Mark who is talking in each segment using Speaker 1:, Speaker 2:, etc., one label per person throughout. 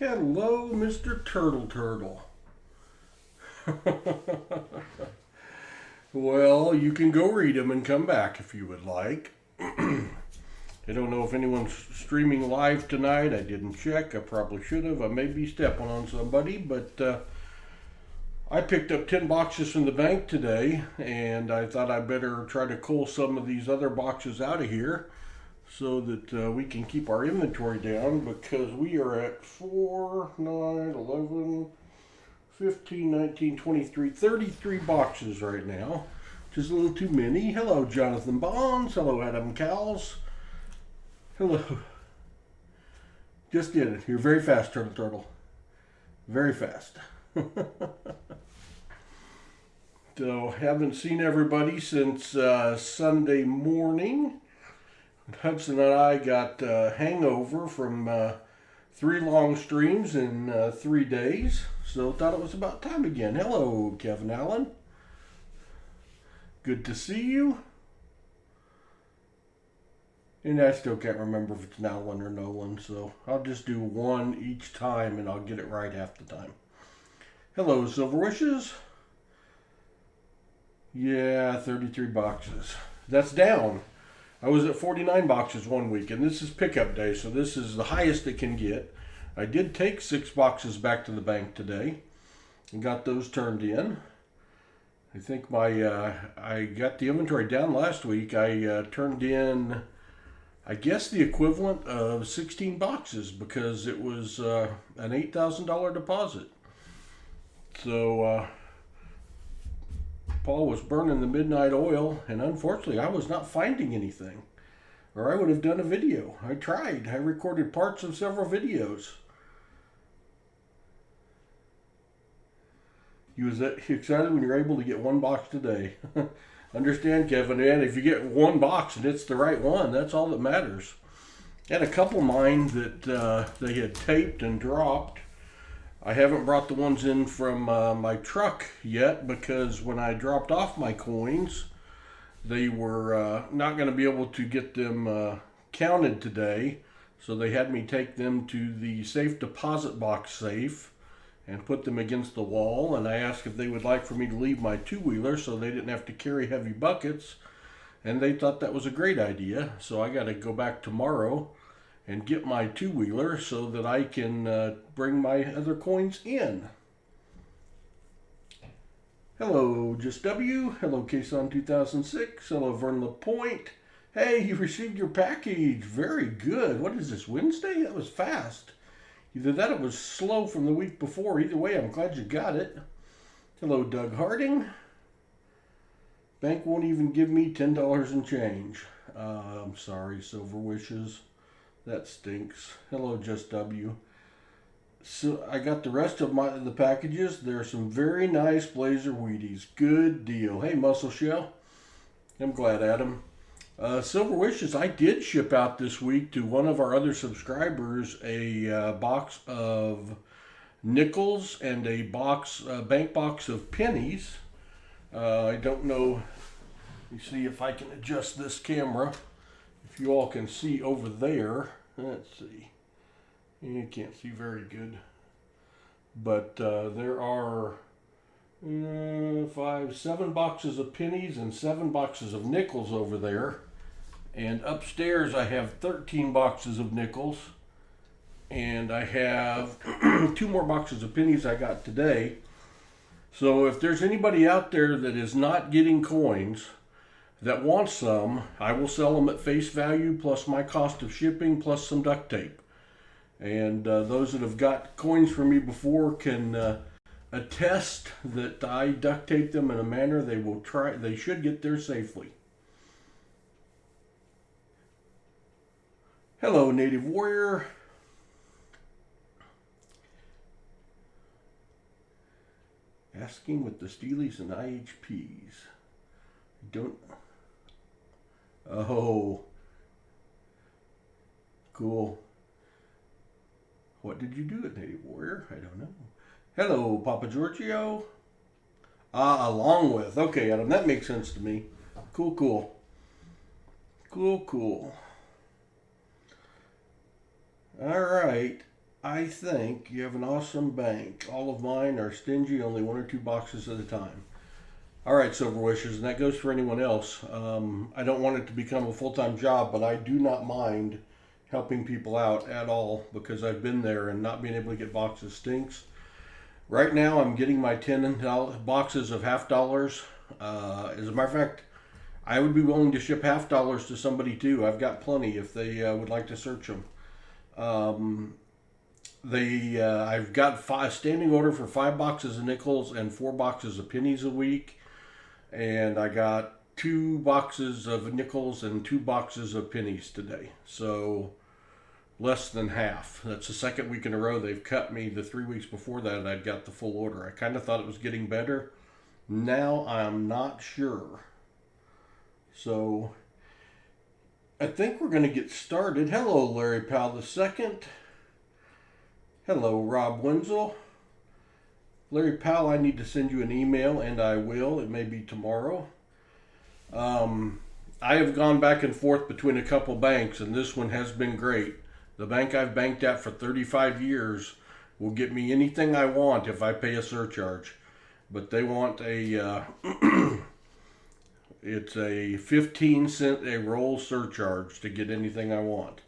Speaker 1: Hello, Mr. Turtle. Well, you can go read them and come back if you would like. I don't know if anyone's streaming live tonight. I didn't check. I probably should have. I may be stepping on somebody, but I picked up 10 boxes from the bank today, and I thought I better try to cull some of these other boxes out of here so that we can keep our inventory down, because we are at 4, 9, 11, 15, 19, 23, 33 boxes right now, which is a little too many. Hello, Jonathan Bonds. Hello, Adam Cowles. Hello. Just did it. You're very fast, Turtle. Very fast. So, haven't seen everybody since Sunday morning. Hudson and I got hangover from 3 long streams in 3 days, so thought it was about time again. Hello, Kevin Allen. Good to see you. And I still can't remember if it's Nolan or Nolan, so I'll just do one each time and I'll get it right half the time. Hello, Silver Wishes. Yeah, 33 boxes. That's down. I was at 49 boxes one week, and this is pickup day, so this is the highest it can get. I did take 6 boxes back to the bank today and got those turned in. I think I got the inventory down last week. I turned in, I guess, the equivalent of 16 boxes because it was an $8,000 deposit. So Paul was burning the midnight oil, and unfortunately I was not finding anything, or I would have done a video. I tried. I recorded parts of several videos. You was excited when you're able to get 1 box today. Understand, Kevin, and if you get 1 box and it's the right one, that's all that matters. I had a couple of mine that they had taped and dropped. I haven't brought the ones in from my truck yet because when I dropped off my coins, they were not going to be able to get them counted today. So they had me take them to the safe deposit box safe and put them against the wall. And I asked if they would like for me to leave my 2-wheeler so they didn't have to carry heavy buckets. And they thought that was a great idea. So I got to go back tomorrow and get my 2-wheeler so that I can bring my other coins in. Hello, Just W. Hello, Kason 2006. Hello, Vern LaPointe. Hey, you received your package. Very good. What is this, Wednesday? That was fast. Either that or it was slow from the week before. Either way, I'm glad you got it. Hello, Doug Harding. Bank won't even give me $10 and change. I'm sorry, Silver Wishes. That stinks. Hello, Just W. So I got the rest of the packages. There are some very nice Blazer Wheaties. Good deal. Hey, Muscle Shell. I'm glad, Adam. Silver Wishes, I did ship out this week to one of our other subscribers a box of nickels and a bank box of pennies. I don't know. Let me see if I can adjust this camera. If you all can see over there, let's see. You can't see very good, but there are 7 boxes of pennies and 7 boxes of nickels over there. And upstairs I have 13 boxes of nickels, and I have 2 more boxes of pennies I got today. So if there's anybody out there that is not getting coins that wants some, I will sell them at face value plus my cost of shipping plus some duct tape. And those that have got coins from me before can attest that I duct tape them in a manner they should get there safely. Hello, Native Warrior. Asking with the Steelies and IHPs. Don't. Oh. Cool. What did you do at Native Warrior? I don't know. Hello, Papa Giorgio. Along with. Okay, Adam, that makes sense to me. Cool. All right. I think you have an awesome bank. All of mine are stingy, only 1 or 2 boxes at a time. All right, Silver Wishers, and that goes for anyone else. I don't want it to become a full-time job, but I do not mind helping people out at all because I've been there, and not being able to get boxes stinks. Right now, I'm getting my 10 boxes of $half. As a matter of fact, I would be willing to ship $half to somebody too. I've got plenty if they would like to search them. I've got a standing order for 5 boxes of nickels and 4 boxes of pennies a week. And I got 2 boxes of nickels and 2 boxes of pennies today. So less than half. That's the second week in a row they've cut me. The 3 weeks before that, I'd got the full order. I kind of thought it was getting better. Now I'm not sure. So I think we're going to get started. Hello, Larry Powell II. Hello, Rob Wenzel. Larry Powell, I need to send you an email, and I will. It may be tomorrow. I have gone back and forth between a couple banks, and this one has been great. The bank I've banked at for 35 years will get me anything I want if I pay a surcharge. But they want a, it's a 15-cent a roll surcharge to get anything I want.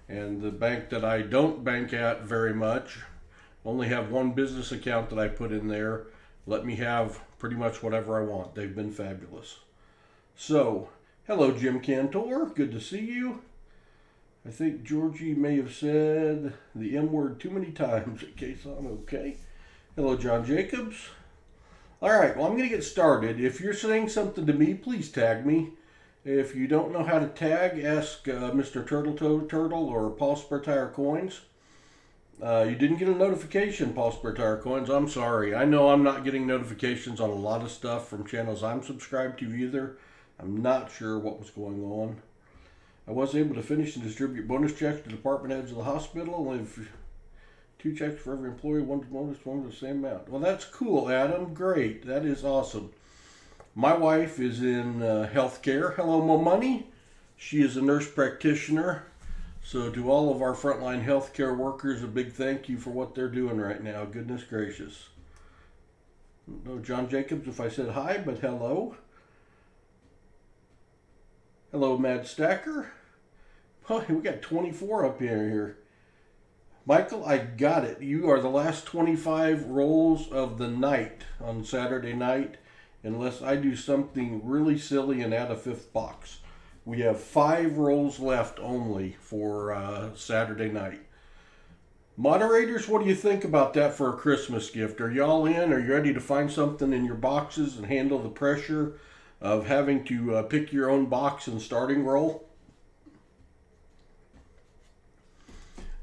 Speaker 1: And the bank that I don't bank at very much, only have one business account that I put in there, let me have pretty much whatever I want. They've been fabulous. So, hello Jim Cantor, good to see you. I think Georgie may have said the M word too many times in case I'm okay. Hello John Jacobs. Alright, well I'm going to get started. If you're saying something to me, please tag me. If you don't know how to tag, ask Mr. Turtle or Paul Spare Coins. You didn't get a notification, Paul Spare Coins. I'm sorry. I know I'm not getting notifications on a lot of stuff from channels I'm subscribed to either. I'm not sure what was going on. I was able to finish and distribute bonus checks to department heads of the hospital. Only have 2 checks for every employee, 1 bonus, 1 with the same amount. Well, that's cool, Adam. Great. That is awesome. My wife is in healthcare. Hello, Mo Money. She is a nurse practitioner. So to all of our frontline healthcare workers, a big thank you for what they're doing right now. Goodness gracious. No, John Jacobs, if I said hi, but hello. Hello, Mad Stacker. Oh, we got 24 up here. Michael, I got it. You are the last 25 rolls of the night on Saturday night, unless I do something really silly and add a 5th box. We have 5 rolls left only for Saturday night. Moderators, what do you think about that for a Christmas gift? Are y'all in? Are you ready to find something in your boxes and handle the pressure of having to pick your own box and starting roll?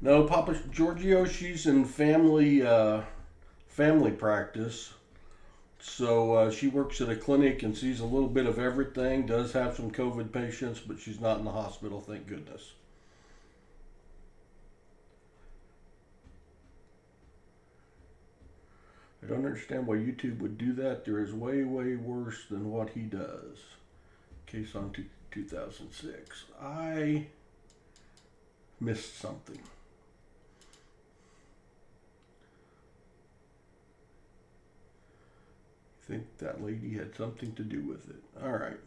Speaker 1: No, Papa Giorgio, she's in family practice. So she works at a clinic and sees a little bit of everything, does have some COVID patients, but she's not in the hospital, thank goodness. I don't understand why YouTube would do that. There is way, way worse than what he does. Case on 2006. I missed something. I think that lady had something to do with it. All right.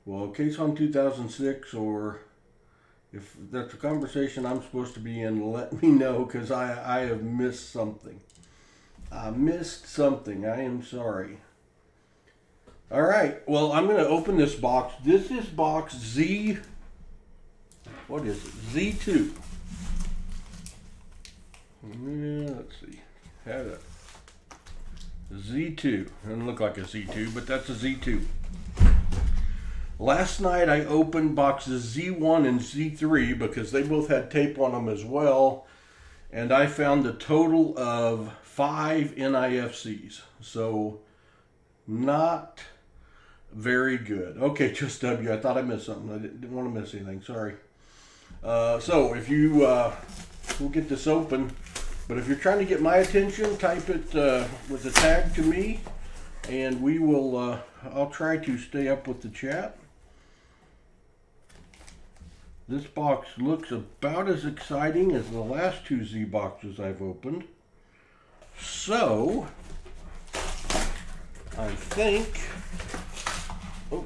Speaker 1: Well, case on 2006, or if that's a conversation I'm supposed to be in, let me know, because I have missed something. I missed something. I am sorry. All right. Well, I'm going to open this box. This is box Z. What is it? Z2. Yeah, let's see. Had a Z2. Doesn't look like a Z2, but that's a Z2. Last night I opened boxes Z1 and Z3 because they both had tape on them as well. And I found a total of 5 NIFCs. So, not very good. Okay, just W. I thought I missed something. I didn't want to miss anything. Sorry. So, if you, we'll get this open. But if you're trying to get my attention, type it with a tag to me. And we will, I'll try to stay up with the chat. This box looks about as exciting as the last two Z boxes I've opened. So, I think, oh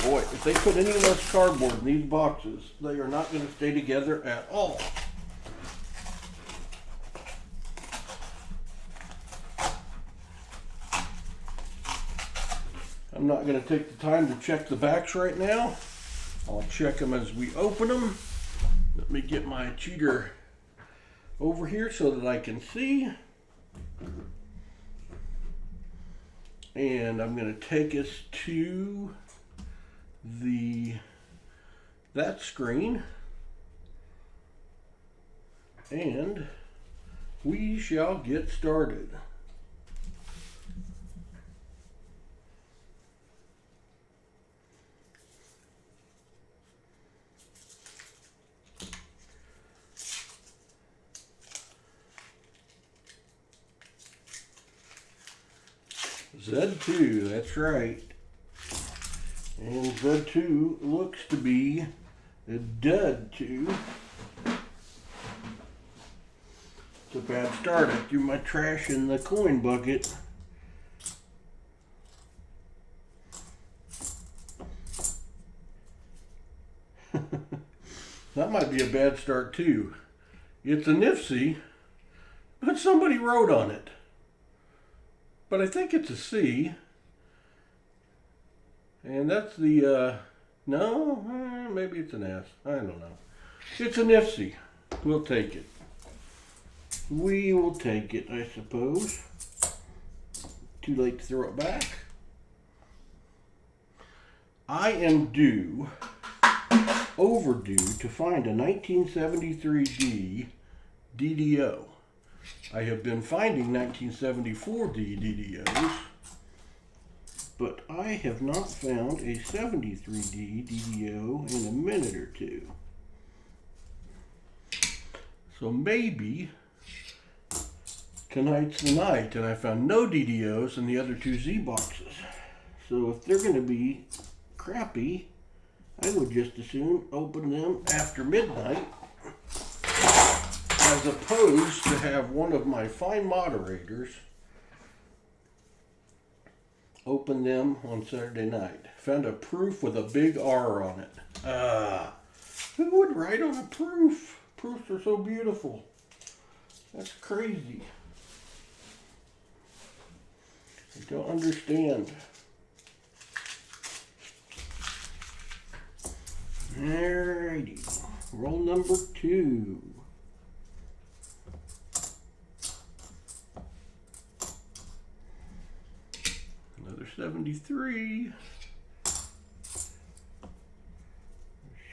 Speaker 1: boy, if they put any less cardboard in these boxes, they are not going to stay together at all. I'm not going to take the time to check the backs right now. I'll check them as we open them. Let me get my cheater over here so that I can see. And I'm going to take us to that screen. And we shall get started. Z2, that's right. And Z2 looks to be a dud 2. It's a bad start. I threw my trash in the coin bucket. That might be a bad start too. It's a Nifty, but somebody wrote on it. But I think it's a C. And that's the, no, maybe it's an S. I don't know. It's a Nifty. We'll take it. We will take it, I suppose. Too late to throw it back. I am overdue to find a 1973D DDO. I have been finding 1974D DDOs, but I have not found a 73D DDO in a minute or two. So maybe tonight's the night, and I found no DDOs in the other two Z boxes. So if they're going to be crappy, I would just as soon open them after midnight as opposed to have one of my fine moderators open them on Saturday night. Found a proof with a big R on it. Who would write on a proof? Proofs are so beautiful. That's crazy. I don't understand. Alrighty, roll number 2. Another 73.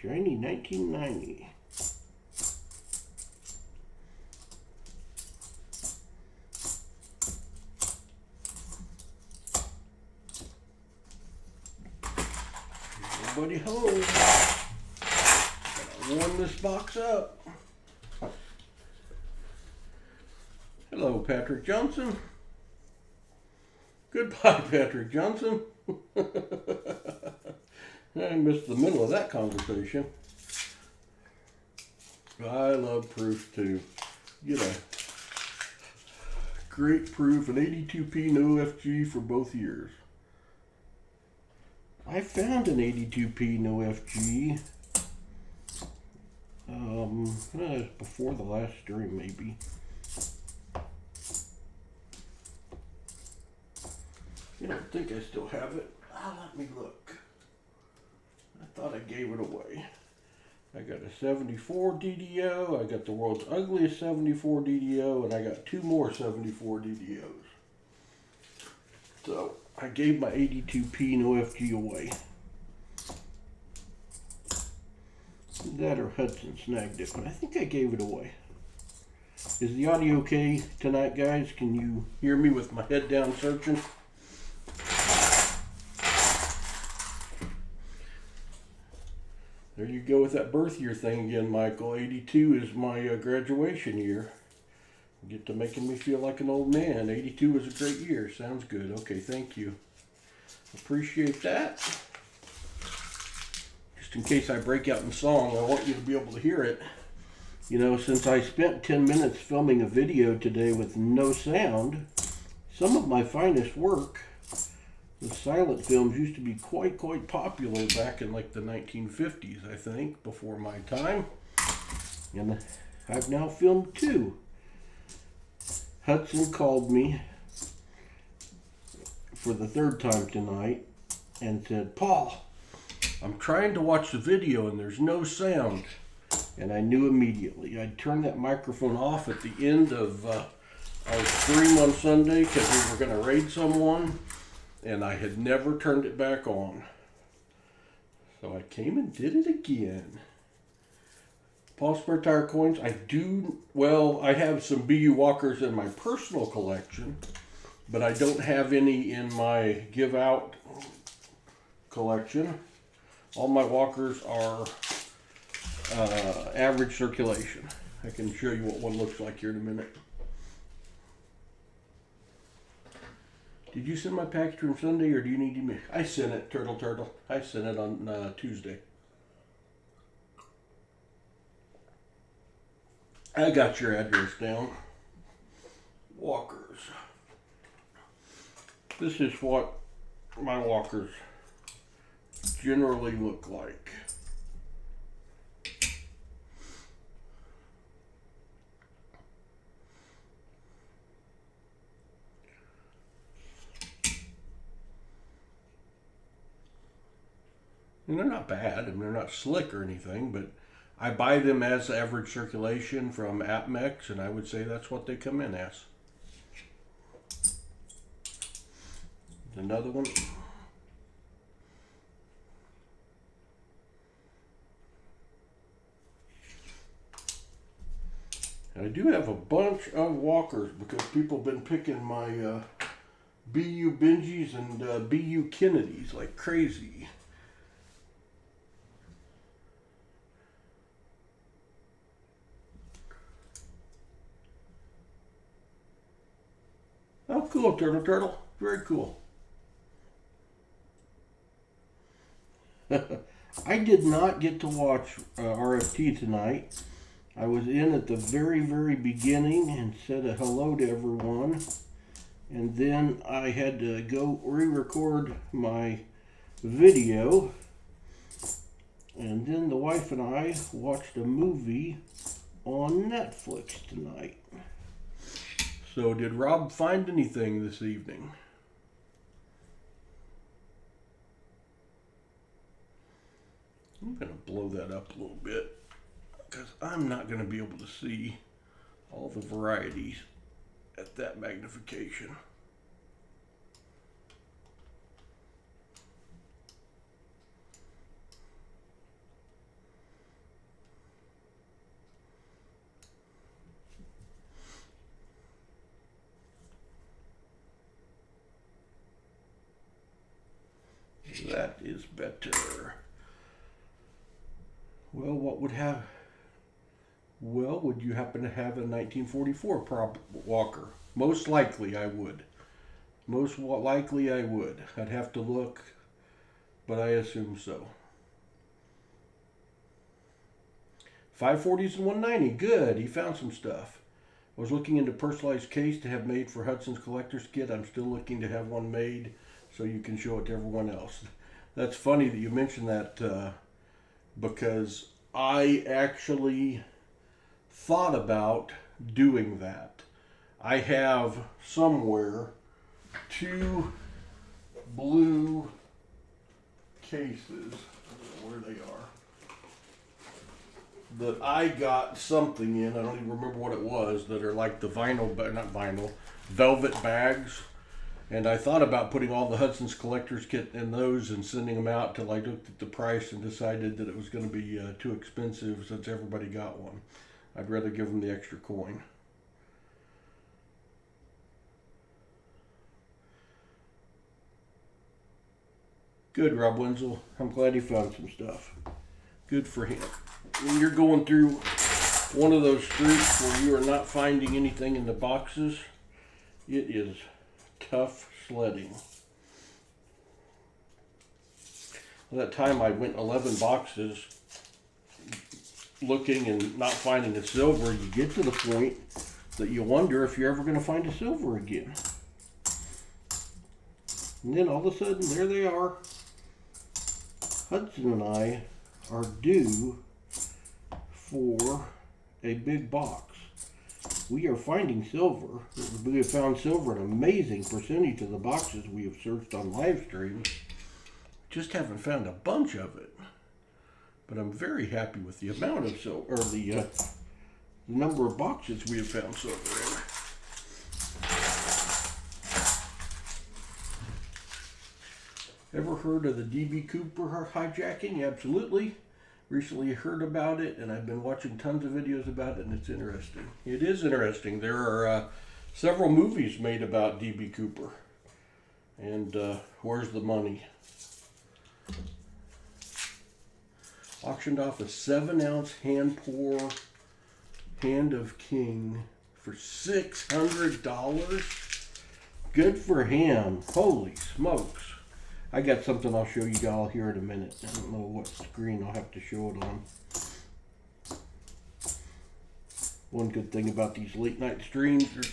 Speaker 1: Shiny 1990. Everybody home. Warm this box up. Hello, Patrick Johnson. Goodbye, Patrick Johnson. I missed the middle of that conversation. I love proofs too. Get a great proof, an 82p no FG for both years. I found an 82p no FG. Before the last stream, maybe. I don't think I still have it. Let me look. I thought I gave it away. I got a 74 DDO, I got the world's ugliest 74 DDO, and I got 2 more 74 DDOs. So, I gave my 82p no FG away. That or Hudson snagged it, but I think I gave it away. Is the audio okay tonight, guys? Can you hear me with my head down searching? There you go with that birth year thing again, Michael. 82 is my graduation year. You get to making me feel like an old man. 82 was a great year. Sounds good. Okay, thank you. Appreciate that. Just just in case I break out in song, I want you to be able to hear it. You know, since I spent 10 minutes filming a video today with no sound, some of my finest work, the silent films, used to be quite popular back in like the 1950s, I think, before my time. And I've now filmed 2. Hudson called me for the 3rd time tonight and said, "Paul, I'm trying to watch the video and there's no sound." And I knew immediately. I'd turned that microphone off at the end of our stream on Sunday because we were going to raid someone, and I had never turned it back on. So I came and did it again. Paul Spare Tire coins, I have some BU walkers in my personal collection, but I don't have any in my give out collection. All my walkers are average circulation. I can show you what one looks like here in a minute. Did you send my package from Sunday, or do you need me? I sent it, Turtle. I sent it on Tuesday. I got your address down. Walkers. This is what my walkers generally look like. And they're not bad. I mean, they're not slick or anything, but I buy them as average circulation from AppMex, and I would say that's what they come in as. Another one. And I do have a bunch of walkers because people have been picking my BU Benjis and BU Kennedys like crazy. Oh, cool, Turtle. Very cool. I did not get to watch RFT tonight. I was in at the very beginning and said a hello to everyone. And then I had to go re-record my video. And then the wife and I watched a movie on Netflix tonight. So did Rob find anything this evening? I'm going to blow that up a little bit because I'm not going to be able to see all the varieties at that magnification. That is better. Well, would you happen to have a 1944 prop walker? Most likely I would. I'd have to look, but I assume so. 540s and 190, good. He found some stuff. I was looking into personalized case to have made for Hudson's collector's kit. I'm still looking to have one made so you can show it to everyone else. That's funny that you mentioned that because I actually thought about doing that. I have somewhere 2 blue cases, I don't know where they are, that I got something in, I don't even remember what it was, that are like the velvet bags. And I thought about putting all the Hudson's collector's kit in those and sending them out till I looked at the price and decided that it was going to be too expensive since everybody got one. I'd rather give them the extra coin. Good, Rob Wenzel. I'm glad he found some stuff. Good for him. When you're going through one of those streets where you are not finding anything in the boxes, it is tough sledding. That time I went 11 boxes looking and not finding a silver, you get to the point that you wonder if you're ever going to find a silver again. And then all of a sudden, there they are. Hudson and I are due for a big box. We are finding silver. We have found silver an amazing percentage of the boxes we have searched on live streams. Just haven't found a bunch of it. But I'm very happy with the amount of silver, or the number of boxes we have found silver in. Ever heard of the DB Cooper hijacking? Absolutely. Recently heard about it, and I've been watching tons of videos about it, and it's interesting. It is interesting. There are several movies made about DB Cooper. And where's the money? Auctioned off a 7-ounce hand pour Hand of King for $600. Good for him. Holy smokes. I got something I'll show you all here in a minute. I don't know what screen I'll have to show it on. One good thing about these late night streams, there's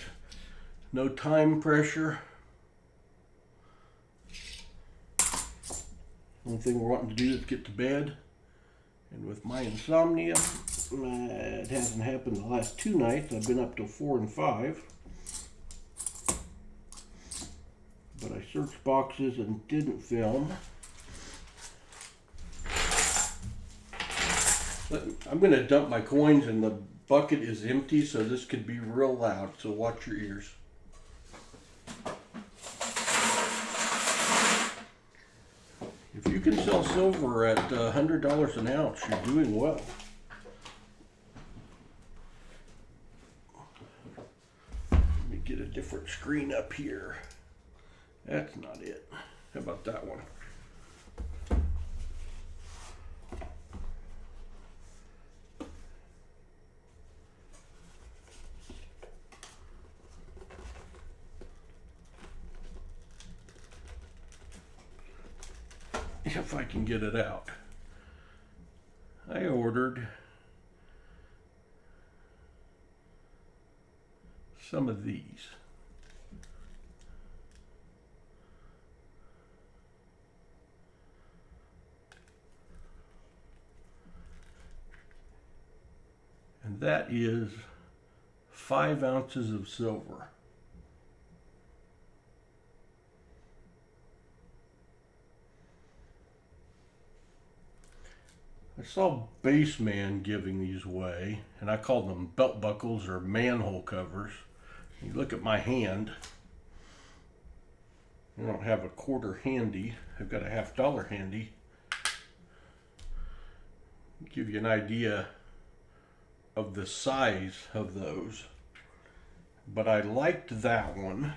Speaker 1: no time pressure. Only thing we're wanting to do is get to bed. And with my insomnia, it hasn't happened the last 2 nights. I've been up till 4 and 5. But I searched boxes and didn't film. I'm going to dump my coins, and the bucket is empty, so this could be real loud. So watch your ears. If you can sell silver at $100 an ounce, you're doing well. Let me get a different screen up here. That's not it. How about that one? If I can get it out. I ordered some of these. And that is 5 ounces of silver. I saw Baseman giving these away, and I call them belt buckles or manhole covers. You look at my hand. I don't have a quarter handy. I've got a $50 handy. Give you an idea of the size of those. But I liked that one.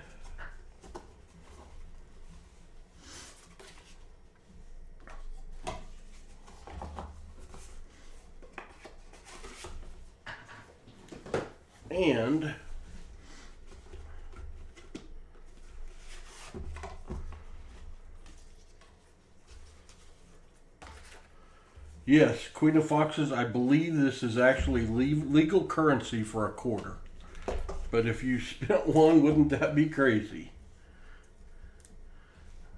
Speaker 1: And yes, Queen of Foxes, I believe this is actually legal currency for a quarter. But if you spent one, wouldn't that be crazy?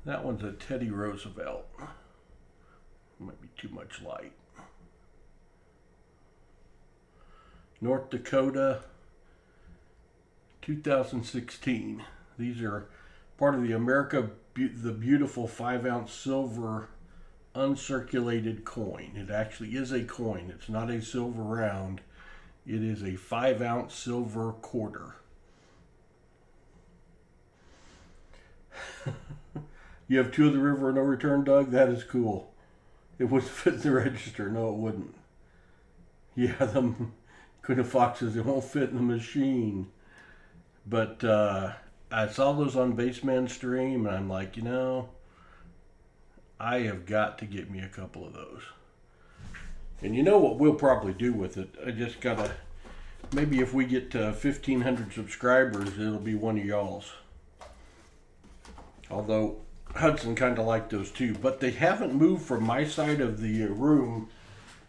Speaker 1: That one's a Teddy Roosevelt. Might be too much light. North Dakota, 2016. These are part of the the Beautiful 5-ounce silver uncirculated coin. It actually is a coin. It's not a silver round. It is a 5-ounce silver quarter. You have two of the river, no return, Doug? That is cool. It wouldn't fit in the register. No, it wouldn't. Yeah, them Queen of Foxes, it won't fit in the machine. But I saw those on Baseman stream, and I'm like, you know, I have got to get me a couple of those. And you know what we'll probably do with it? I just gotta, maybe if we get to 1,500 subscribers, it'll be one of y'all's. Although Hudson kind of liked those too, but they haven't moved from my side of the room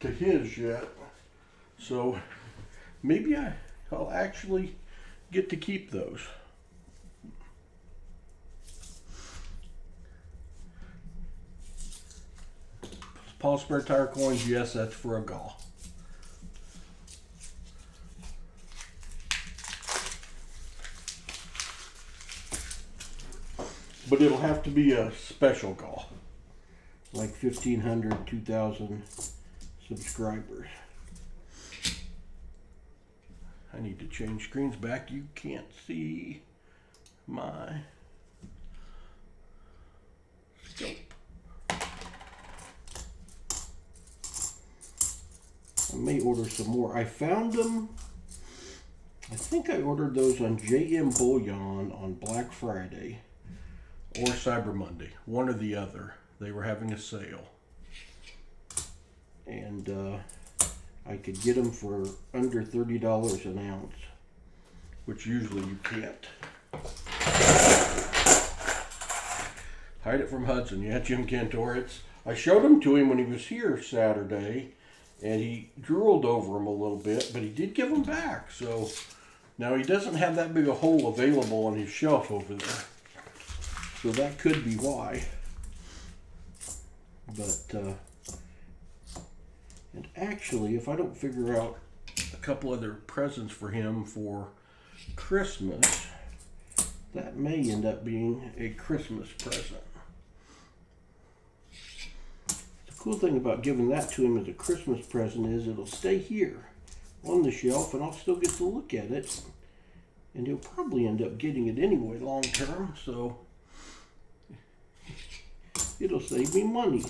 Speaker 1: to his yet. So maybe I'll actually get to keep those. Paul spare tire coins, yes, that's for a gall. But it'll have to be a special gall, like 1,500, 2,000 subscribers. I need to change screens back. You can't see my scope. I may order some more. I found them. I think I ordered those on JM Bullion on Black Friday or Cyber Monday, one or the other. They were having a sale, and I could get them for under $30 an ounce, which usually you can't. Hide it from Hudson. Yeah, Jim Cantor. I showed them to him when he was here Saturday, and he drooled over them a little bit, but he did give them back. So now he doesn't have that big a hole available on his shelf over there. So that could be why. But, and actually, if I don't figure out a couple other presents for him for Christmas, that may end up being a Christmas present. The cool thing about giving that to him as a Christmas present is it'll stay here on the shelf and I'll still get to look at it. And he'll probably end up getting it anyway long term, so it'll save me money.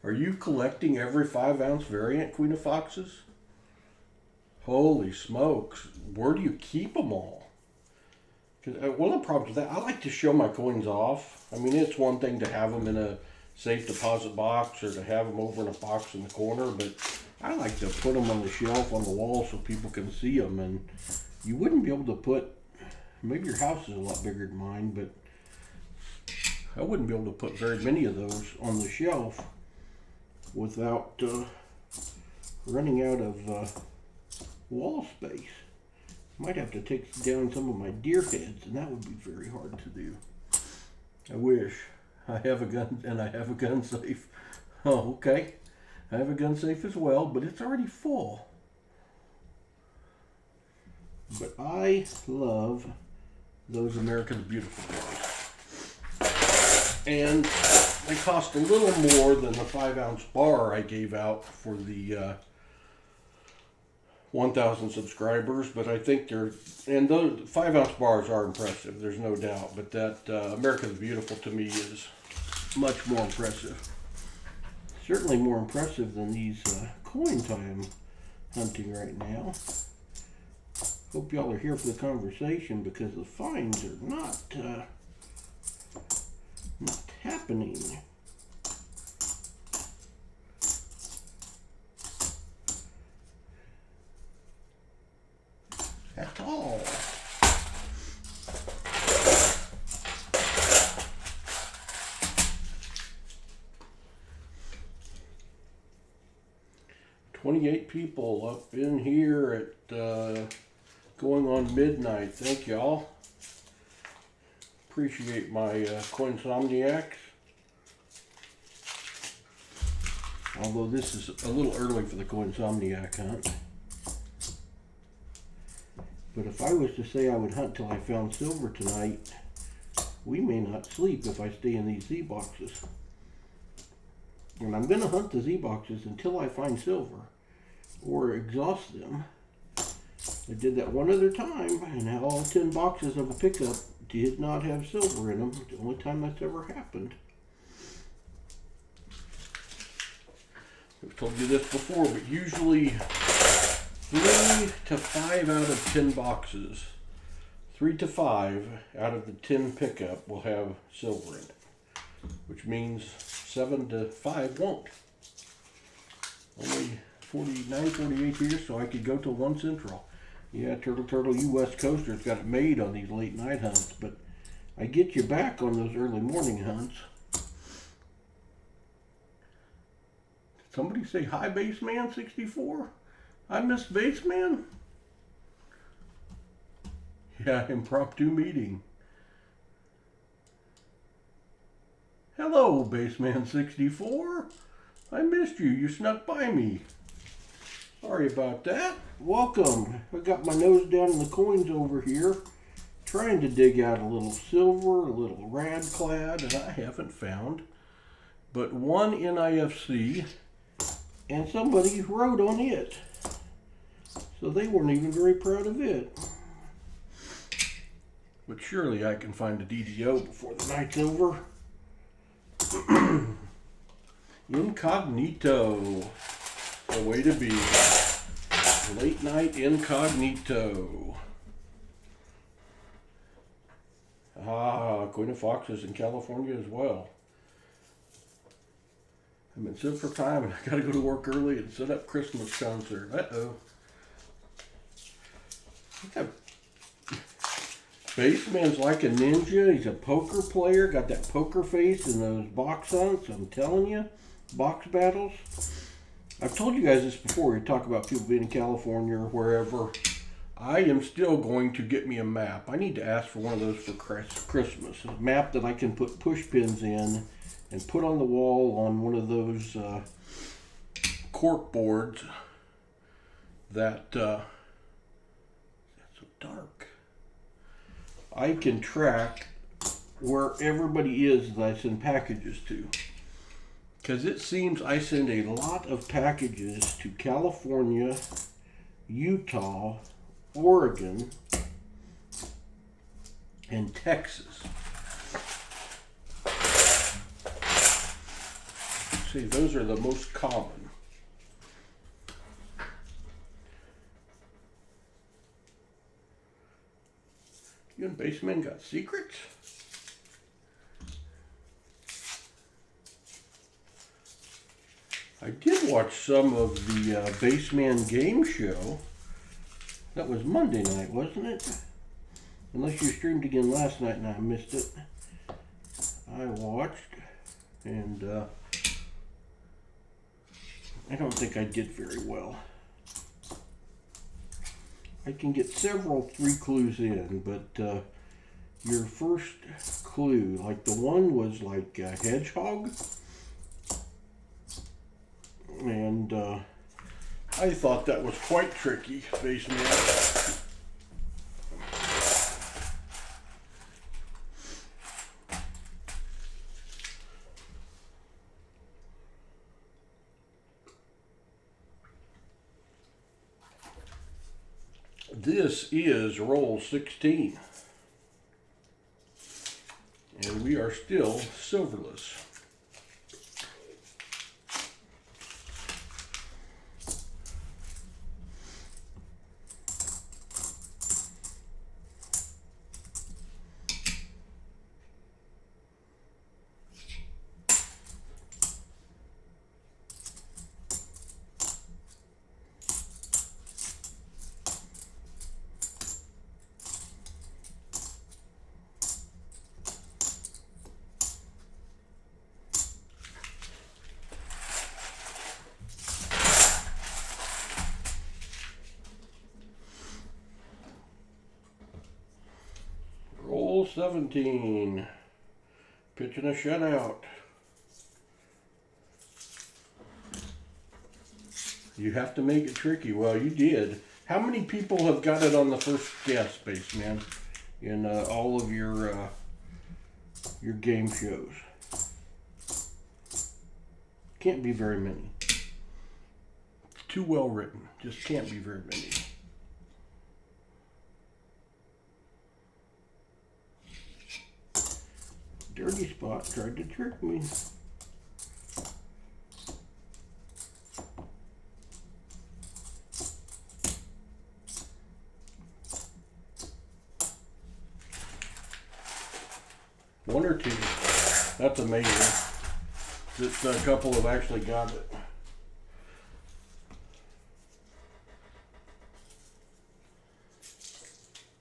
Speaker 1: Are you collecting every 5-ounce variant Queen of Foxes? Holy smokes, where do you keep them all? One of the problems with that, I like to show my coins off. I mean, it's one thing to have them in a safe deposit box or to have them over in a box in the corner, but I like to put them on the shelf on the wall so people can see them. And you wouldn't be able to put, maybe your house is a lot bigger than mine, but I wouldn't be able to put very many of those on the shelf without running out of wall space. Might have to take down some of my deer heads, and that would be very hard to do. I wish. I have a gun, and I have a gun safe. Oh, okay. I have a gun safe as well, but it's already full. But I love those America the Beautiful guys. And they cost a little more than the 5-ounce bar I gave out for the 1,000 subscribers, but I think and those 5-ounce bars are impressive, there's no doubt, but that America the Beautiful to me is much more impressive. Certainly more impressive than these coins I am hunting right now. Hope y'all are here for the conversation because the finds are not happening. At all. $28 people up in here at going on midnight. Thank y'all. Appreciate my coinsomniacs. Although this is a little early for the coinsomniac hunt. But if I was to say I would hunt till I found silver tonight, we may not sleep if I stay in these Z boxes. And I'm going to hunt the Z boxes until I find silver or exhaust them. I did that one other time and all 10 boxes of a pickup did not have silver in them. The only time that's ever happened. I've told you this before, but usually 3 to 5 out of 10 boxes, 3 to 5 out of the 10 pickup will have silver in it, which means 7 to 5 won't. Only 49.48 here, so I could go till 1 Central. Yeah, Turtle, you West Coasters got it made on these late night hunts, but I get you back on those early morning hunts. Somebody say hi, Baseman 64. I missed Baseman. Yeah, impromptu meeting. Hello, Baseman 64. I missed you. You snuck by me. Sorry about that. Welcome. I got my nose down in the coins over here, trying to dig out a little silver, a little radclad, and I haven't found but one NIFC, and somebody wrote on it. So they weren't even very proud of it. But surely I can find a DDO before the night's over. Incognito. The way to be. Late night incognito. Ah, Queen of Foxes in California as well. I've been set for time and I gotta go to work early and set up Christmas concert. Uh-oh. Baseman's like a ninja. He's a poker player. Got that poker face in those box hunts. I'm telling you. Box battles. I've told you guys this before. We talk about people being in California or wherever. I am still going to get me a map. I need to ask for one of those for Christmas. A map that I can put push pins in and put on the wall on one of those cork boards that that's so dark. I can track where everybody is that I send packages to. Because it seems I send a lot of packages to California, Utah, Oregon, and Texas. See, those are the most common. You and Baseman got secrets? I did watch some of the Baseman game show. That was Monday night, wasn't it? Unless you streamed again last night and I missed it. I watched, and I don't think I did very well. I can get several 3 clues in, but your first clue, like the one was like a hedgehog, and I thought that was quite tricky, Baseman. This is roll 16, and we are still silverless. Roll 17. Pitching a shutout. You have to make it tricky. Well, you did. How many people have got it on the first guess, Baseman, in all of your game shows? Can't be very many. It's too well written. Just can't be very many. Dirty Spot tried to trick me. One or two. That's amazing. Just a couple have actually got it.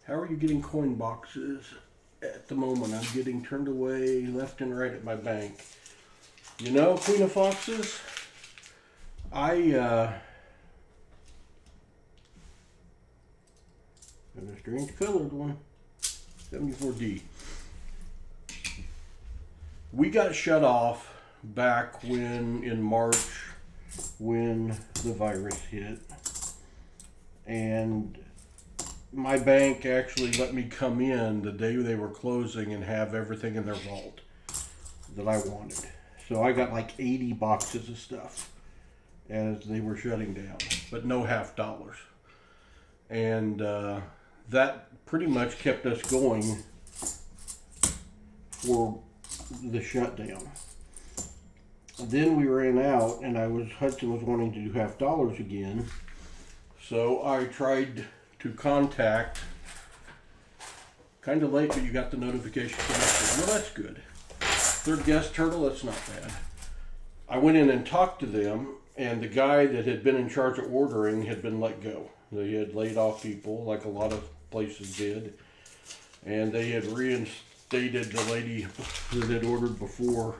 Speaker 1: How are you getting coin boxes? At the moment, I'm getting turned away left and right at my bank. You know, Queen of Foxes, and a strange colored one, 74D. We got shut off back in March when the virus hit, and my bank actually let me come in the day they were closing and have everything in their vault that I wanted. So I got like 80 boxes of stuff as they were shutting down, but no half dollars. And that pretty much kept us going for the shutdown. Then we ran out, and Hudson was wanting to do half dollars again. So I tried to contact, kind of late, but you got the notification connected. Well, that's good. Third guest turtle, that's not bad. I went in and talked to them, and the guy that had been in charge of ordering had been let go. They had laid off people, like a lot of places did, and they had reinstated the lady that had ordered before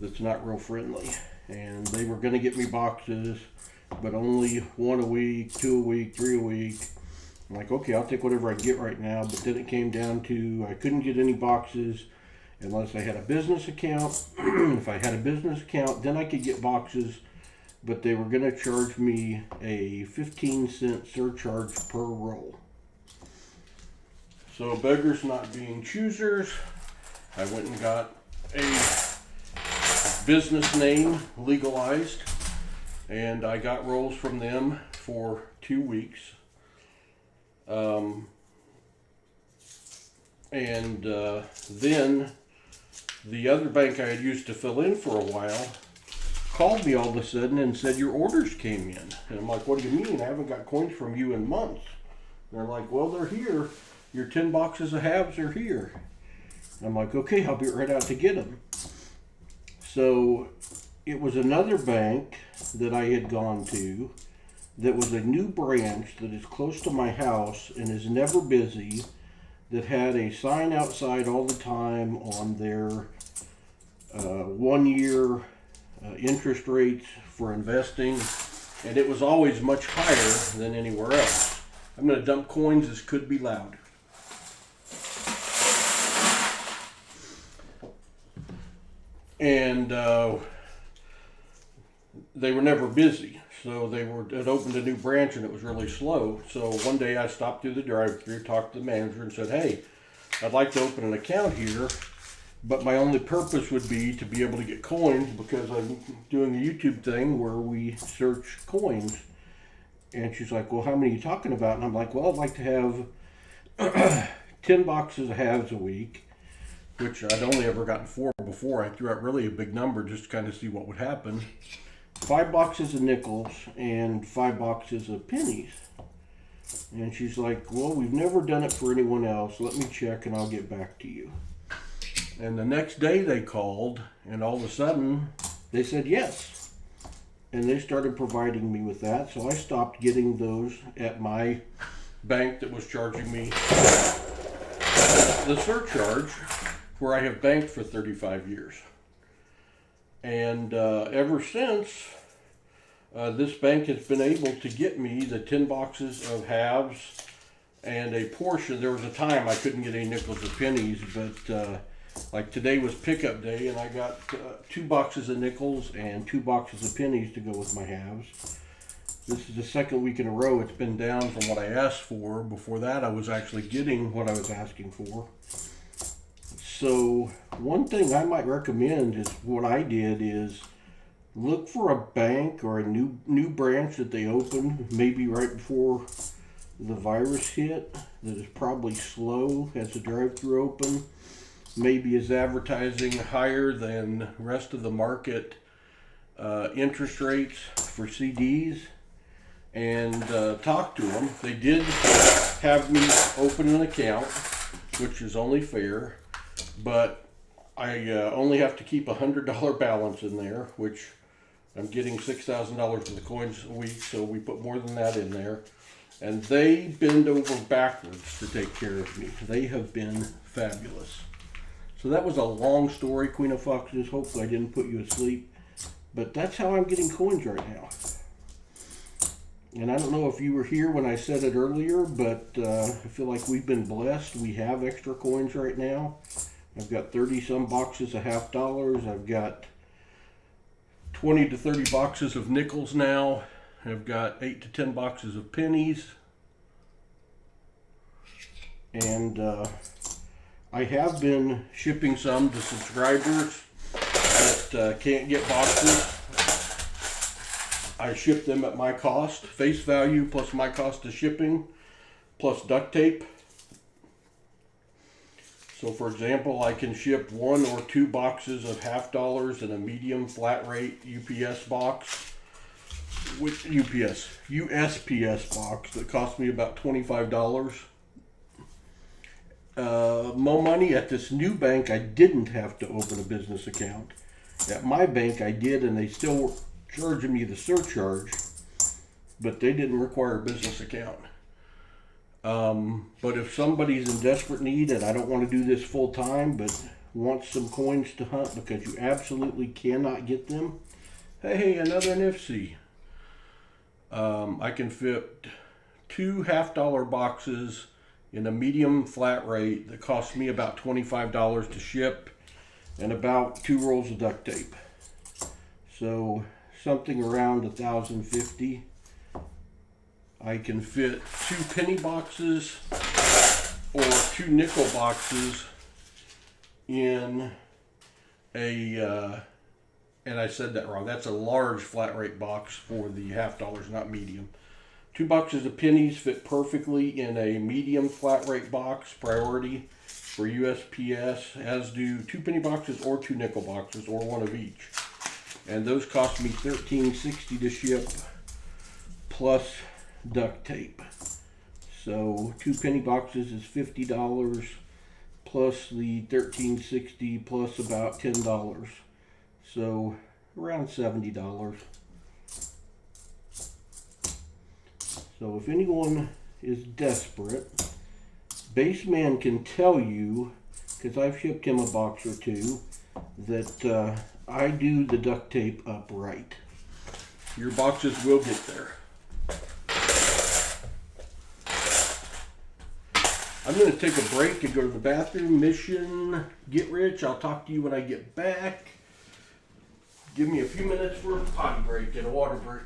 Speaker 1: that's not real friendly. And they were going to get me boxes, but only 1 a week, 2 a week, 3 a week. I'm like, okay, I'll take whatever I get right now. But then it came down to I couldn't get any boxes unless I had a business account. If I had a business account, then I could get boxes, but they were going to charge me a 15-cent surcharge per roll. So beggars not being choosers, I went and got a business name legalized, and I got rolls from them for 2 weeks. Then the other bank I had used to fill in for a while called me all of a sudden and said, your orders came in. And I'm like, what do you mean? I haven't got coins from you in months. And they're like, well, they're here. Your 10 boxes of halves are here. And I'm like, okay, I'll be right out to get them. So it was another bank that I had gone to that was a new branch that is close to my house and is never busy, that had a sign outside all the time on their 1 year interest rates for investing, and it was always much higher than anywhere else. I'm going to dump coins. This could be loud. And they were never busy. So had opened a new branch and it was really slow. So one day I stopped through the drive-thru, talked to the manager and said, hey, I'd like to open an account here, but my only purpose would be to be able to get coins because I'm doing a YouTube thing where we search coins. And she's like, well, how many are you talking about? And I'm like, well, I'd like to have 10 boxes of halves a week, which I'd only ever gotten 4 before. I threw out really a big number just to kind of see what would happen. 5 boxes of nickels and 5 boxes of pennies. And she's like, well, we've never done it for anyone else. Let me check and I'll get back to you. And the next day they called, and all of a sudden they said yes. And they started providing me with that. So I stopped getting those at my bank that was charging me the surcharge, where I have banked for 35 years. And ever since, this bank has been able to get me the 10 boxes of halves and a portion. There was a time I couldn't get any nickels or pennies, but like today was pickup day, and I got 2 boxes of nickels and 2 boxes of pennies to go with my halves. This is the second week in a row it's been down from what I asked for. Before that, I was actually getting what I was asking for. So one thing I might recommend is what I did is look for a bank or a new branch that they opened maybe right before the virus hit that is probably slow, has the drive-thru open, maybe is advertising higher than the rest of the market interest rates for CDs, and talk to them. They did have me open an account, which is only fair. But I only have to keep $100 balance in there, which I'm getting $6,000 worth of coins a week, so we put more than that in there. And they bend over backwards to take care of me. They have been fabulous. So that was a long story, Queen of Foxes. Hopefully I didn't put you asleep. But that's how I'm getting coins right now. And I don't know if you were here when I said it earlier, but I feel like we've been blessed. We have extra coins right now. I've got 30 some boxes of $half. I've got 20 to 30 boxes of nickels now. I've got 8 to 10 boxes of pennies. And I have been shipping some to subscribers that can't get boxes. I ship them at my cost, face value plus my cost of shipping, plus duct tape. So for example, I can ship 1 or 2 boxes of $half in a medium flat rate UPS box, with USPS box that cost me about $25. More money at this new bank, I didn't have to open a business account. At my bank, I did, and they still were charging me the surcharge, but they didn't require a business account. But if somebody's in desperate need, and I don't want to do this full time, but wants some coins to hunt because you absolutely cannot get them, hey, another NIFC. I can fit 2 $half boxes in a medium flat rate that costs me about $25 to ship, and about 2 rolls of duct tape. So something around $1,050. I can fit 2 penny boxes or 2 nickel boxes in a, and I said that wrong. That's a large flat rate box for the $half, not medium. 2 boxes of pennies fit perfectly in a medium flat rate box, priority for USPS, as do 2 penny boxes or 2 nickel boxes, or 1 of each. And those cost me $13.60 to ship, plus duct tape. So 2 penny boxes is $50, plus the $13.60, plus about $10. So around $70. So if anyone is desperate, Baseman can tell you, because I've shipped him a box or 2, that I do the duct tape up right. Your boxes will get there. I'm going to take a break and go to the bathroom. Mission, get rich. I'll talk to you when I get back. Give me a few minutes for a potty break and a water break.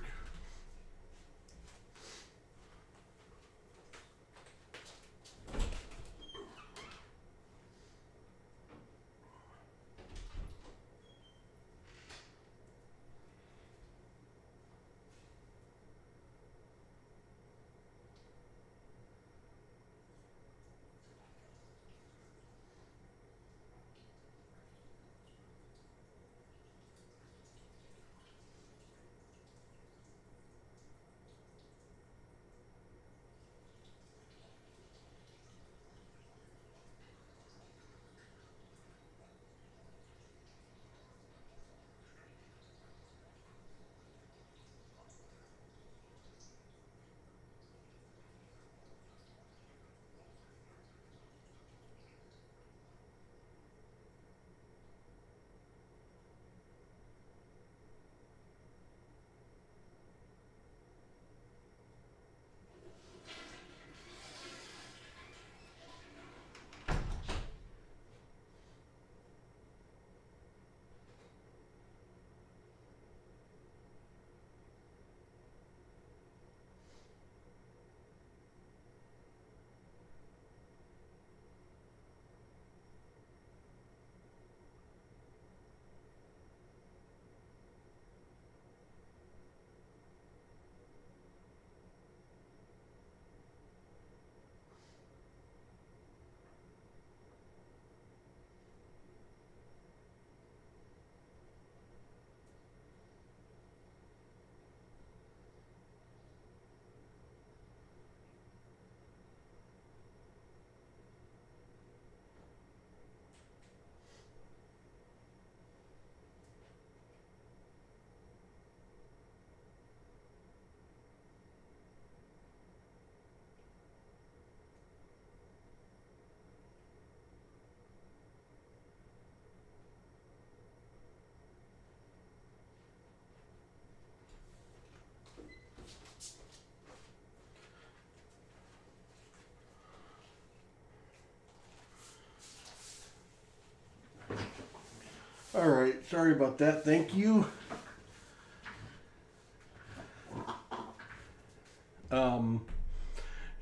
Speaker 1: Sorry about that. Thank you.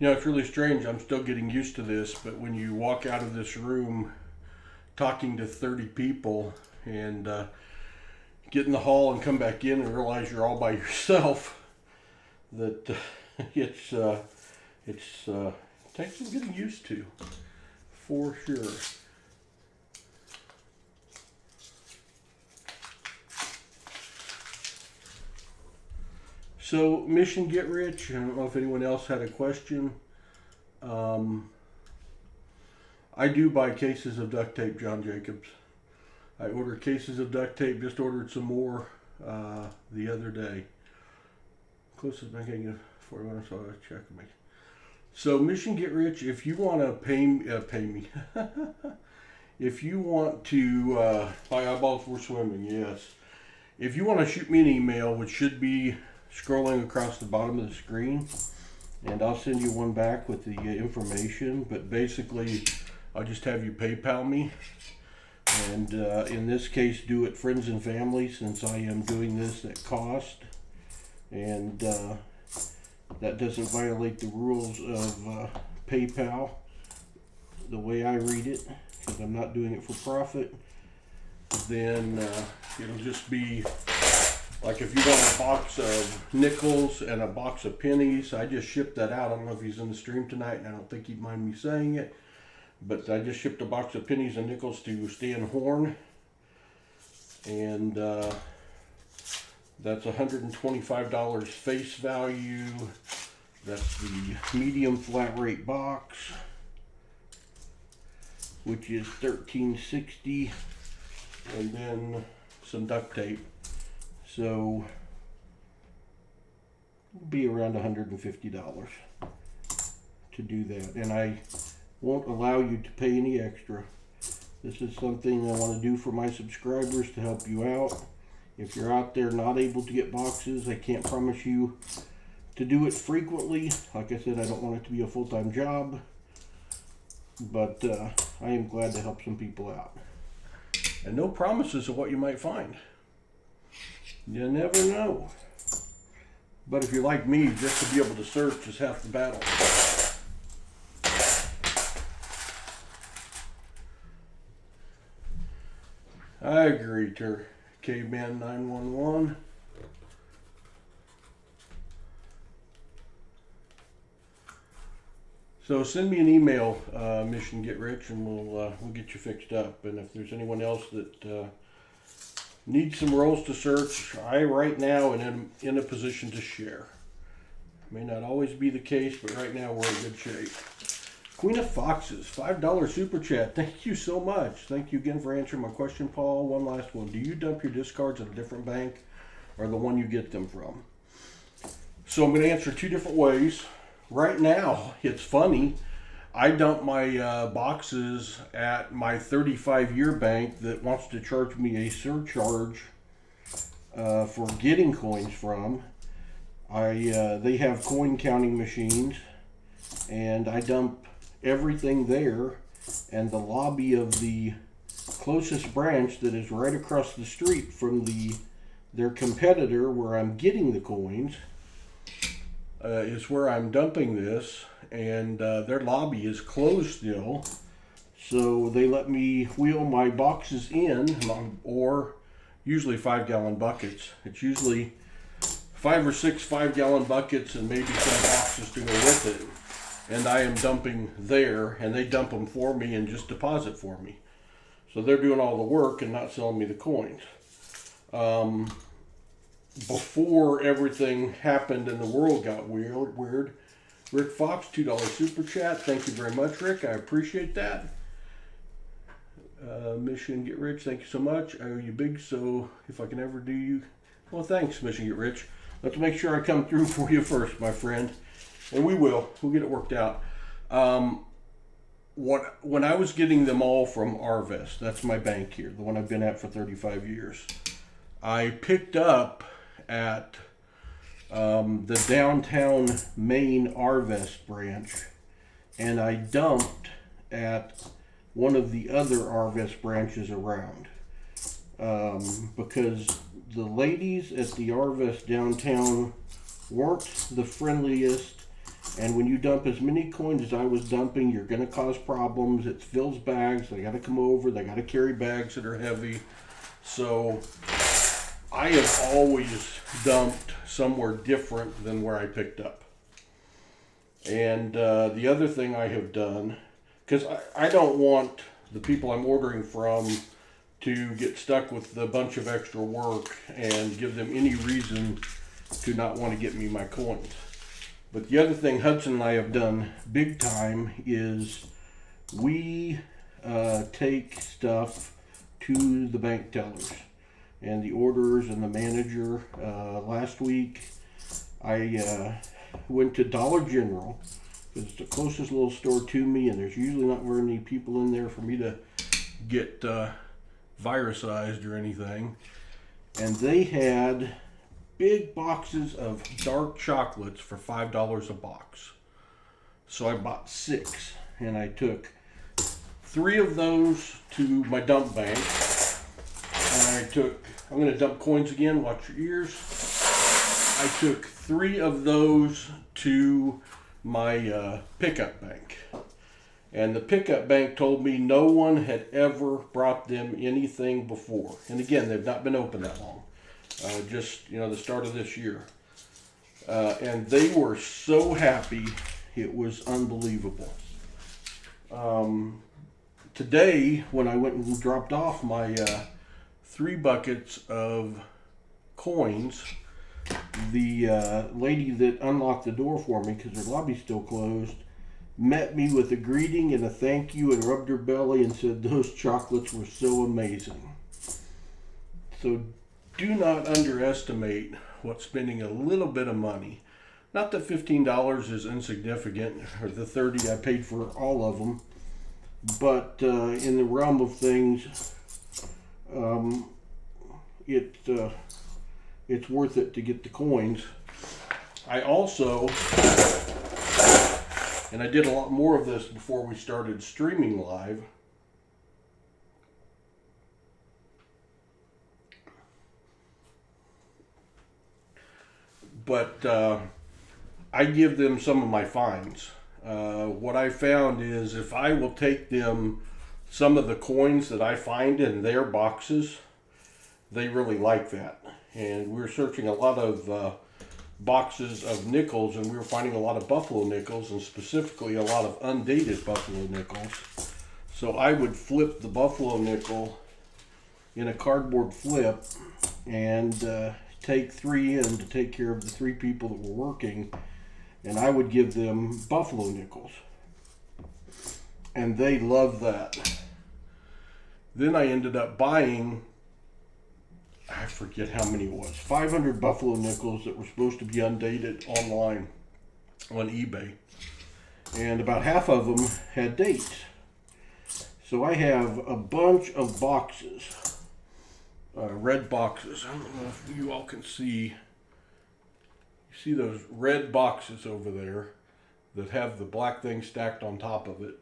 Speaker 1: It's really strange. I'm still getting used to this, but when you walk out of this room talking to 30 people and get in the hall and come back in and realize you're all by yourself, that it takes some getting used to, for sure. So, Mission Get Rich, I don't know if anyone else had a question. I do buy cases of duct tape, John Jacobs. I order cases of duct tape, just ordered some more the other day. Closest I can get 41, so I check me. So, Mission Get Rich, if you want to pay me. If you want to, my eyeballs were swimming, yes. If you want to shoot me an email, which should be scrolling across the bottom of the screen, and I'll send you one back with the information, but basically I'll just have you PayPal me, and in this case do it friends and family, since I am doing this at cost, and that doesn't violate the rules of PayPal the way I read it, because I'm not doing it for profit. Then it'll just be like if you want a box of nickels and a box of pennies. I just shipped that out. I don't know if he's in the stream tonight, and I don't think he'd mind me saying it, but I just shipped a box of pennies and nickels to Stan Horn, and that's $125 face value. That's the medium flat rate box, which is $13.60, and then some duct tape. So it'll be around $150 to do that, and I won't allow you to pay any extra. This is something I want to do for my subscribers to help you out. If you're out there not able to get boxes, I can't promise you to do it frequently. Like I said, I don't want it to be a full-time job, but I am glad to help some people out. And no promises of what you might find. You never know. But if you're like me, just to be able to search is half the battle. I agree, Caveman 911. So send me an email, Mission Get Rich, and we'll get you fixed up. And if there's anyone else that needs some rolls to search, I right now am in a position to share. May not always be the case, but right now we're in good shape. Queen of Foxes, $5 super chat. Thank you so much. Thank you again for answering my question, Paul. One last one. Do you dump your discards at a different bank or the one you get them from? So I'm going to answer two different ways. Right now, it's funny. I dump my boxes at my 35-year bank that wants to charge me a surcharge for getting coins from. They have coin counting machines, and I dump everything there, and the lobby of the closest branch that is right across the street from their competitor where I'm getting the coins is where I'm dumping this, and their lobby is closed still, so they let me wheel my boxes in, or usually 5-gallon buckets. It's usually 5 or 6 5-gallon buckets and maybe some boxes to go with it, and I am dumping there, and they dump them for me and just deposit for me. So they're doing all the work and not selling me the coins. Before everything happened and the world got weird, Rick Fox, $2 super chat. Thank you very much, Rick. I appreciate that. Mission Get Rich, thank you so much. I owe you big, so if I can ever do you... Well, thanks, Mission Get Rich. Let's make sure I come through for you first, my friend. And we will. We'll get it worked out. When I was getting them all from Arvest, that's my bank here, the one I've been at for 35 years, I picked up at the downtown Maine Arvest branch, and I dumped at one of the other Arvest branches around. because the ladies at the Arvest downtown weren't the friendliest. And when you dump as many coins as I was dumping, you're going to cause problems. It fills bags. They got to come over. They got to carry bags that are heavy. So I have always dumped somewhere different than where I picked up. And the other thing I have done, because I don't want the people I'm ordering from to get stuck with a bunch of extra work and give them any reason to not want to get me my coins. But the other thing Hudson and I have done big time is we take stuff to the bank tellers and the orders and the manager. Last week I went to Dollar General because it's the closest little store to me, and there's usually not very many people in there for me to get virusized or anything. And they had big boxes of dark chocolates for $5 a box. So I bought 6, and I took 3 of those to my dump bank. And I'm going to dump coins again, watch your ears. I took 3 of those to my pickup bank. And the pickup bank told me no one had ever brought them anything before. And again, they've not been open that long. Just, the start of this year. And they were so happy, it was unbelievable. Today, when I went and dropped off my 3 buckets of coins, the lady that unlocked the door for me, because her lobby's still closed, met me with a greeting and a thank you and rubbed her belly and said those chocolates were so amazing. So do not underestimate what spending a little bit of money. Not that $15 is insignificant, or the $30 I paid for all of them, but in the realm of things, it's worth it to get the coins. I also, and I did a lot more of this before we started streaming live, but I give them some of my finds. What I found is if I will take them some of the coins that I find in their boxes, they really like that. And we're searching a lot of boxes of nickels, and we were finding a lot of buffalo nickels, and specifically a lot of undated buffalo nickels. So I would flip the buffalo nickel in a cardboard flip and take 3 in to take care of the 3 people that were working, and I would give them buffalo nickels. And they loved that. Then I ended up buying, I forget how many it was, 500 buffalo nickels that were supposed to be undated online on eBay. And about half of them had dates. So I have a bunch of boxes. Red boxes. I don't know if you all can see. You see those red boxes over there that have the black thing stacked on top of it.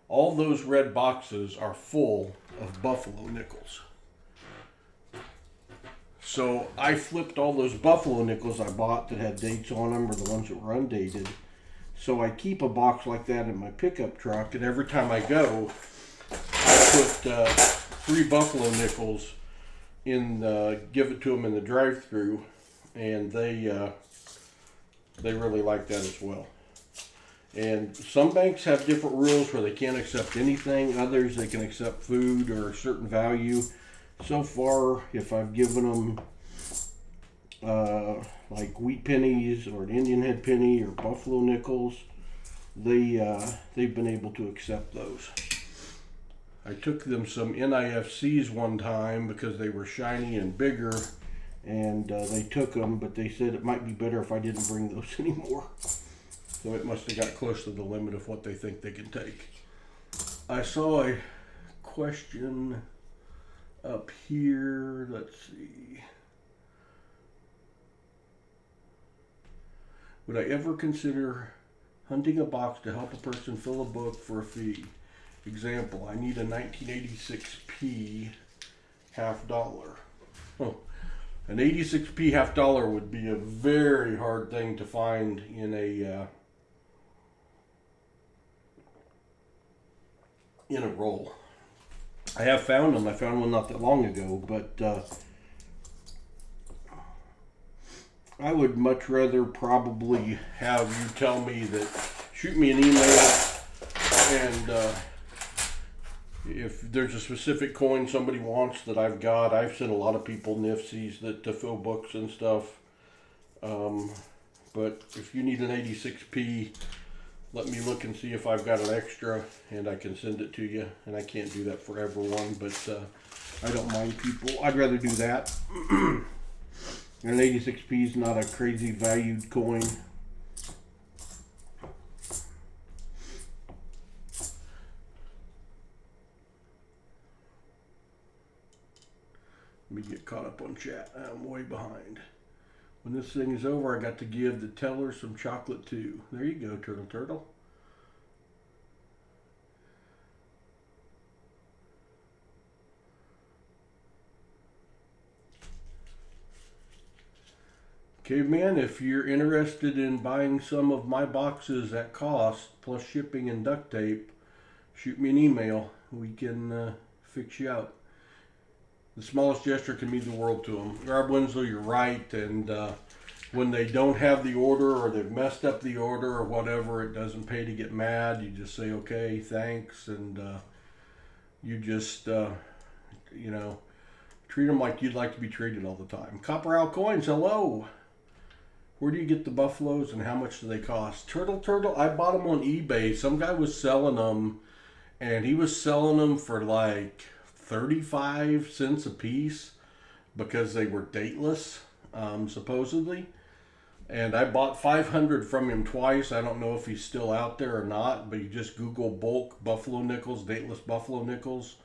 Speaker 1: All those red boxes are full of buffalo nickels. So I flipped all those buffalo nickels I bought that had dates on them, or the ones that were undated. So I keep a box like that in my pickup truck, and every time I go, I put 3 buffalo nickels in, give it to them in the drive-thru, and they really like that as well. And some banks have different rules where they can't accept anything. Others, they can accept food or a certain value. So far, if I've given them like wheat pennies or an Indian head penny or buffalo nickels, they've been able to accept those. I took them some NIFCs one time because they were shiny and bigger, and they took them, but they said it might be better if I didn't bring those anymore. So it must have got close to the limit of what they think they can take. I saw a question up here. Let's see. Would I ever consider hunting a box to help a person fill a book for a fee? Example, I need a 1986 P half dollar. Oh, an 86p half dollar would be a very hard thing to find in a roll. I have found them. I found one not that long ago, but I would much rather probably have you tell me that, shoot me an email, and if there's a specific coin somebody wants that I've got. I've sent a lot of people nifsies to fill books and stuff. But if you need an 86p, let me look and see if I've got an extra, and I can send it to you. And I can't do that for everyone, but I don't mind people. I'd rather do that. An 86p is not a crazy valued coin. Let me get caught up on chat. I'm way behind. When this thing is over, I got to give the teller some chocolate too. There you go, Turtle. Caveman, if you're interested in buying some of my boxes at cost, plus shipping and duct tape, shoot me an email. We can fix you out. The smallest gesture can mean the world to them. Rob Winslow, you're right. And when they don't have the order, or they've messed up the order or whatever, it doesn't pay to get mad. You just say, okay, thanks. And you just, treat them like you'd like to be treated all the time. Copper Owl Coins, hello. Where do you get the buffaloes and how much do they cost? Turtle, I bought them on eBay. Some guy was selling them, and he was selling them for like 35 cents a piece because they were dateless, supposedly. And I bought 500 from him twice. I don't know if he's still out there or not, but you just Google bulk buffalo nickels, dateless buffalo nickels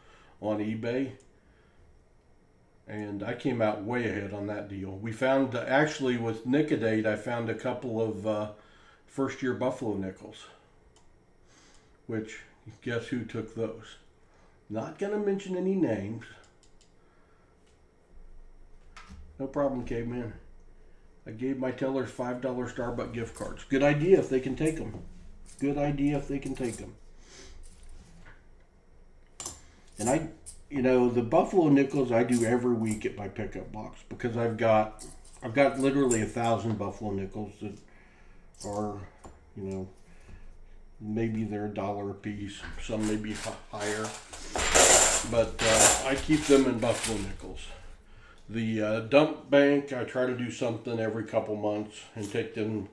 Speaker 1: on eBay. And I came out way ahead on that deal. We found, actually with Nicodate, I found a couple of first year buffalo nickels, which guess who took those? Not going to mention any names. No problem, Caveman. I gave my tellers $5 Starbucks gift cards. Good idea if they can take them. Good idea if they can take them. And the buffalo nickels I do every week at my pickup box because I've got literally 1,000 buffalo nickels that are, maybe they're $1 a piece. Some may be higher. But I keep them in buffalo nickels. The dump bank, I try to do something every couple months and take them,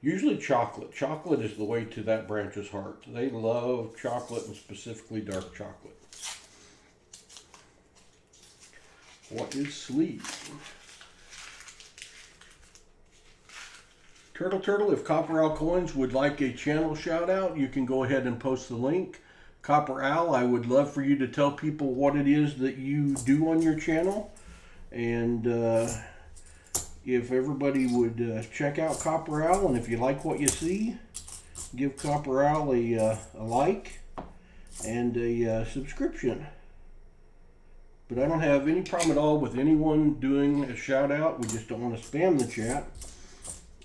Speaker 1: usually chocolate. Chocolate is the way to that branch's heart. They love chocolate, and specifically dark chocolate. What is sleep? Turtle, if Copper Owl Coins would like a channel shout out, you can go ahead and post the link. Copper Owl, I would love for you to tell people what it is that you do on your channel. And if everybody would check out Copper Owl, and if you like what you see, give Copper Owl a like and a subscription. But I don't have any problem at all with anyone doing a shout out. We just don't want to spam the chat.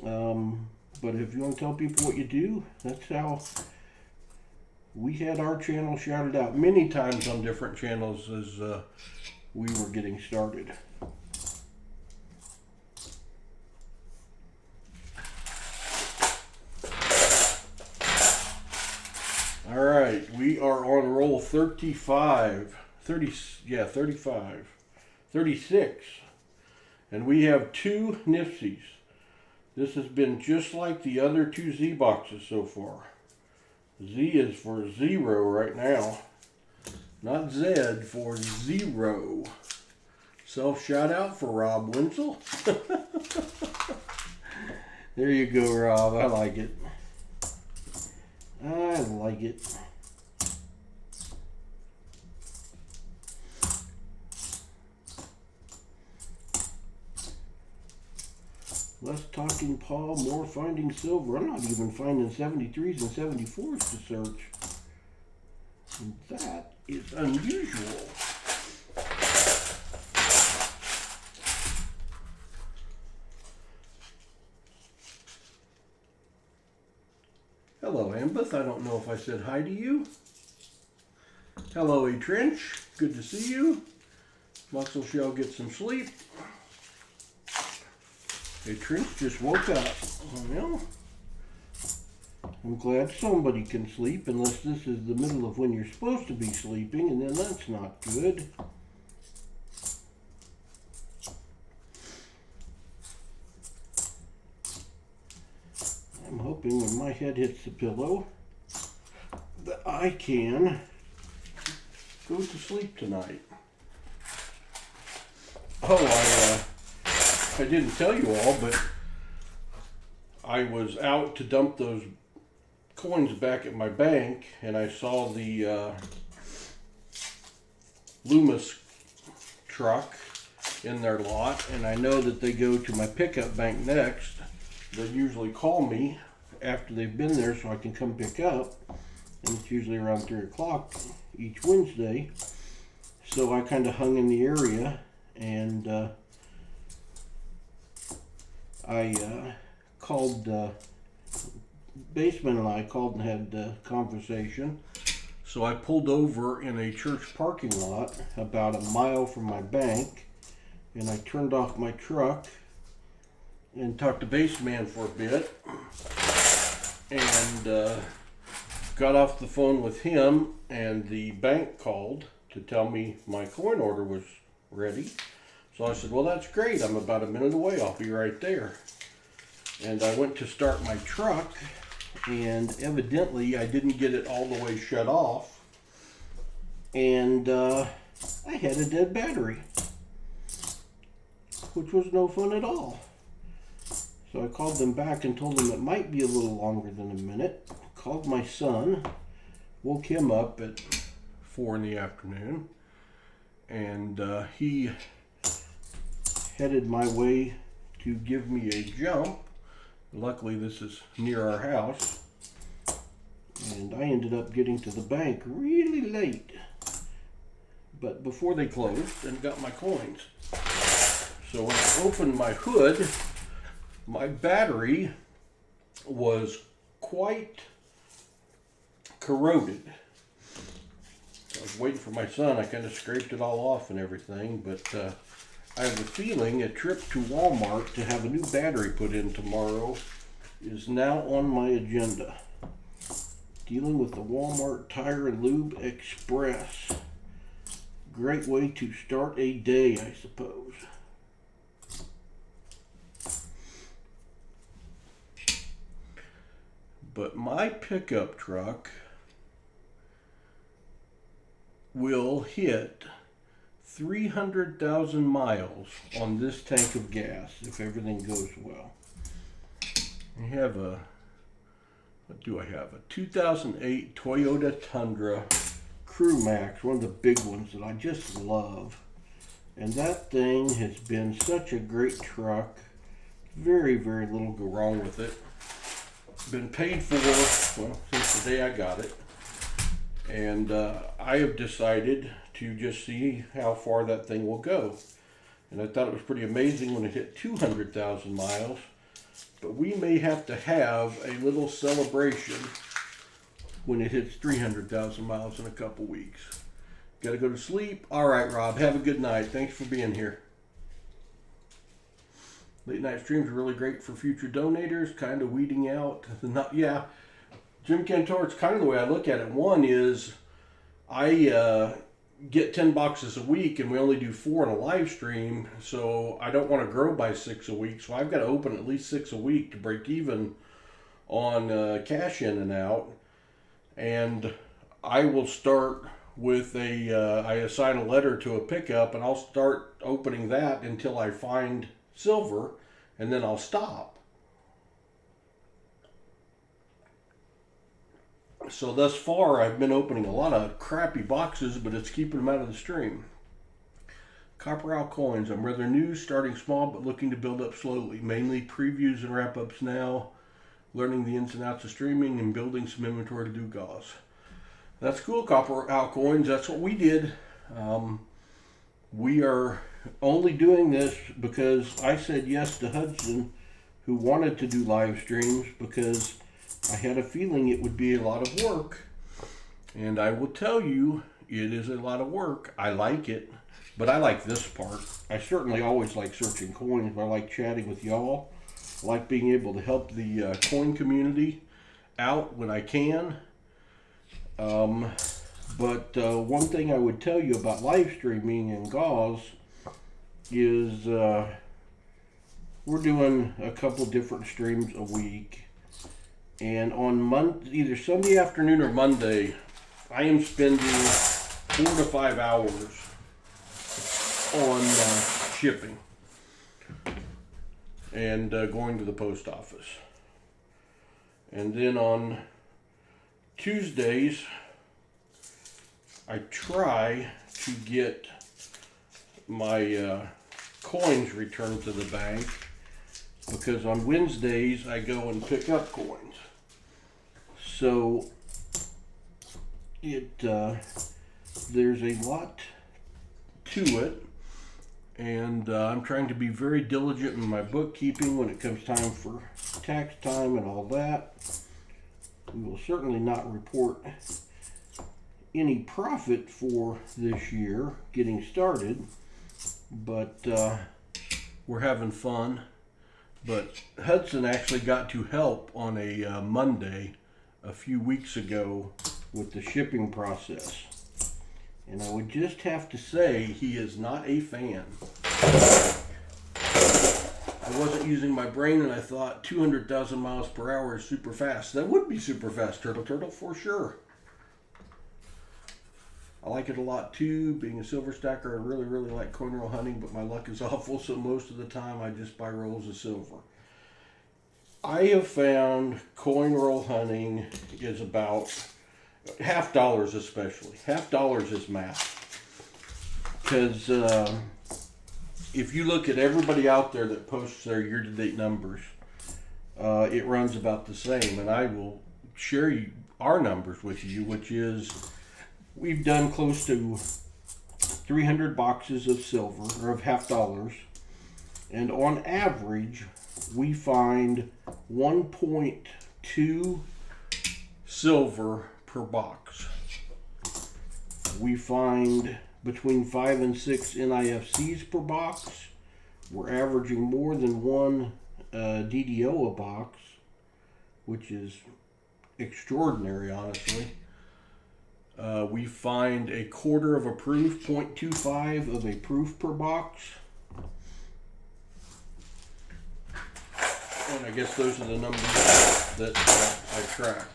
Speaker 1: But if you want to tell people what you do, that's how we had our channel shouted out many times on different channels as we were getting started. All right, we are on roll 36, and we have 2 Nifsies. This has been just like the other 2 Z boxes so far. Z is for 0 right now, not Z, for 0. Self shout out for Rob Winslow. There you go, Rob. I like it. I like it. Less talking Paul, more finding silver. I'm not even finding 73s and 74s to search. And that is unusual. Hello, Ambeth. I don't know if I said hi to you. Hello, A Trench. Good to see you. Muscle Shell get some sleep. A Trench just woke up. Well, I'm glad somebody can sleep, unless this is the middle of when you're supposed to be sleeping, and then that's not good. I'm hoping when my head hits the pillow that I can go to sleep tonight. Oh, I didn't tell you all, but I was out to dump those coins back at my bank, and I saw the Loomis truck in their lot, and I know that they go to my pickup bank next. They usually call me after they've been there so I can come pick up, and it's usually around 3 o'clock each Wednesday. So I kind of hung in the area, and I called, Baseman and I called and had a conversation. So I pulled over in a church parking lot about a mile from my bank, and I turned off my truck and talked to Baseman for a bit, and got off the phone with him, and the bank called to tell me my coin order was ready. So I said, well, that's great. I'm about a minute away. I'll be right there. And I went to start my truck, and evidently I didn't get it all the way shut off, and I had a dead battery, which was no fun at all. So I called them back and told them it might be a little longer than a minute. Called my son, woke him up at 4 in the afternoon, and he headed my way to give me a jump. Luckily, this is near our house, and I ended up getting to the bank really late, but before they closed, and got my coins. So when I opened my hood, my battery was quite corroded. I was waiting for my son. I kind of scraped it all off and everything, but I have a feeling a trip to Walmart to have a new battery put in tomorrow is now on my agenda. Dealing with the Walmart Tire and Lube Express. Great way to start a day, I suppose. But my pickup truck will hit 300,000 miles on this tank of gas if everything goes well. I have a, what do I have? A 2008 Toyota Tundra Crew Max, one of the big ones that I just love. And that thing has been such a great truck. Very, very little go wrong with it. Been paid for, well, since the day I got it. And I have decided to just see how far that thing will go. And I thought it was pretty amazing when it hit 200,000 miles. But we may have to have a little celebration when it hits 300,000 miles in a couple weeks. Got to go to sleep. All right, Rob, have a good night. Thanks for being here. Late night streams are really great for future donators, kind of weeding out the not. Yeah, Jim Cantor, it's kind of the way I look at it. One is I get 10 boxes a week, and we only do 4 in a live stream, so I don't want to grow by 6 a week. So I've got to open at least 6 a week to break even on cash in and out. And I will start with I assign a letter to a pickup, and I'll start opening that until I find silver, and then I'll stop. So thus far, I've been opening a lot of crappy boxes, but it's keeping them out of the stream. Copper Owl coins. I'm rather new, starting small, but looking to build up slowly. Mainly previews and wrap-ups now, learning the ins and outs of streaming, and building some inventory to do gauze. That's cool, Copper Owl coins. That's what we did. We are only doing this because I said yes to Hudson, who wanted to do live streams, because I had a feeling it would be a lot of work. And I will tell you, it is a lot of work. I like it, but I like this part. I certainly always like searching coins, but I like chatting with y'all. I like being able to help the coin community out when I can. But one thing I would tell you about live streaming and gauze is we're doing a couple different streams a week. And on either Sunday afternoon or Monday, I am spending 4 to 5 hours on shipping and going to the post office. And then on Tuesdays, I try to get my coins returned to the bank, because on Wednesdays I go and pick up coins. So there's a lot to it, and I'm trying to be very diligent in my bookkeeping when it comes time for tax time and all that. We will certainly not report any profit for this year getting started, but we're having fun. But Hudson actually got to help on a Monday a few weeks ago with the shipping process. And I would just have to say, he is not a fan. I wasn't using my brain, and I thought 200,000 miles per hour is super fast. That would be super fast, Turtle, for sure. I like it a lot too. Being a silver stacker, I really like coin roll hunting, but my luck is awful, so most of the time I just buy rolls of silver. I have found coin roll hunting is about $half, especially. $half is math. Because if you look at everybody out there that posts their year-to-date numbers, it runs about the same. And I will share our numbers with you, which is we've done close to 300 boxes of silver, or of $half. And on average, we find 1.2 silver per box. We find between 5 and 6 NIFCs per box. We're averaging more than one DDO a box, which is extraordinary, honestly. We find a quarter of a proof, 0.25 of a proof per box. And I guess those are the numbers that I track.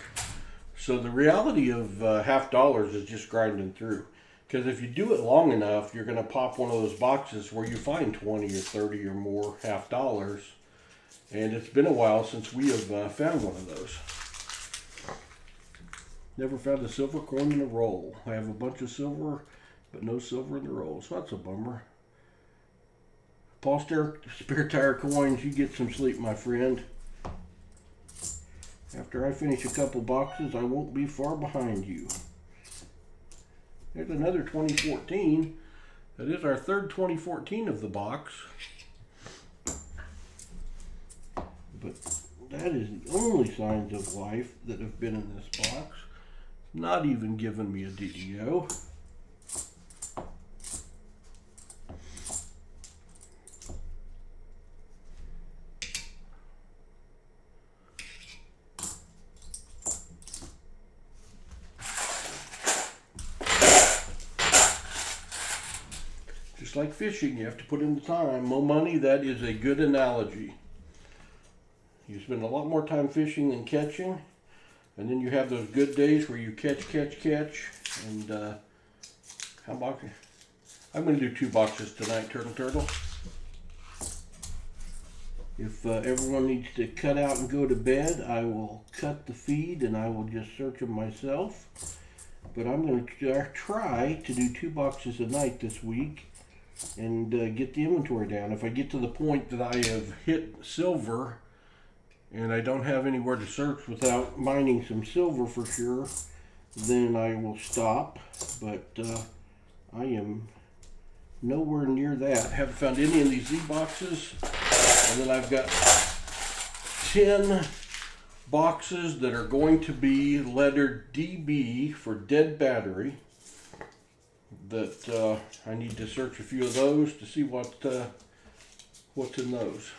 Speaker 1: So the reality of $half is just grinding through. Because if you do it long enough, you're going to pop one of those boxes where you find 20 or 30 or more $half. And it's been a while since we have found one of those. Never found a silver coin in a roll. I have a bunch of silver, but no silver in the rolls. So that's a bummer. Paul, spare tire coins, you get some sleep, my friend. After I finish a couple boxes, I won't be far behind you. There's another 2014. That is our third 2014 of the box. But that is the only signs of life that have been in this box. Not even giving me a DDO. Just like fishing, you have to put in the time. Mo money, that is a good analogy. You spend a lot more time fishing than catching, and then you have those good days where you catch. And how about? I'm going to do 2 boxes tonight, Turtle. If everyone needs to cut out and go to bed, I will cut the feed and I will just search them myself. But I'm going to try to do 2 boxes a night this week and get the inventory down. If I get to the point that I have hit silver and I don't have anywhere to search without mining some silver for sure, then I will stop. But I am nowhere near that. Haven't found any in these Z boxes. And then I've got 10 boxes that are going to be lettered DB for dead battery. That I need to search a few of those to see what's in those.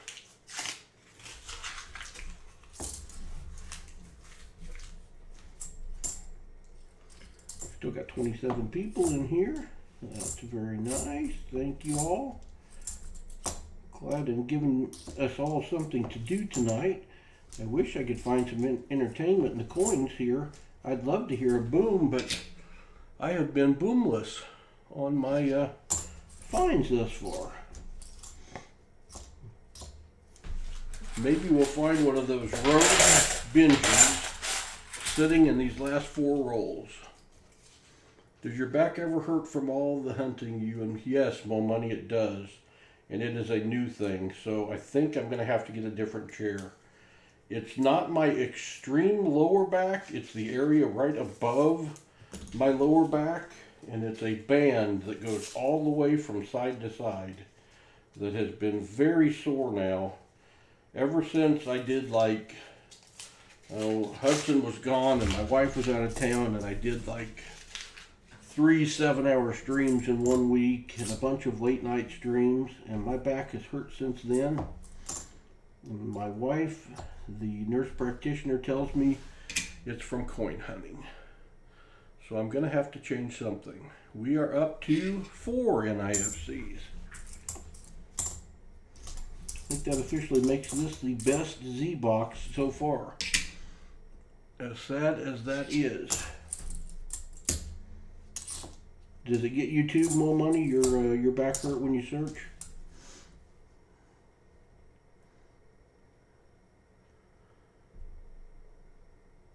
Speaker 1: Still got 27 people in here. That's very nice. Thank you all. Glad I'm giving us all something to do tonight. I wish I could find some entertainment in the coins here. I'd love to hear a boom, but I have been boomless on my finds thus far. Maybe we'll find one of those rogue binges sitting in these last 4 rolls. Does your back ever hurt from all the hunting you? And yes, Mo Money, it does. And it is a new thing, so I think I'm going to have to get a different chair. It's not my extreme lower back, it's the area right above my lower back, and it's a band that goes all the way from side to side that has been very sore now. Ever since I did Hudson was gone and my wife was out of town, and I did 3 7-hour streams in 1 week and a bunch of late night streams, and my back has hurt since then. And my wife, the nurse practitioner, tells me it's from coin hunting. So I'm going to have to change something. We are up to 4 NIFCs. I think that officially makes this the best Z box so far. As sad as that is. Does it get you too, Mo Money? Your back hurt when you search?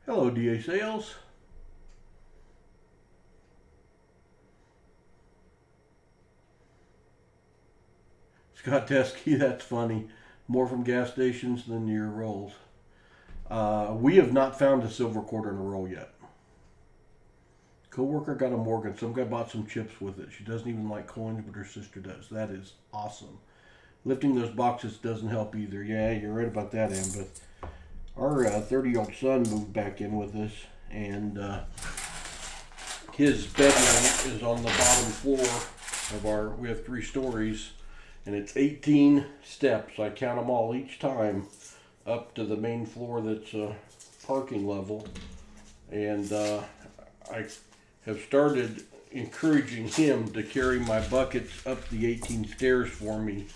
Speaker 1: Hello, DA Sales. Scott Teskey, that's funny. More from gas stations than your rolls. We have not found a silver quarter in a roll yet. Coworker got a Morgan. Some guy bought some chips with it. She doesn't even like coins, but her sister does. That is awesome. Lifting those boxes doesn't help either. Yeah, you're right about that, Em. But our 30-year-old son moved back in with us, and his bedroom is on the bottom floor of our. We have 3 stories, and it's 18 steps. I count them all each time up to the main floor that's parking level, and I have started encouraging him to carry my buckets up the 18 stairs for me,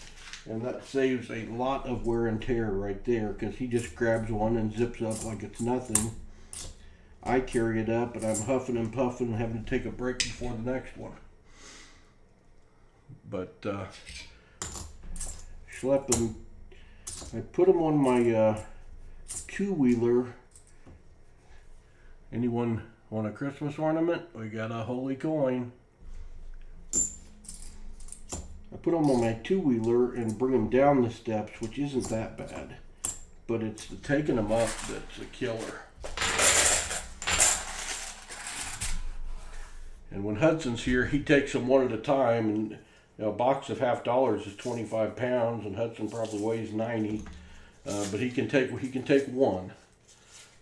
Speaker 1: and that saves a lot of wear and tear right there, because he just grabs one and zips up like it's nothing. I carry it up, and I'm huffing and puffing and having to take a break before the next one. But schlepping, I put them on my 2-wheeler. Anyone want a Christmas ornament? We got a holy coin. I put them on my 2-wheeler and bring them down the steps, which isn't that bad, but it's the taking them up that's a killer. And when Hudson's here, he takes them one at a time, and a box of $50 is 25 pounds, and Hudson probably weighs 90, but he can take one,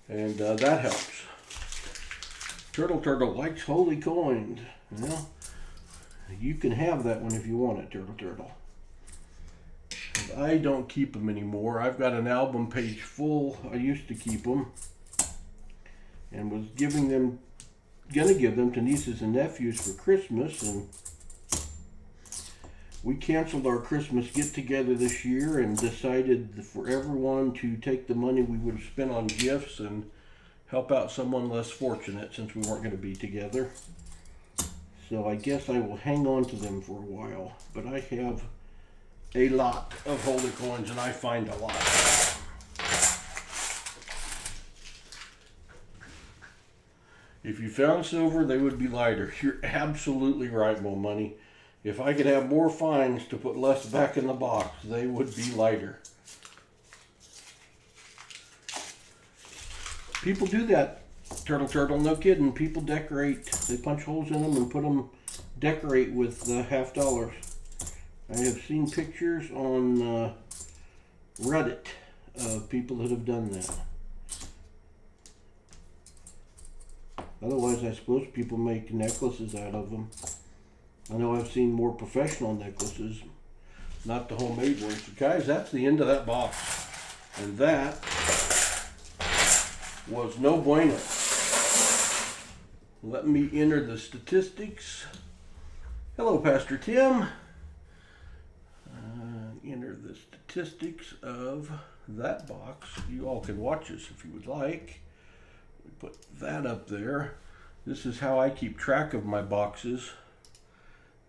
Speaker 1: and that helps. Turtle likes holy coins. Well, you can have that one if you want it, Turtle. I don't keep them anymore. I've got an album page full. I used to keep them, and was gonna give them to nieces and nephews for Christmas, and we canceled our Christmas get-together this year and decided for everyone to take the money we would have spent on gifts and help out someone less fortunate, since we weren't going to be together. So I guess I will hang on to them for a while. But I have a lot of holy coins, and I find a lot. If you found silver, they would be lighter. You're absolutely right, Mo Money. If I could have more finds to put less back in the box, they would be lighter. People do that, Turtle, no kidding. People decorate. They punch holes in them and put them, decorate with $50. I have seen pictures on Reddit of people that have done that. Otherwise, I suppose people make necklaces out of them. I know I've seen more professional necklaces, not the homemade ones. So guys, that's the end of that box. And that was no bueno. Let me enter the statistics. Hello, Pastor Tim. Enter the statistics of that box. You all can watch this if you would like. We put that up there. This is how I keep track of my boxes.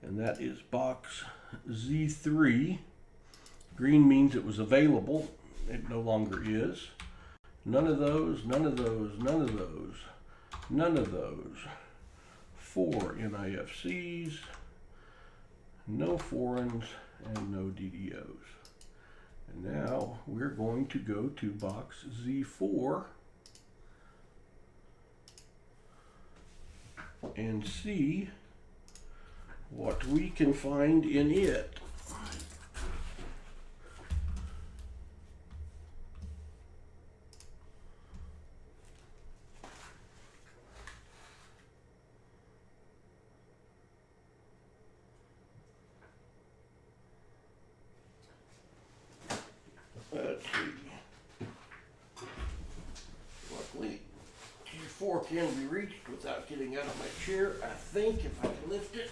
Speaker 1: And that is box Z3. Green means it was available. It no longer is. None of those, none of those, none of those, none of those. 4 NIFCs, no foreigns, and no DDOs. And now we're going to go to box Z4 and see what we can find in it. Let's see. Luckily, G4 can be reached without getting out of my chair, I think, if I can lift it.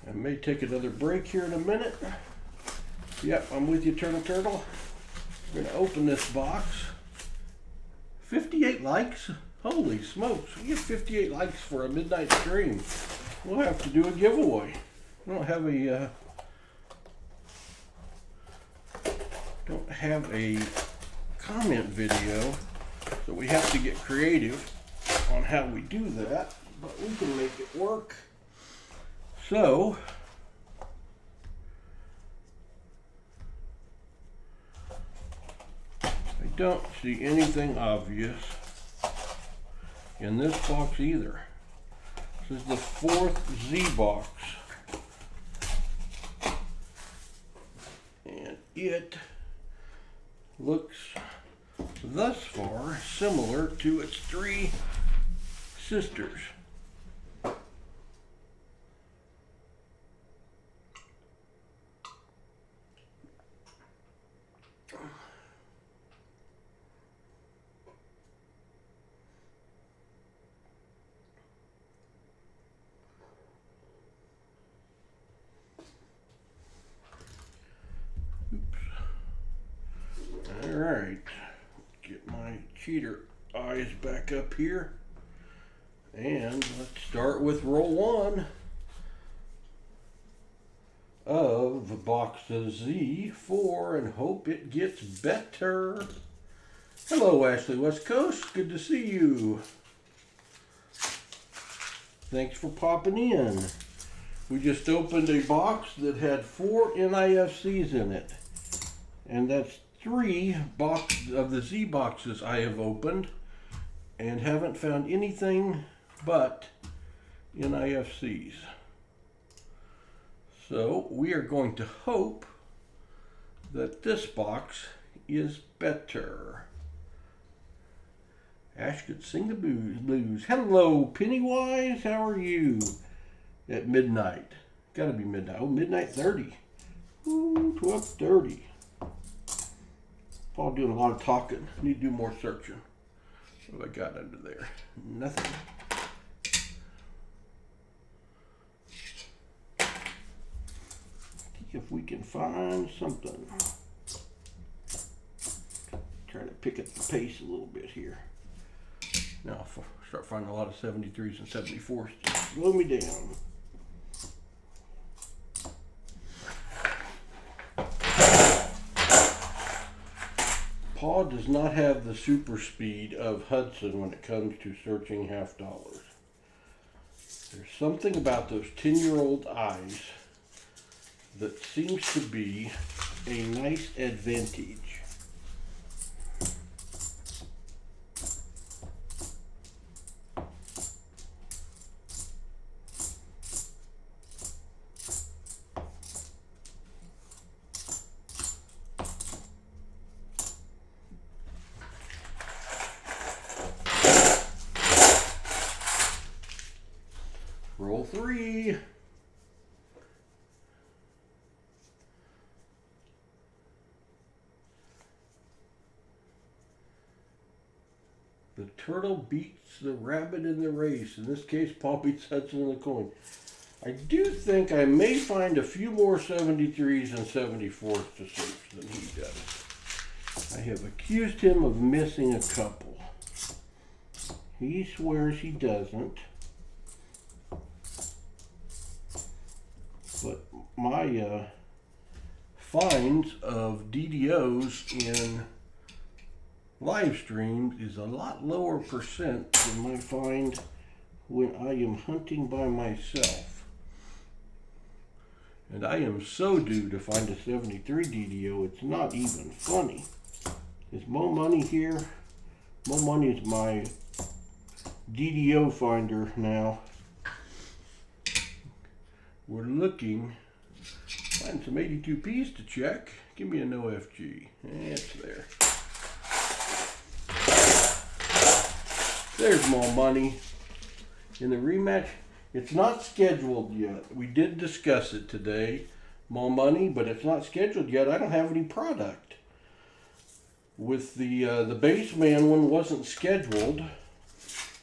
Speaker 1: I may take another break here in a minute. Yep, I'm with you, Turtle. We're going to open this box. 58 likes? Holy smokes, we get 58 likes for a midnight stream. We'll have to do a giveaway. I don't have a comment video, so we have to get creative on how we do that, but we can make it work. So, I don't see anything obvious in this box either. This is the 4th Z box. And it looks thus far similar to its 3 sisters. Alright, get my cheater eyes back up here, and let's start with roll 1 of box Z4 and hope it gets better. Hello, Ashley West Coast, good to see you. Thanks for popping in. We just opened a box that had 4 NIFCs in it, and that's 3 of the Z boxes I have opened and haven't found anything but NIFCs. So we are going to hope that this box is better. Ash could sing the blues. Hello, Pennywise, how are you? At midnight. Gotta be midnight. Oh, midnight 30. Ooh, 12:30. Paul doing a lot of talking. Need to do more searching. What have I got under there? Nothing. See if we can find something. Try to pick up the pace a little bit here. Now I'll start finding a lot of 73s and 74s to slow me down. Paul does not have the super speed of Hudson when it comes to searching half dollars. There's something about those 10-year-old eyes that seems to be a nice advantage. Roll 3. The turtle beats the rabbit in the race. In this case, Paul beats Hudson in the coin. I do think I may find a few more 73s and 74s to search than he does. I have accused him of missing a couple. He swears he doesn't. But my finds of DDOs in live streams is a lot lower percent than my find when I am hunting by myself. And I am so due to find a 73 DDO, it's not even funny. Is Mo Money here? Mo Money is my DDO finder now. We're looking, find some 82Ps to check. Give me a no FG. It's there. There's more money. In the rematch, it's not scheduled yet. We did discuss it today, more money, but it's not scheduled yet. I don't have any product. With the base man one wasn't scheduled.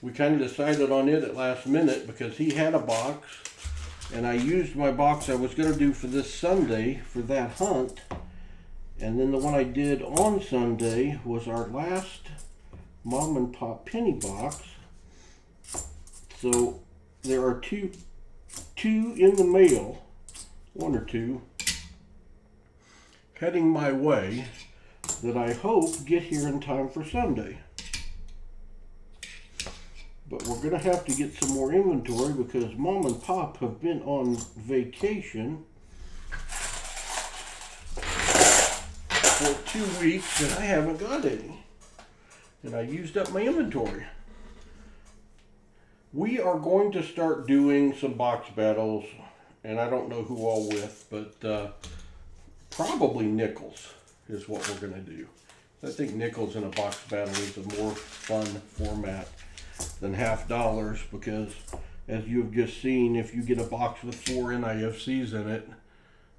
Speaker 1: We kind of decided on it at last minute because he had a box, and I used my box I was going to do for this Sunday for that hunt. And then the one I did on Sunday was our last mom and pop penny box. So there are two in the mail, one or two, heading my way that I hope get here in time for Sunday. But we're going to have to get some more inventory because mom and pop have been on vacation for 2 weeks and I haven't got any. And I used up my inventory. We are going to start doing some box battles, and I don't know who all with, but probably nickels is what we're going to do. I think nickels in a box battle is a more fun format than $50 because, as you've just seen, if you get a box with 4 NIFCs in it,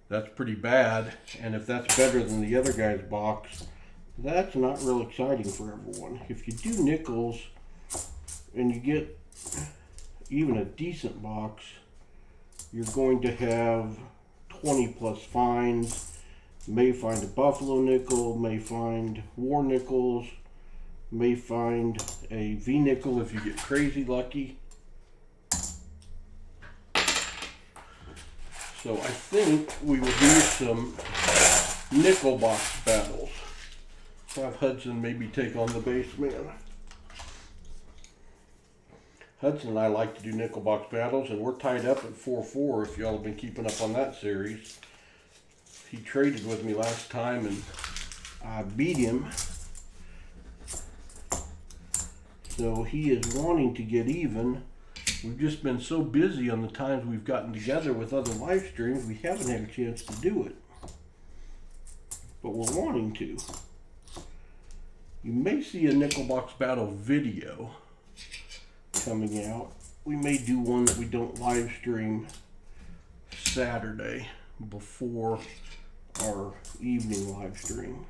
Speaker 1: that's pretty bad. And if that's better than the other guy's box, that's not real exciting for everyone. If you do nickels and you get even a decent box, you're going to have 20 plus finds. May find a buffalo nickel, may find war nickels, may find a V nickel if you get crazy lucky. So I think we will do some nickel box battles. Have Hudson maybe take on the base man. Hudson and I like to do nickel box battles, and we're tied up at 4-4 if y'all have been keeping up on that series. He traded with me last time and I beat him. So he is wanting to get even. We've just been so busy on the times we've gotten together with other live streams, we haven't had a chance to do it. But we're wanting to. You may see a nickel box battle video coming out. We may do one that we don't live stream Saturday before our evening live stream.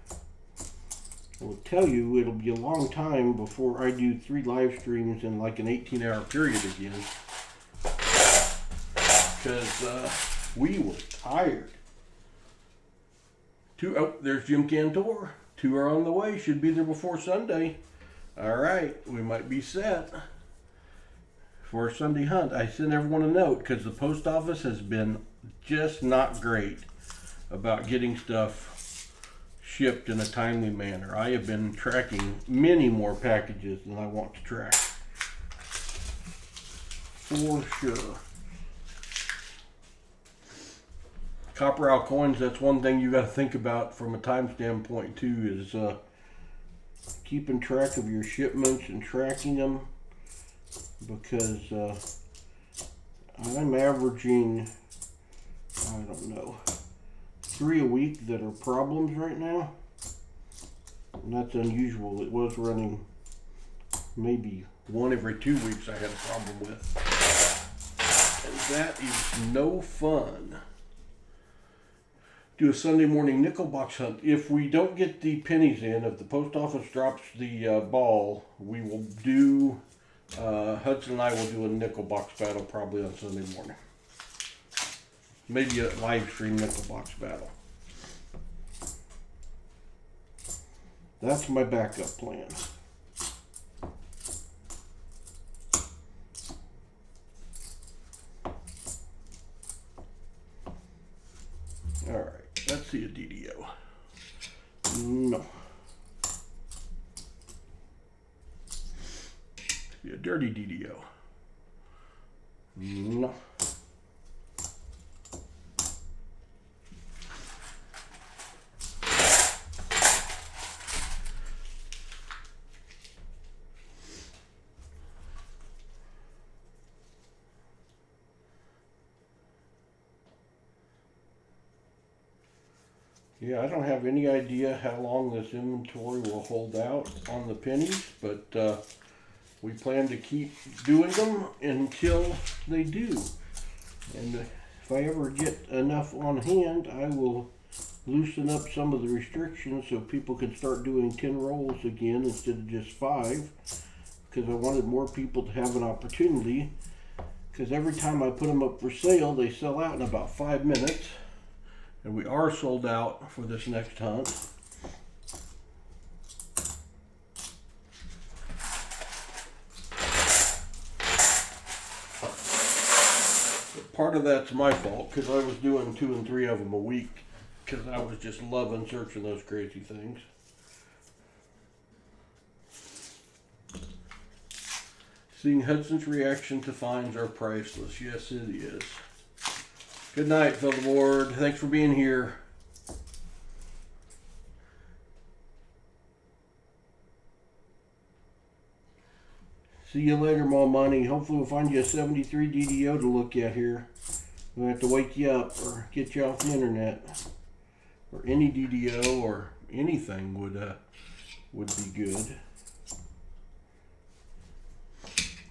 Speaker 1: I will tell you it'll be a long time before I do 3 live streams in like an 18-hour period again because we were tired. Oh, there's Jim Cantor. 2 are on the way. Should be there before Sunday. All right, we might be set for a Sunday hunt. I sent everyone a note because the post office has been just not great about getting stuff shipped in a timely manner. I have been tracking many more packages than I want to track. For sure. Copper Owl coins, that's one thing you got to think about from a time standpoint too, is keeping track of your shipments and tracking them, because I'm averaging, I don't know, 3 a week that are problems right now, and that's unusual. It was running maybe 1 every 2 weeks I had a problem with. that is no fun. Do a Sunday morning nickel box hunt. If we don't get the pennies in, if the post office drops the ball, we will do, Hudson and I will do a nickel box battle probably on Sunday morning. Maybe a live stream nickel box battle. That's my backup plan. All right, let's see a DDO. No. See a dirty DDO. No. Yeah, I don't have any idea how long this inventory will hold out on the pennies, but we plan to keep doing them until they do. And if I ever get enough on hand, I will loosen up some of the restrictions so people can start doing 10 rolls again instead of just 5, because I wanted more people to have an opportunity, because every time I put them up for sale, they sell out in about 5 minutes. And we are sold out for this next hunt. But part of that's my fault, because I was doing 2 and 3 of them a week, because I was just loving searching those crazy things. Seeing Hudson's reaction to finds are priceless. Yes, it is. Good night, fellow board. Thanks for being here. See you later, Mo Money. Hopefully we'll find you a 73 DDO to look at here. We'll have to wake you up or get you off the internet. Or any DDO or anything would be good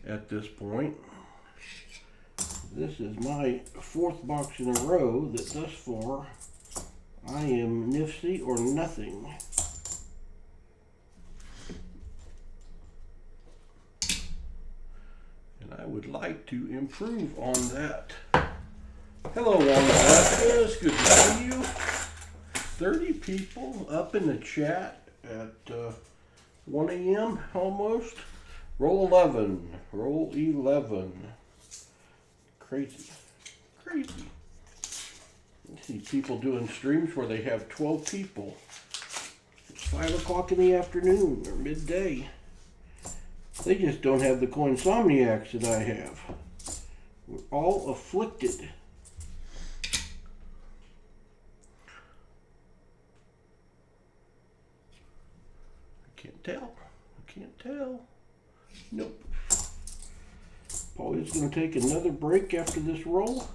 Speaker 1: at this point. This is my 4th box in a row that thus far I am nifty or nothing. And I would like to improve on that. Hello, Juan Velasquez. Good to see you. 30 people up in the chat at 1 a.m. almost. Roll 11. Roll 11. Crazy. Crazy. I see people doing streams where they have 12 people. It's 5 o'clock in the afternoon or midday. They just don't have the coinsomniacs that I have. We're all afflicted. I can't tell. I can't tell. Nope. Paulie's going to take another break after this roll.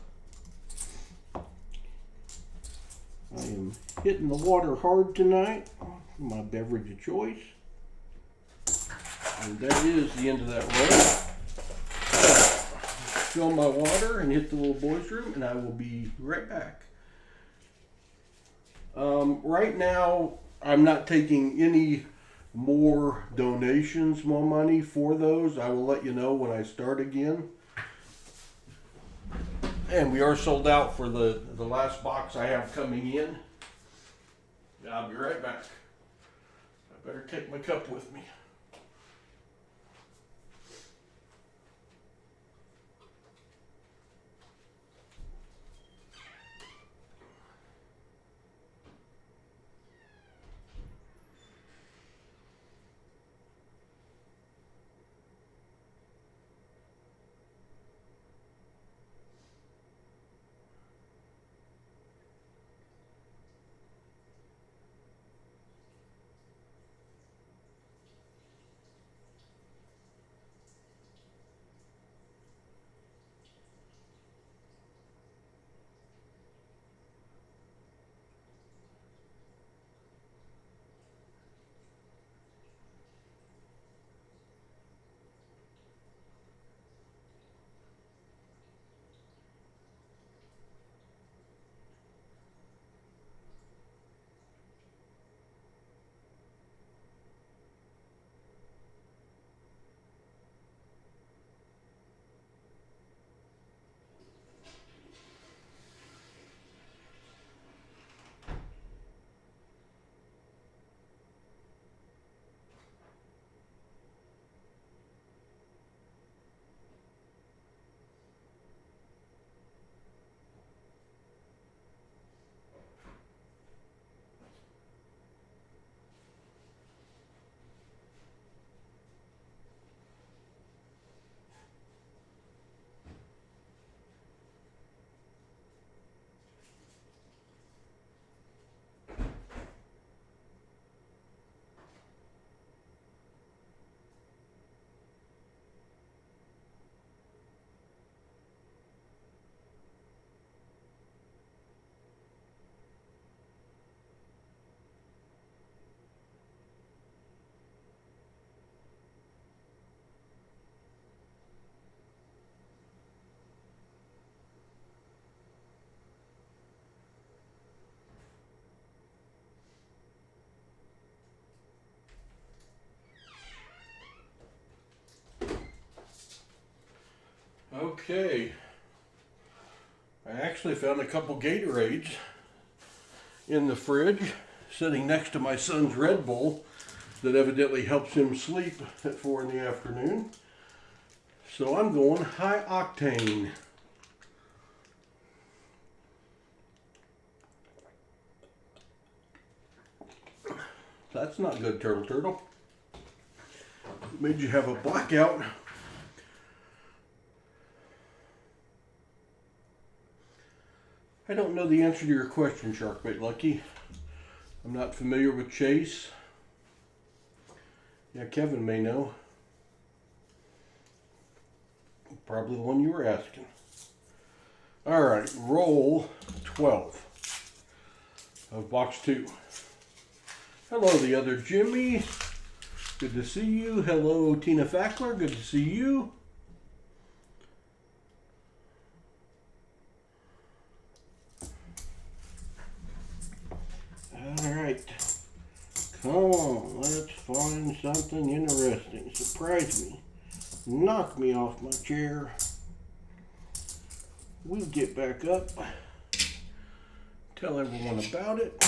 Speaker 1: I am hitting the water hard tonight. My beverage of choice. And that is the end of that roll. Fill my water and hit the little boys' room, and I will be right back. Right now, I'm not taking any more donations, more money for those. I will let you know when I start again. And we are sold out for the last box I have coming in. I'll be right back. I better take my cup with me. Okay. I actually found a couple Gatorades in the fridge sitting next to my son's Red Bull that evidently helps him sleep at 4 in the afternoon. So I'm going high octane. That's not good, Turtle. It made you have a blackout. I don't know the answer to your question, Sharkbait Lucky. I'm not familiar with Chase. Yeah, Kevin may know. Probably the one you were asking. All right, roll 12 of box 2. Hello, the other Jimmy. Good to see you. Hello, Tina Fackler. Good to see you. All right. Come on, let's find something interesting. Surprise me. Knock me off my chair. We'll get back up. Tell everyone about it.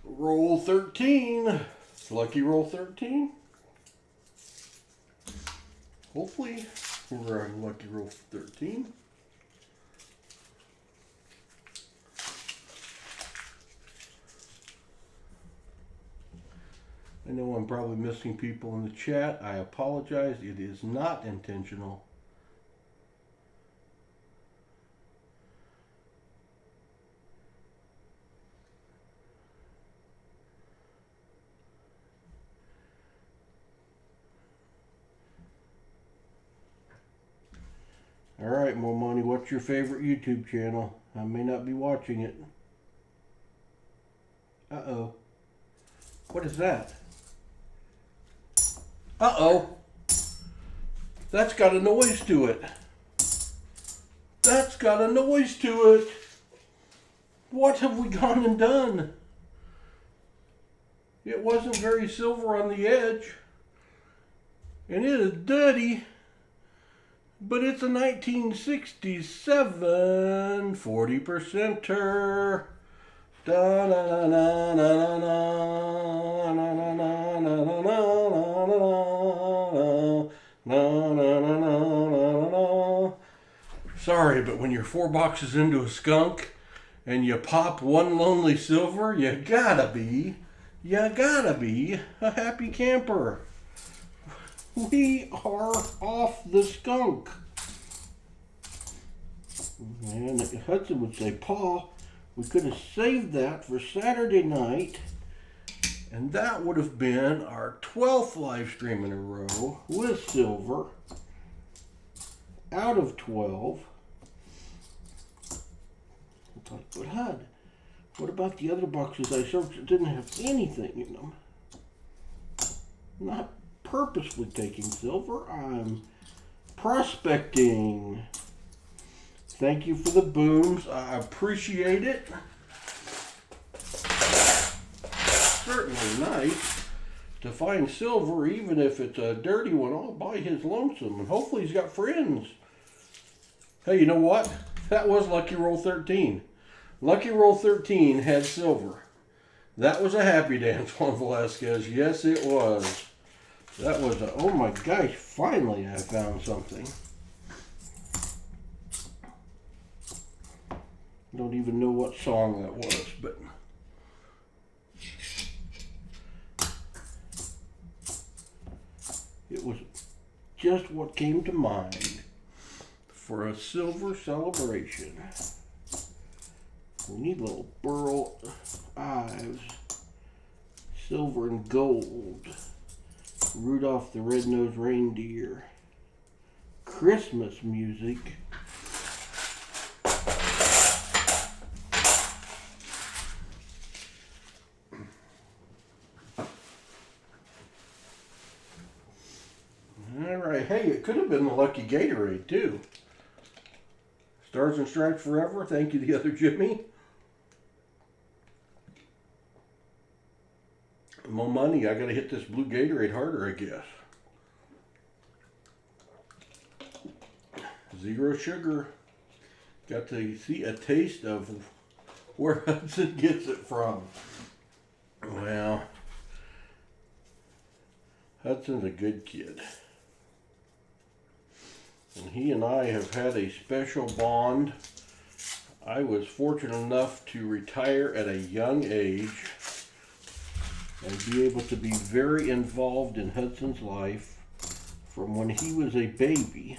Speaker 1: Roll 13. Lucky roll 13. Hopefully we're on lucky roll 13. I know I'm probably missing people in the chat. I apologize. It is not intentional. All right, More Money, what's your favorite YouTube channel? I may not be watching it. Uh-oh. What is that? Uh-oh. That's got a noise to it. That's got a noise to it. What have we gone and done? It wasn't very silver on the edge. And it is dirty. But it's a 1967 40%er. Da na na na na na na na na na na na. Sorry, but when you're 4 boxes into a skunk and you pop one lonely silver, you gotta be a happy camper. We are off the skunk. And Hudson would say, Paul, we could have saved that for Saturday night, and that would have been our 12th live stream in a row with silver out of 12. But Hud, what about the other boxes I searched that didn't have anything in them? Not purposely taking silver. I'm prospecting. Thank you for the booms. I appreciate it. Certainly nice to find silver, even if it's a dirty one, all by his lonesome. And hopefully he's got friends. Hey, you know what? That was Lucky Roll 13. Lucky Roll 13 had silver. That was a happy dance, Juan Velasquez. Yes, it was. That was a, oh my gosh, finally I found something. Don't even know what song that was, but it was just what came to mind for a silver celebration. We need little burl eyes, silver and gold. Rudolph the Red-Nosed Reindeer. Christmas music. All right, hey, it could have been the Lucky Gatorade too. Stars and Stripes forever. Thank you, the other Jimmy. More money. I got to hit this blue Gatorade harder, I guess. Zero sugar. Got to see a taste of where Hudson gets it from. Well, Hudson's a good kid. And he and I have had a special bond. I was fortunate enough to retire at a young age and be able to be very involved in Hudson's life from when he was a baby.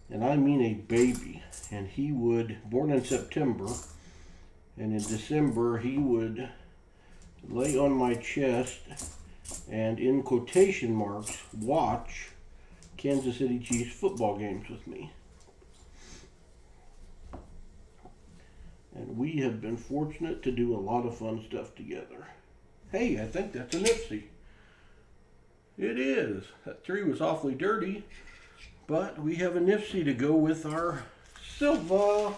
Speaker 1: And I mean a baby. And he would, born in September, and in December he would lay on my chest and, in quotation marks, watch Kansas City Chiefs football games with me. And we have been fortunate to do a lot of fun stuff together. Hey, I think that's a Nipsey. It is. That tree was awfully dirty, but we have a Nipsey to go with our Silva.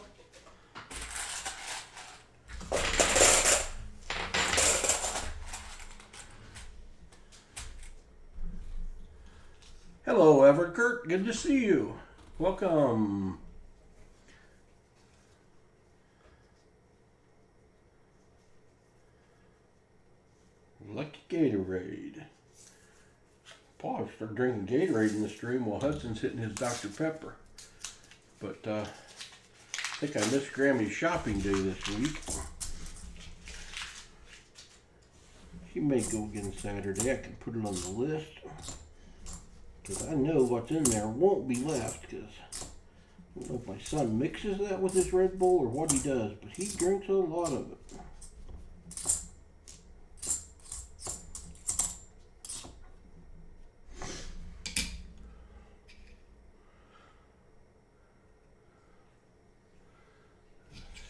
Speaker 1: Hello, Everkurt. Good to see you. Welcome. Lucky Gatorade. Paul started drinking Gatorade in the stream while Hudson's hitting his Dr. Pepper. But I think I missed Grammy's shopping day this week. She may go again Saturday. I can put it on the list. Because I know what's in there won't be left. Because I don't know if my son mixes that with his Red Bull or what he does. But he drinks a lot of it.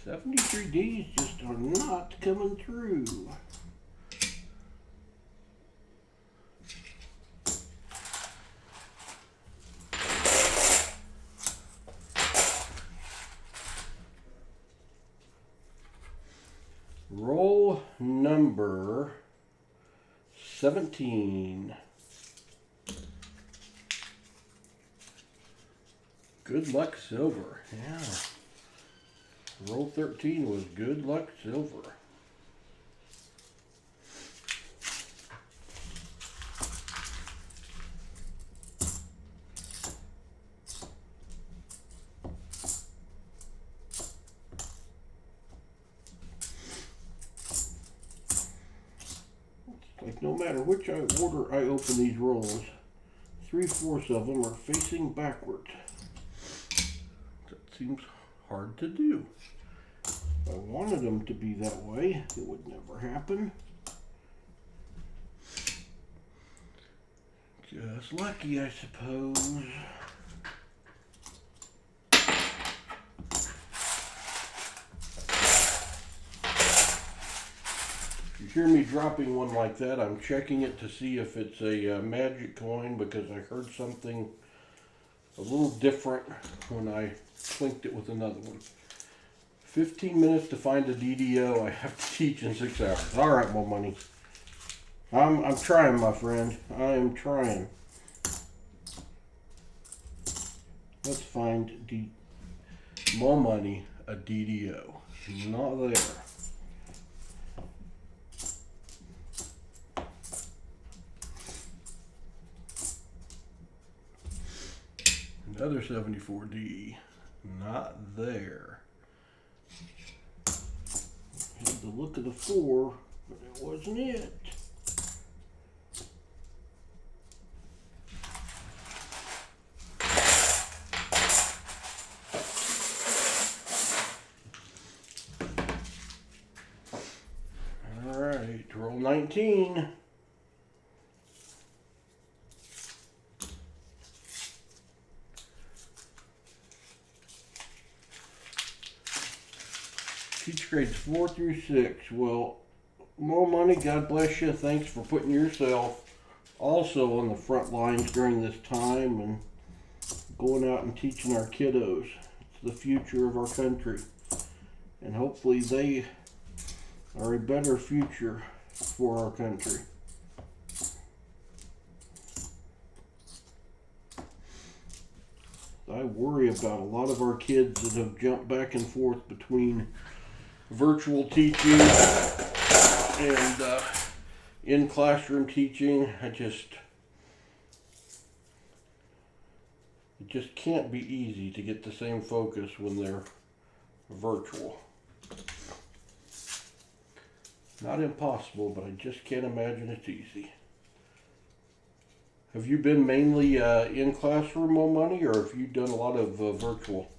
Speaker 1: $73Ds just are not coming through. Roll number 17. Good luck silver. Yeah. Roll 13 was good luck silver. Like no matter which order I open these rolls, 3/4 of them are facing backwards. That seems hard to do. If I wanted them to be that way, it would never happen. Just lucky, I suppose. If you hear me dropping one like that, I'm checking it to see if it's a magic coin, because I heard something a little different when I clinked it with another one. 15 minutes to find a DDO. I have to teach in 6 hours. All right, more money. I'm trying, my friend. I am trying. Let's find more money, a DDO. Not there. Another 74D. Not there. Had the look of the 4, but it wasn't it. All right, roll 19. Teach grades 4 through 6. Well, more money, God bless you. Thanks for putting yourself also on the front lines during this time and going out and teaching our kiddos. It's the future of our country. And hopefully they are a better future for our country. I worry about a lot of our kids that have jumped back and forth between virtual teaching and in classroom teaching. It just can't be easy to get the same focus when they're virtual. Not impossible, but I just can't imagine it's easy. Have you been mainly in classroom, Mo Money, or have you done a lot of virtual?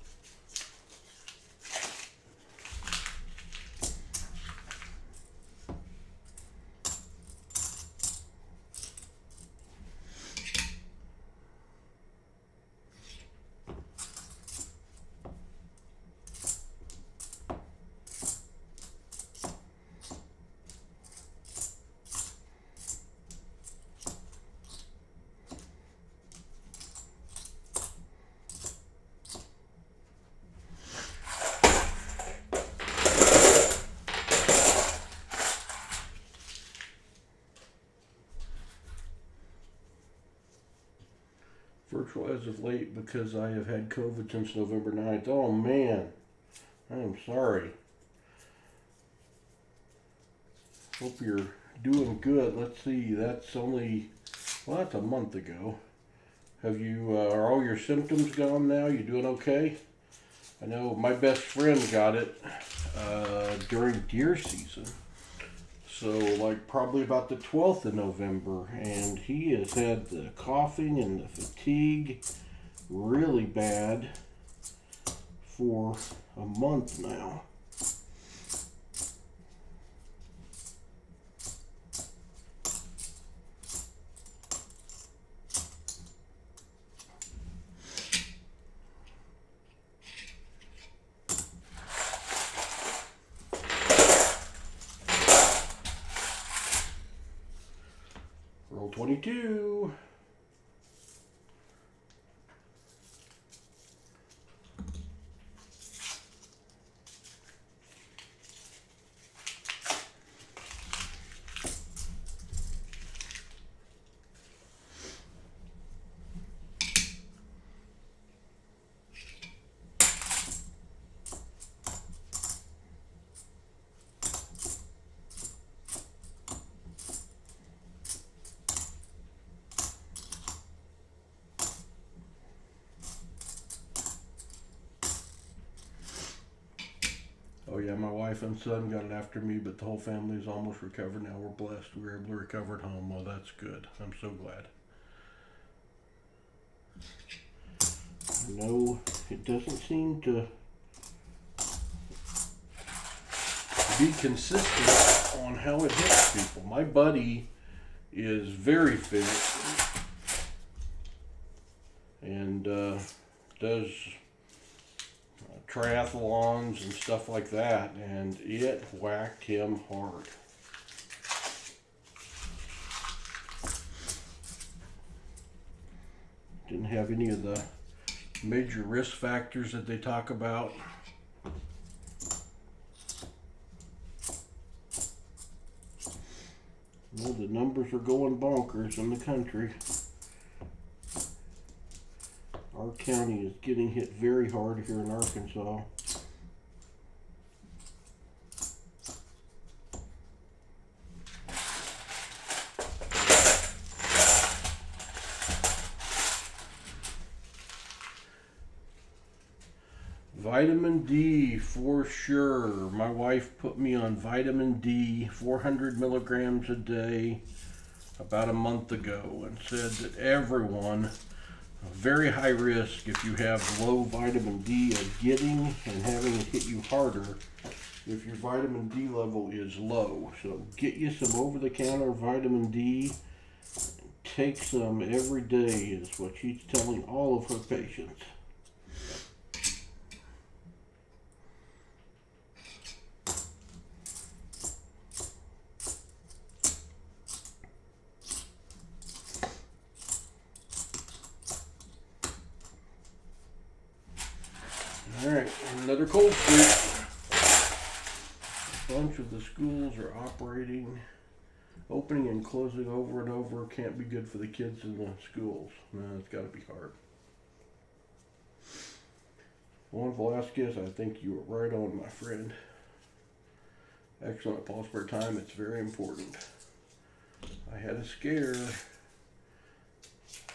Speaker 1: Virtual as of late because I have had COVID since November 9th. Oh man, I am sorry. Hope you're doing good. Let's see, that's a month ago. Are all your symptoms gone now? You doing okay? I know my best friend got it during deer season. So like probably about the 12th of November, and he has had the coughing and the fatigue really bad for a month now. Roll 22. Oh yeah, my wife and son got it after me, but the whole family is almost recovered now. We're blessed. We were able to recover at home. Well, that's good. I'm so glad. No, it doesn't seem to be consistent on how it hits people. My buddy is very fit and does triathlons and stuff like that, and it whacked him hard. Didn't have any of the major risk factors that they talk about. Well, the numbers are going bonkers in the country. Our county is getting hit very hard here in Arkansas. Vitamin D for sure. My wife put me on vitamin D, 400 milligrams a day, about a month ago, and said that everyone, very high risk if you have low vitamin D, of getting and having it hit you harder if your vitamin D level is low. So get you some over-the-counter vitamin D. Take some every day is what she's telling all of her patients. All Alright, another cold streak. A bunch of the schools are opening and closing over and over. Can't be good for the kids in the schools. No, it's got to be hard. Juan Velasquez, I think you were right on, my friend. Excellent pulse per time. It's very important. I had a scare.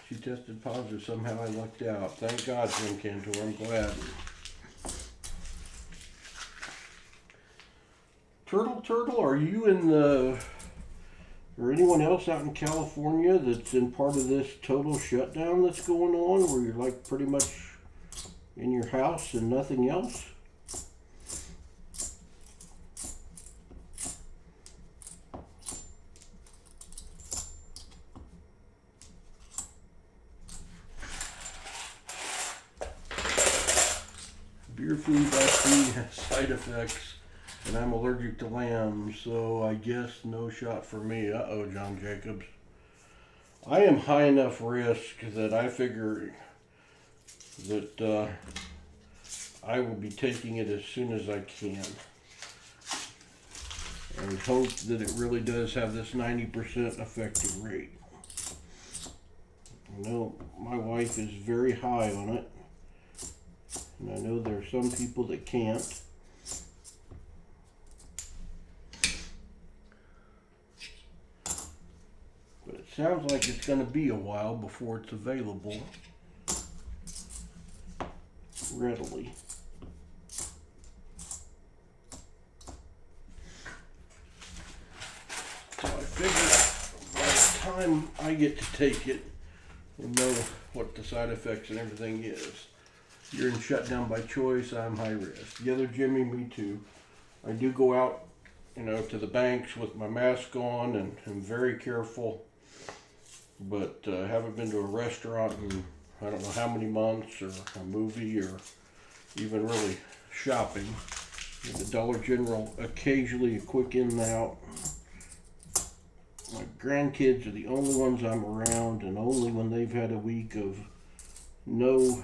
Speaker 1: She tested positive. Somehow I lucked out. Thank God, Jim Cantor. I'm glad. Turtle, are you in the... or anyone else out in California that's in part of this total shutdown that's going on, where you're like pretty much in your house and nothing else? Beer food vaccine has side effects, and I'm allergic to lamb, so I guess no shot for me. Uh-oh, John Jacobs. I am high enough risk that I figure that I will be taking it as soon as I can, and hope that it really does have this 90% effective rate. I know my wife is very high on it, and I know there are some people that can't. But it sounds like it's going to be a while before it's available readily. So I figure by the time I get to take it and know what the side effects and everything is. You're in shutdown by choice, I'm high risk. The other Jimmy, me too. I do go out, to the banks with my mask on, and I'm very careful, but haven't been to a restaurant in I don't know how many months, or a movie, or even really shopping. At the Dollar General, occasionally a quick in and out. My grandkids are the only ones I'm around, and only when they've had a week of no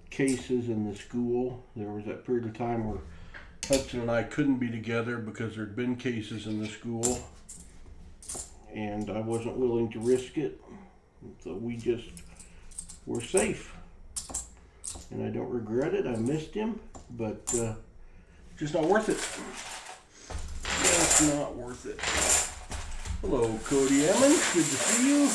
Speaker 1: cases in the school. There was that period of time where Hudson and I couldn't be together because there'd been cases in the school, and I wasn't willing to risk it, so we just were safe. And I don't regret it. I missed him, but just not worth it. Just not worth it. Hello, Cody Emmons. Good to see you.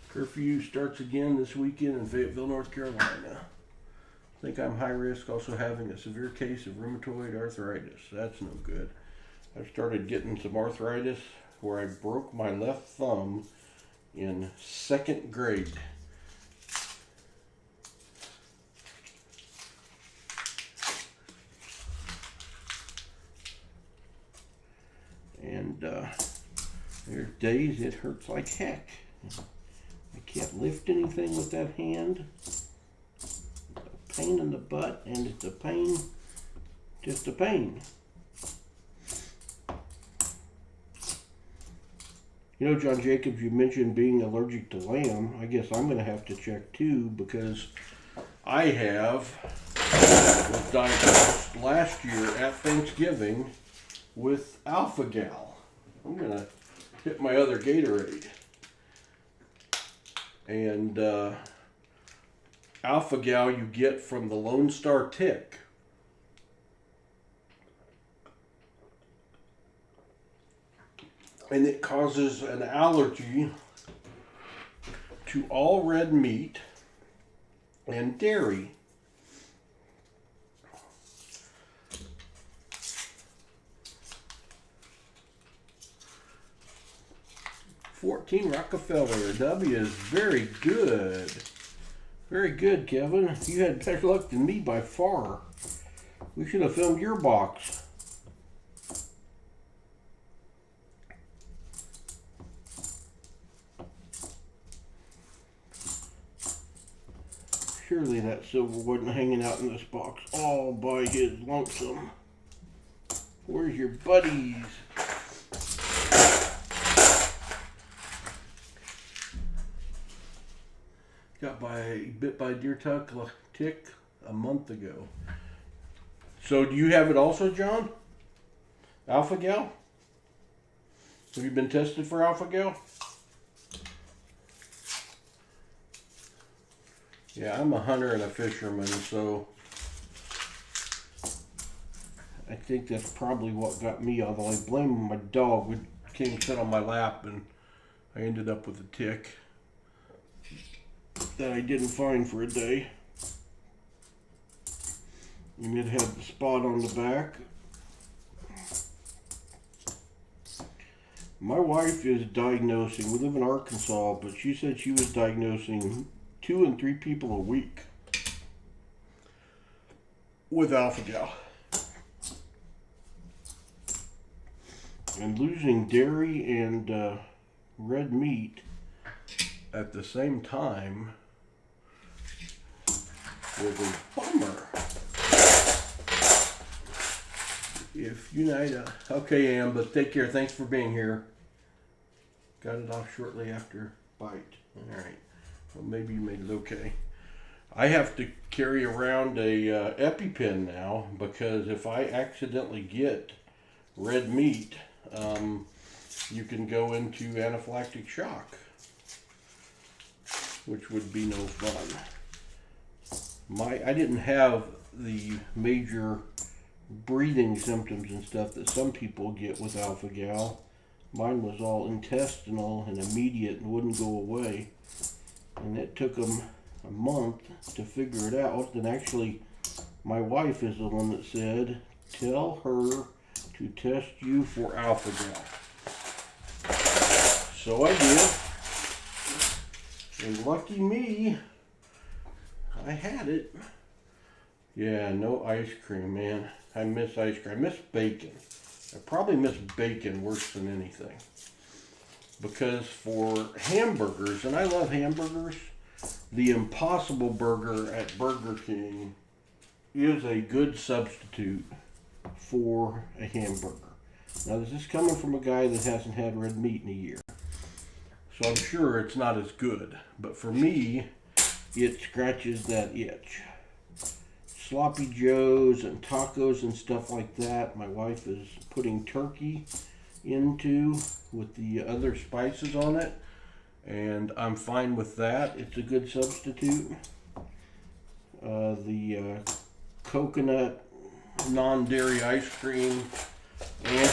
Speaker 1: Curfew starts again this weekend in Fayetteville, North Carolina. I think I'm high risk, also having a severe case of rheumatoid arthritis. That's no good. I've started getting some arthritis where I broke my left thumb in 2nd grade. And there's days it hurts like heck. I can't lift anything with that hand. It's a pain in the butt, and it's a pain, just a pain. John Jacobs, you mentioned being allergic to lamb. I guess I'm going to have to check too, because I was diagnosed last year at Thanksgiving with alpha-gal. I'm going to hit my other Gatorade. And alpha-gal you get from the Lone Star tick. And it causes an allergy to all red meat and dairy. $14 Rockefeller. W is very good. Very good, Kevin. You had better luck than me by far. We should have filmed your box. Surely that silver wasn't hanging out in this box all by his lonesome. Where's your buddies? Got bit by a deer tick a month ago. So do you have it also, John? Alpha gal? Have you been tested for alpha gal? Yeah, I'm a hunter and a fisherman, so I think that's probably what got me, although I blame my dog. We came and sat on my lap and I ended up with a tick that I didn't find for a day. And it had the spot on the back. My wife is diagnosing, we live in Arkansas, but she said she was diagnosing 2 and 3 people a week with alpha gal. And losing dairy and red meat at the same time was a bummer. If Unite, okay, Am, but take care. Thanks for being here. Got it off shortly after bite. All right. Well, maybe you made it okay. I have to carry around a EpiPen now because if I accidentally get red meat, you can go into anaphylactic shock, which would be no fun. I didn't have the major breathing symptoms and stuff that some people get with alpha gal. Mine was all intestinal and immediate and wouldn't go away. And it took them a month to figure it out. And actually, my wife is the one that said, tell her to test you for alpha gal. So I did. And lucky me, I had it. Yeah, no ice cream, man. I miss ice cream. I miss bacon. I probably miss bacon worse than anything. Because for hamburgers, and I love hamburgers, the Impossible Burger at Burger King is a good substitute for a hamburger. Now, this is coming from a guy that hasn't had red meat in a year. So I'm sure it's not as good. But for me, it scratches that itch. Sloppy Joes and tacos and stuff like that, my wife is putting turkey into with the other spices on it, and I'm fine with that. It's a good substitute. The coconut non-dairy ice cream and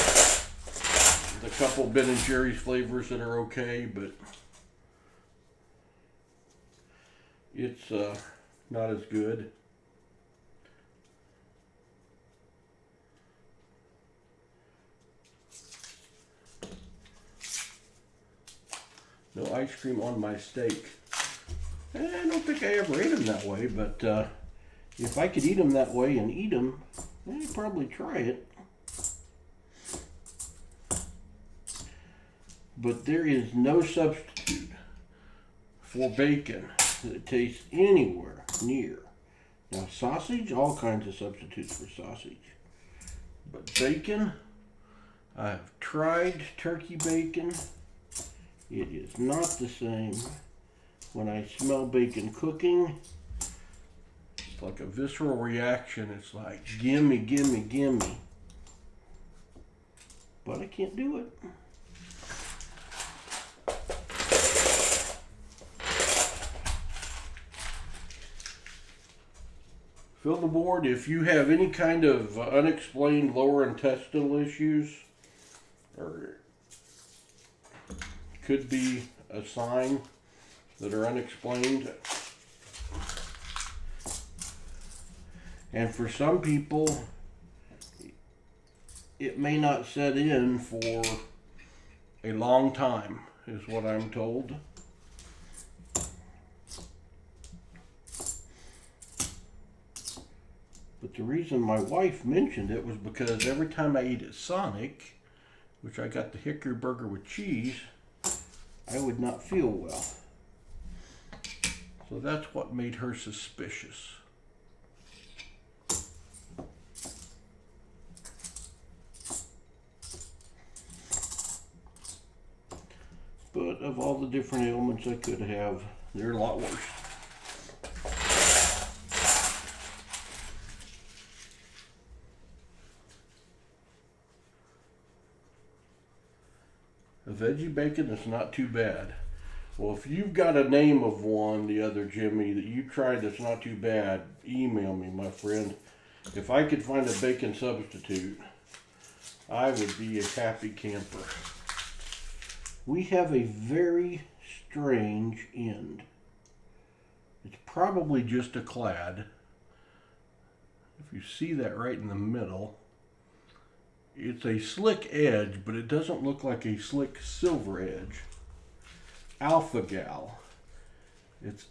Speaker 1: the couple Ben and Jerry's flavors that are okay, but it's not as good. No ice cream on my steak. I don't think I ever ate them that way, but if I could eat them that way and eat them, I'd probably try it. But there is no substitute for bacon that tastes anywhere near. Now sausage, all kinds of substitutes for sausage. But bacon, I've tried turkey bacon. It is not the same. When I smell bacon cooking, it's like a visceral reaction. It's like, gimme, gimme, gimme. But I can't do it. Fill the board. If you have any kind of unexplained lower intestinal issues, or could be a sign that are unexplained. And for some people, it may not set in for a long time, is what I'm told. But the reason my wife mentioned it was because every time I eat at Sonic, which I got the hickory burger with cheese, I would not feel well. So that's what made her suspicious. But of all the different ailments I could have, there are a lot worse. A veggie bacon is not too bad. Well, if you've got a name of one, the other Jimmy, that you tried that's not too bad, email me, my friend. If I could find a bacon substitute, I would be a happy camper. We have a very strange end. It's probably just a clad. If you see that right in the middle, it's a slick edge, but it doesn't look like a slick silver edge. Alpha gal. It's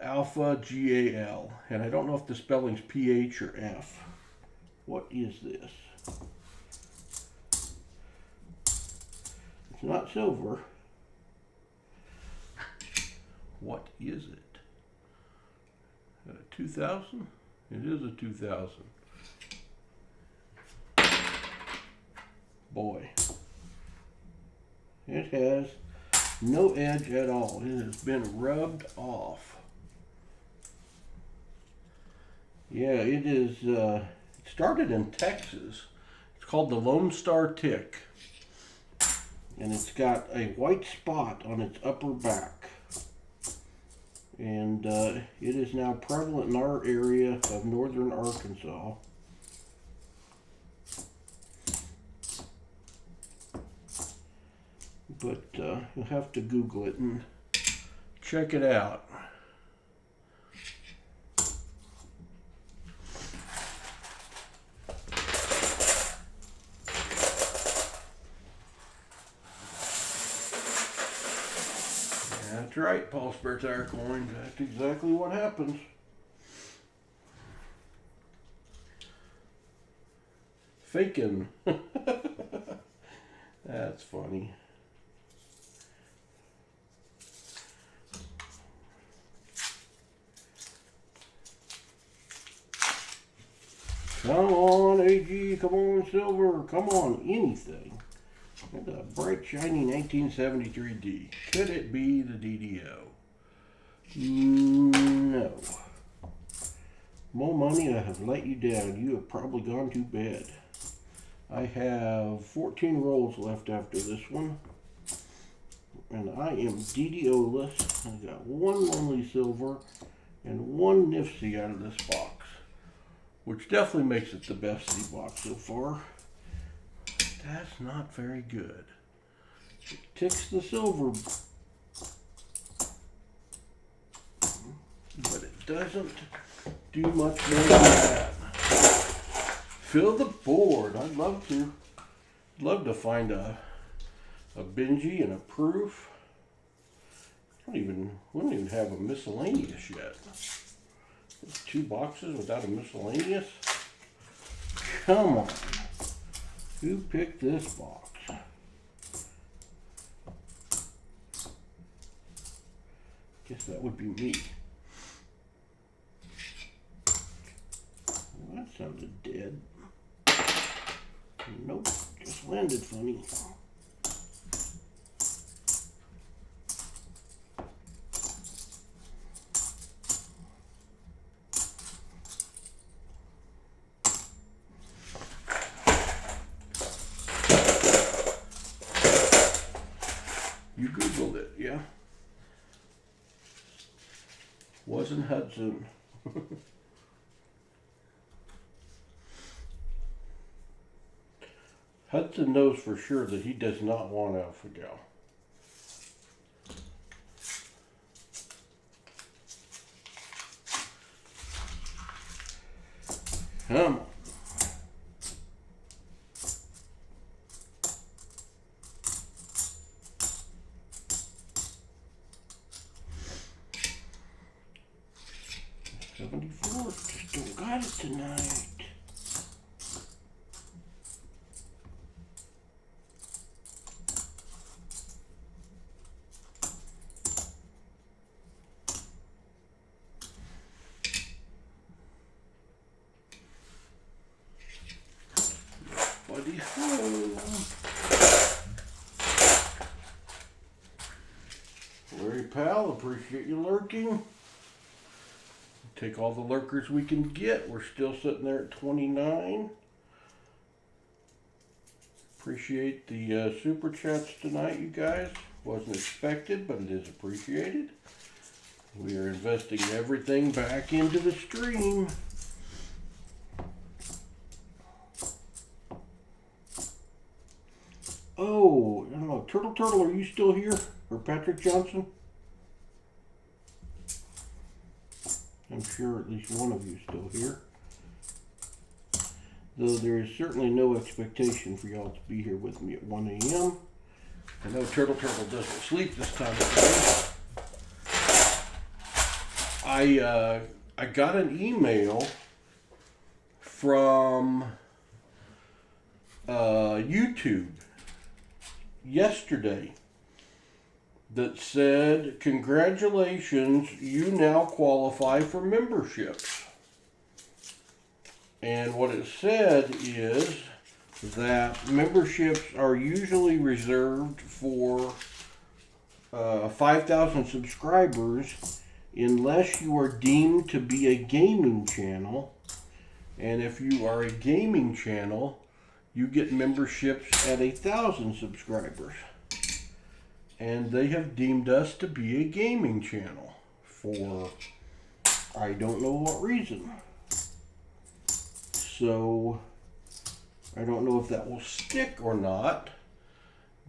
Speaker 1: Alpha Gal, and I don't know if the spelling's PH or F. What is this? It's not silver. What is it? 2000? It is a 2000. Boy. It has no edge at all. It has been rubbed off. Yeah, it is. It started in Texas. It's called the Lone Star Tick. And it's got a white spot on its upper back. And it is now prevalent in our area of northern Arkansas. But you'll have to Google it and check it out. That's right, Paul Spare Tire Coins. That's exactly what happens. Faking. That's funny. Come on, AG, come on, silver, come on, anything. It's a bright, shiny 1973D. Could it be the DDO? No. More money, I have let you down. You have probably gone to bed. I have 14 rolls left after this one. And I am DDO-less. I got one Lonely Silver and one Nifty out of this box, which definitely makes it the best seed box so far. That's not very good. It ticks the silver, but it doesn't do much more than that. Fill the board. I'd love to. Love to find a Benji and a proof. We don't even have a miscellaneous yet. There's 2 boxes without a miscellaneous. Come on. Who picked this box? Guess that would be me. Well, that sounded dead. Nope, just landed funny. You Googled it, yeah? Wasn't Hudson. Hudson knows for sure that he does not want Alpha Gal. Come on. Just don't got it tonight. Buddy home. Larry pal, appreciate you lurking. Take all the lurkers we can get. We're still sitting there at 29. Appreciate the super chats tonight, you guys. Wasn't expected, but it is appreciated. We are investing everything back into the stream. Oh, I don't know. Turtle, are you still here? Or Patrick Johnson? I'm sure at least one of you is still here. Though there is certainly no expectation for y'all to be here with me at 1 a.m. I know Turtle doesn't sleep this time of day. I got an email from YouTube yesterday that said, congratulations, you now qualify for memberships. And what it said is that memberships are usually reserved for 5,000 subscribers unless you are deemed to be a gaming channel. And if you are a gaming channel, you get memberships at 1,000 subscribers. And they have deemed us to be a gaming channel for I don't know what reason. So I don't know if that will stick or not,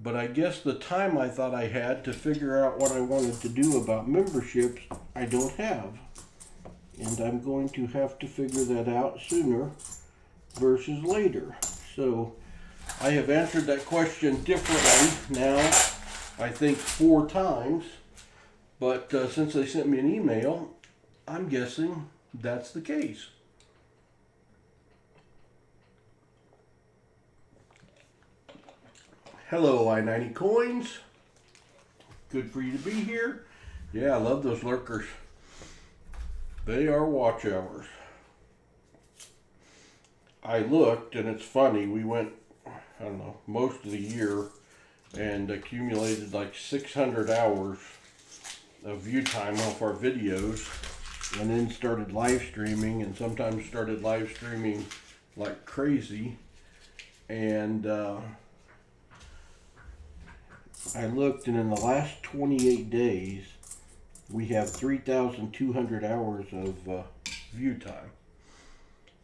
Speaker 1: but I guess the time I thought I had to figure out what I wanted to do about memberships, I don't have. And I'm going to have to figure that out sooner versus later. So I have answered that question differently now, I think 4 times, but since they sent me an email, I'm guessing that's the case. Hello, I-90 Coins. Good for you to be here. Yeah, I love those lurkers. They are watch hours. I looked, and it's funny, we went, I don't know, most of the year and accumulated like 600 hours of view time off our videos, and then started live streaming, and sometimes started live streaming like crazy. And I looked, and in the last 28 days, we have 3,200 hours of view time,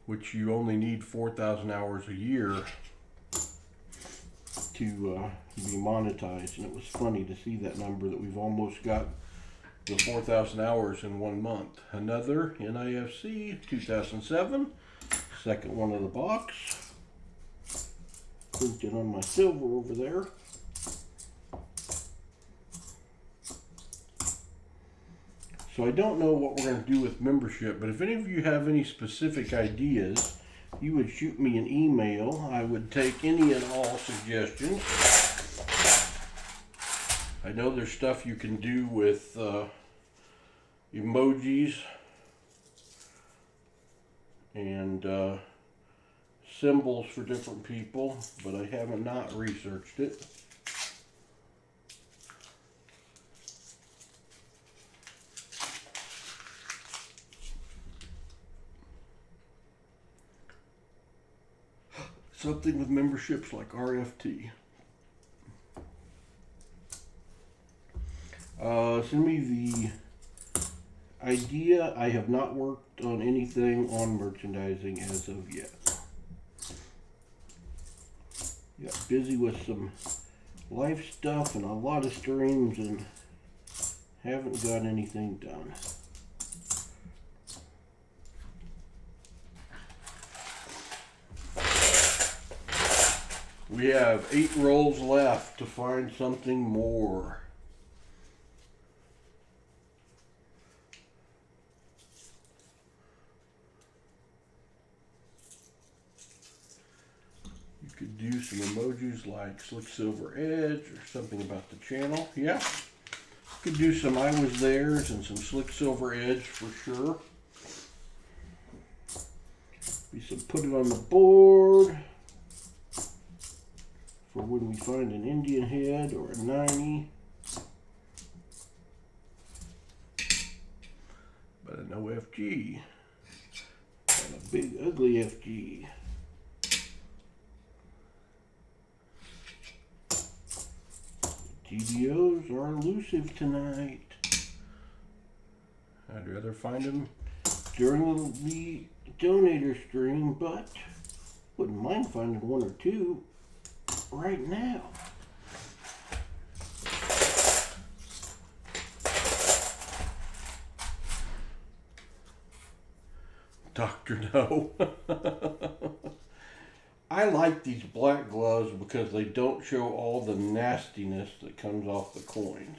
Speaker 1: which you only need 4,000 hours a year to be monetized. And it was funny to see that number, that we've almost got the 4,000 hours in 1 month. Another NIFC 2007, second one of the box. Put it on my silver over there. So I don't know what we're going to do with membership, but if any of you have any specific ideas, you would shoot me an email. I would take any and all suggestions. I know there's stuff you can do with emojis and symbols for different people, but I haven't not researched it. Something with memberships like RFT. Send me the idea. I have not worked on anything on merchandising as of yet. Got busy with some life stuff and a lot of streams and haven't got anything done. We have 8 rolls left to find something more. You could do some emojis like Slick Silver Edge or something about the channel. Yeah, you could do some I was there's and some Slick Silver Edge for sure. Be some put it on the board. For when we find an Indian head or a 90. But an OFG. And a big ugly FG. gloves are elusive tonight. I'd rather find them during the donator stream, but wouldn't mind finding one or two right now. Dr. No. I like these black gloves because they don't show all the nastiness that comes off the coins.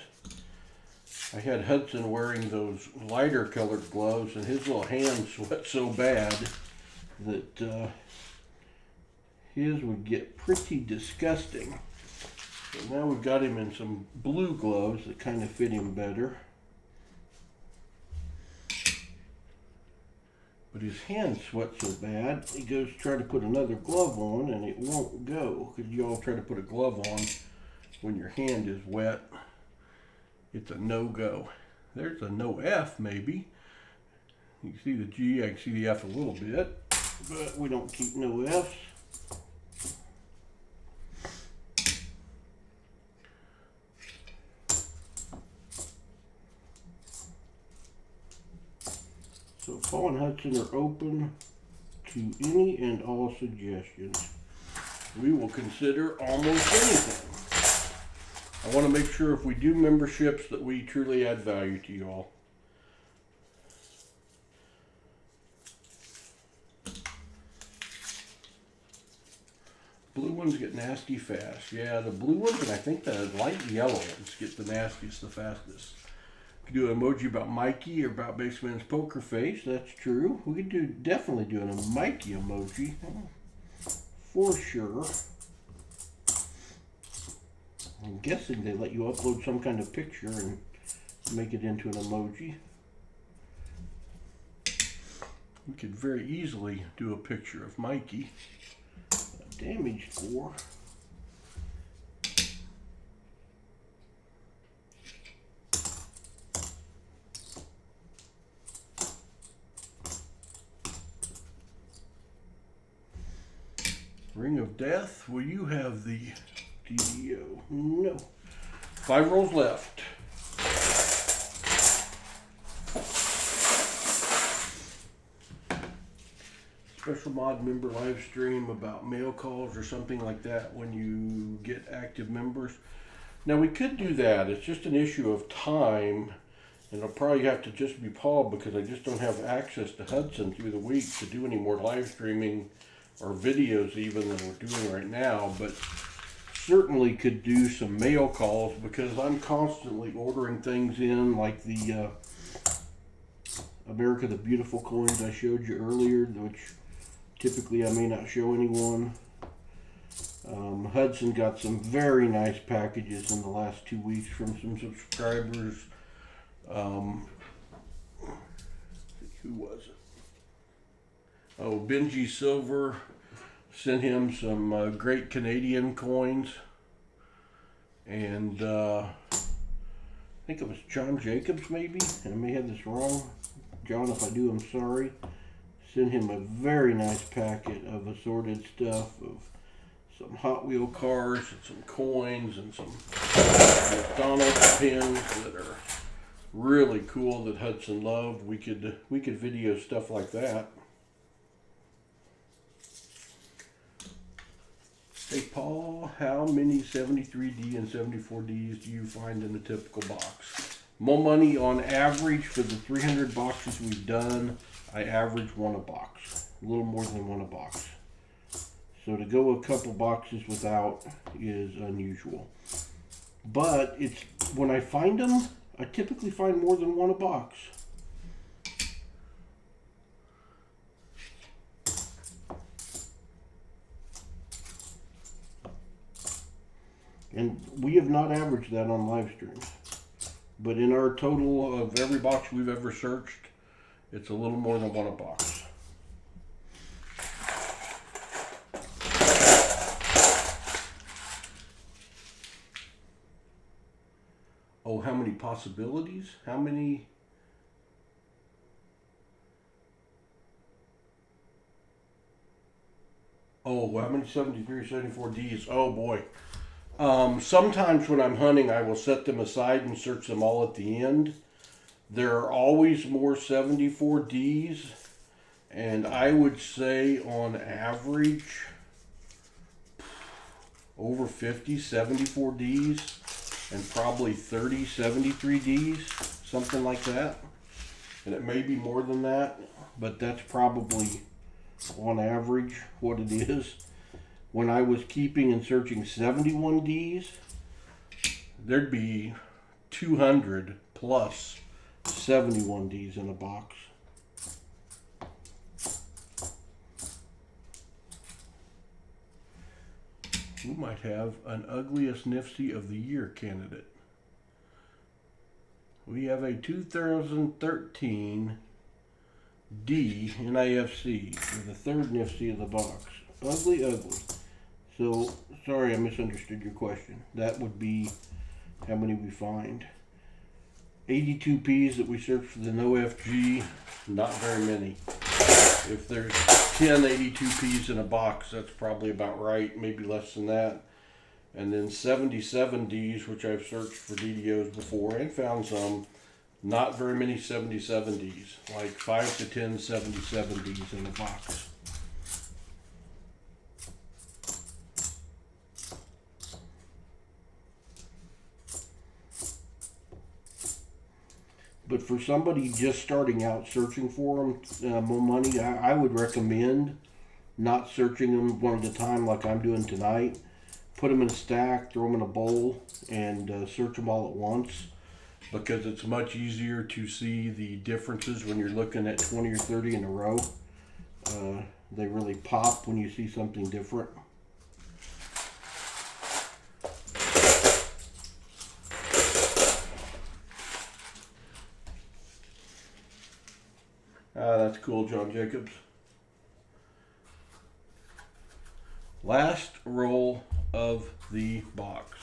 Speaker 1: I had Hudson wearing those lighter colored gloves and his little hands sweat so bad that his would get pretty disgusting. So now we've got him in some blue gloves that kind of fit him better. But his hands sweat so bad, he goes to try to put another glove on and it won't go. Because you all try to put a glove on when your hand is wet. It's a no-go. There's a no F maybe. You can see the G, I can see the F a little bit. But we don't keep no Fs. So Paul and Hudson are open to any and all suggestions. We will consider almost anything. I want to make sure if we do memberships that we truly add value to you all. Blue ones get nasty fast. Yeah, the blue ones and I think the light yellow ones get the nastiest the fastest. We could do an emoji about Mikey or about Baseman's poker face. That's true. We could definitely do a Mikey emoji for sure. I'm guessing they let you upload some kind of picture and make it into an emoji. We could very easily do a picture of Mikey. A damage score. Ring of Death, will you have the DDO? No. 5 rolls left. Special mod member live stream about mail calls or something like that when you get active members. Now we could do that. It's just an issue of time. And it'll probably have to just be Paul because I just don't have access to Hudson through the week to do any more live streaming or videos even than we're doing right now, but certainly could do some mail calls because I'm constantly ordering things in, like the America the Beautiful coins I showed you earlier, which typically I may not show anyone. Hudson got some very nice packages in the last 2 weeks from some subscribers. Who was it? Oh, Benji Silver sent him some great Canadian coins. And I think it was John Jacobs maybe. And I may have this wrong. John, if I do, I'm sorry. Sent him a very nice packet of assorted stuff of some Hot Wheel cars and some coins and some McDonald's pins that are really cool that Hudson loved. We could video stuff like that. Hey Paul, how many 73D and 74Ds do you find in a typical box? More money on average for the 300 boxes we've done. I average one a box, a little more than one a box. So to go a couple boxes without is unusual. But it's when I find them, I typically find more than one a box. And we have not averaged that on live streams. But in our total of every box we've ever searched, it's a little more than one a box. Oh, how many possibilities? How many? Oh, how many 73, 74Ds? Oh boy. Sometimes when I'm hunting, I will set them aside and search them all at the end. There are always more 74Ds, and I would say on average over 50 74Ds and probably 30 73Ds, something like that. And it may be more than that, but that's probably on average what it is. When I was keeping and searching 71Ds, there'd be 200 plus 71Ds in a box. We might have an ugliest Nifty of the year candidate. We have a 2013 D NIFC with the third Nifty in the box. Ugly, ugly. So, sorry I misunderstood your question. That would be how many we find. 82 Ps that we search for the no FG, not very many. If there's 10 82 Ps in a box, that's probably about right, maybe less than that. And then 77Ds, which I've searched for DDOs before and found some, not very many 77Ds, like 5 to 10 77Ds in a box. But for somebody just starting out searching for them, more money, I would recommend not searching them one at a time like I'm doing tonight. Put them in a stack, throw them in a bowl, and search them all at once, because it's much easier to see the differences when you're looking at 20 or 30 in a row. They really pop when you see something different. That's cool, John Jacobs. Last roll of the box.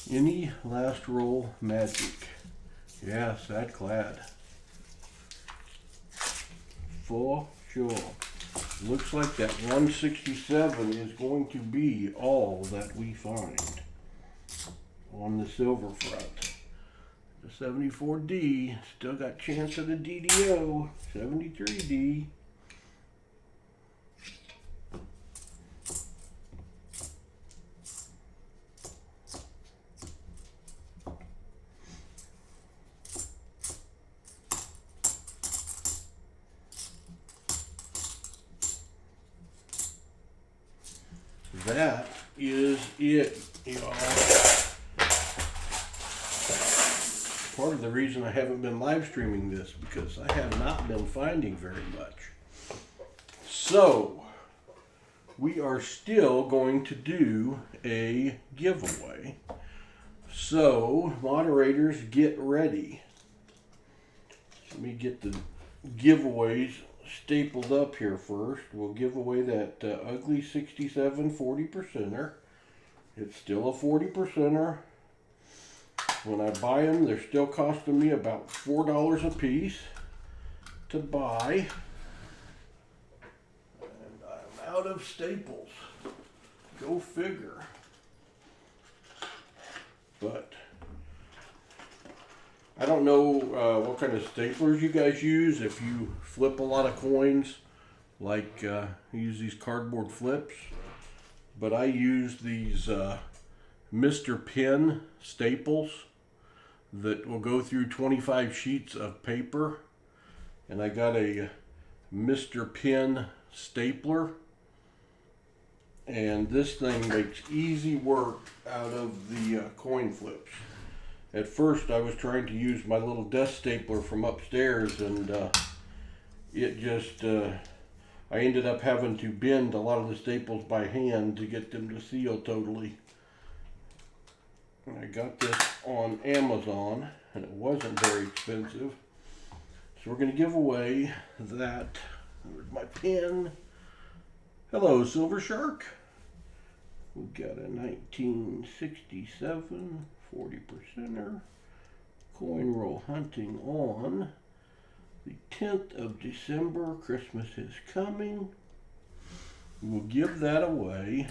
Speaker 1: Any last roll magic? Yeah, sad clad. For sure. Looks like that 167 is going to be all that we find on the silver front. The 74D still got chance at a DDO. 73D. That is it, y'all. Part of the reason I haven't been live streaming this, because I have not been finding very much. So, we are still going to do a giveaway. So, moderators, get ready. Let me get the giveaways stapled up here first. We'll give away that ugly 67 40%er. It's still a 40%er. When I buy them, they're still costing me about $4 a piece to buy. And I'm out of staples. Go figure. But I don't know what kind of staplers you guys use. If you flip a lot of coins, like use these cardboard flips. But I use these Mr. Pen staples that will go through 25 sheets of paper. And I got a Mr. Pen stapler. And this thing makes easy work out of the coin flips. At first I was trying to use my little desk stapler from upstairs, and it just, I ended up having to bend a lot of the staples by hand to get them to seal totally. And I got this on Amazon, and it wasn't very expensive. So we're going to give away that. Where's my pen? Hello, Silver Shark. We got a 1967 40%er coin roll hunting on the 10th of December. Christmas is coming. We'll give that away.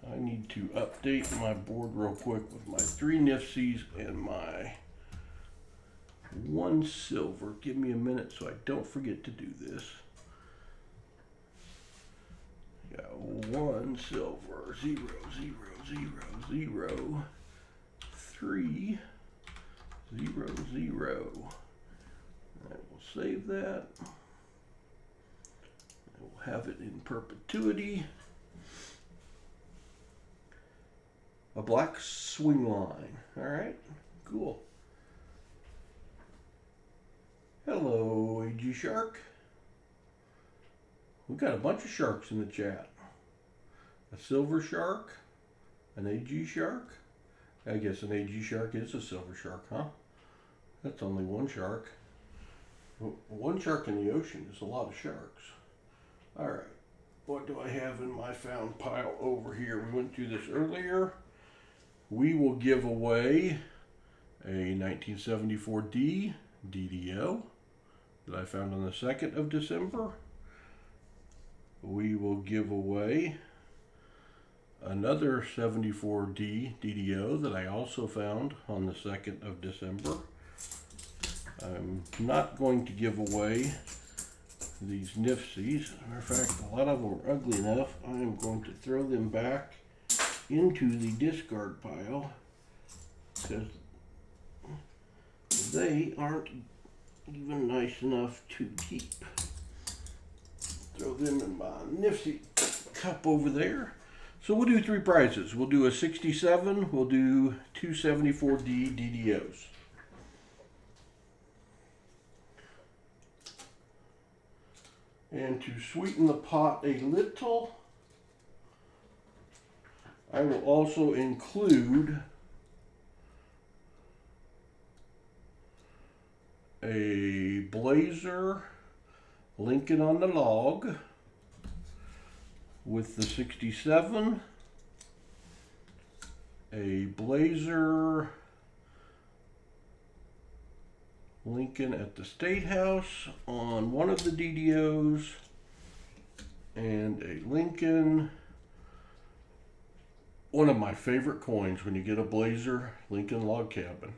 Speaker 1: I need to update my board real quick with my 3 Nifsies and my 1 silver. Give me a minute so I don't forget to do this. Got 1 silver, 0, 0, 0, 0, 3, 0, 0. I will save that. I will have it in perpetuity. A black swing line. All right, cool. Hello, AG Shark. We got a bunch of sharks in the chat. A silver shark, an AG shark. I guess an AG shark is a silver shark, huh? That's only 1 shark. 1 shark in the ocean is a lot of sharks. All right, what do I have in my found pile over here? We went through this earlier. We will give away a 1974D DDO that I found on the 2nd of December. We will give away another 74D DDO that I also found on the 2nd of December. I'm not going to give away these Nifsies. As a matter of fact, a lot of them are ugly enough. I am going to throw them back into the discard pile because they aren't even nice enough to keep. Throw them in my Nifsi cup over there. So we'll do 3 prizes. We'll do a 67, we'll do 2 74D DDOs. And to sweeten the pot a little, I will also include a Blazer Lincoln on the log with the 67, a Blazer Lincoln at the State House on one of the DDOs, and a Lincoln, one of my favorite coins when you get a Blazer Lincoln log cabin.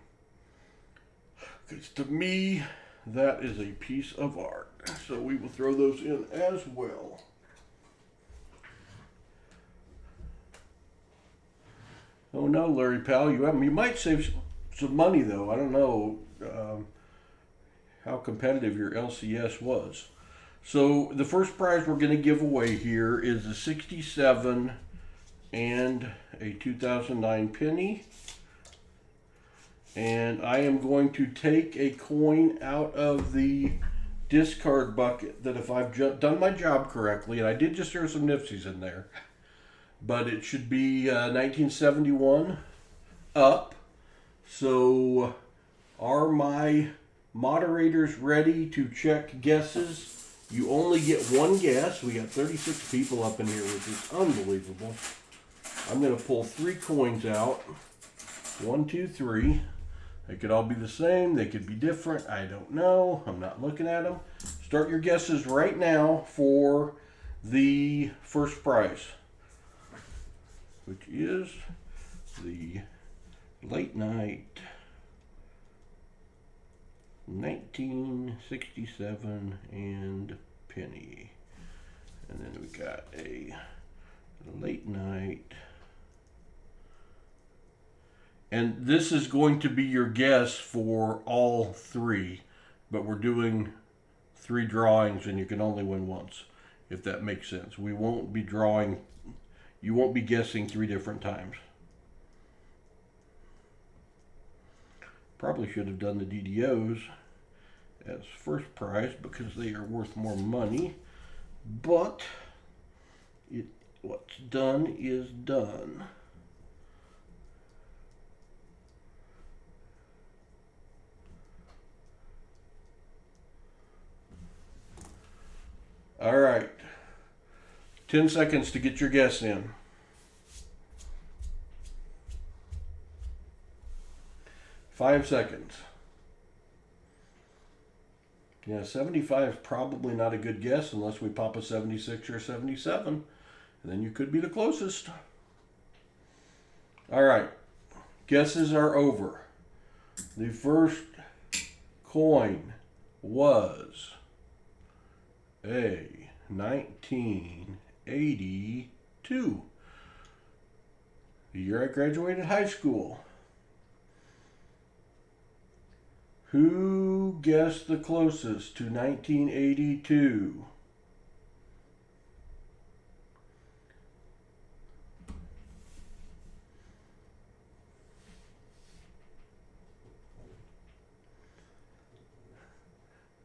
Speaker 1: Because to me, that is a piece of art. So we will throw those in as well. Oh no, Larry Pal, you might save some money though. I don't know how competitive your LCS was. So the first prize we're going to give away here is a 67 and a 2009 penny. And I am going to take a coin out of the discard bucket that if I've done my job correctly, and I did just throw some Nifsies in there, but it should be 1971 up. So are my moderators ready to check guesses? You only get 1 guess. We got 36 people up in here, which is unbelievable. I'm going to pull 3 coins out. 1, 2, 3. They could all be the same. They could be different. I don't know. I'm not looking at them. Start your guesses right now for the first prize, which is the late night 1967 and penny. And then we got a late night. And this is going to be your guess for all 3, but we're doing 3 drawings and you can only win once, if that makes sense. We won't be drawing, you won't be guessing 3 different times. Probably should have done the DDOs as first prize because they are worth more money, but what's done is done. All right, 10 seconds to get your guess in. 5 seconds. Yeah, 75 is probably not a good guess unless we pop a 76 or 77. And then you could be the closest. All right. Guesses are over. The first coin was a 1982. The year I graduated high school. Who guessed the closest to 1982?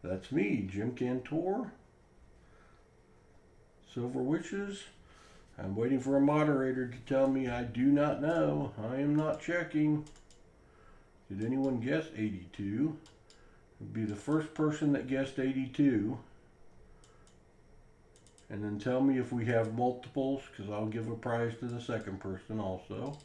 Speaker 1: That's me, Jim Cantor. Silver Witches. I'm waiting for a moderator to tell me I do not know. I am not checking. Did anyone guess 82? It'd be the first person that guessed 82. And then tell me if we have multiples, because I'll give a prize to the second person also.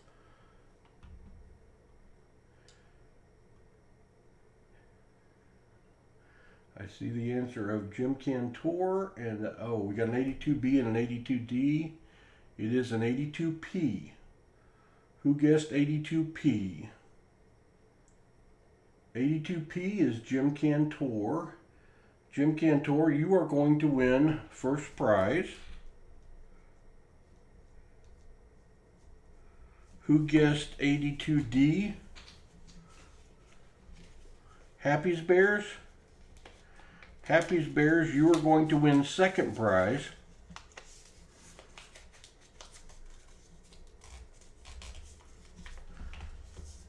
Speaker 1: I see the answer of Jim Cantor, and oh, we got an 82B and an 82D. It is an 82P. Who guessed 82P? 82P is Jim Cantor. Jim Cantor, you are going to win first prize. Who guessed 82D? Happy's Bears? Happy's Bears, you are going to win second prize.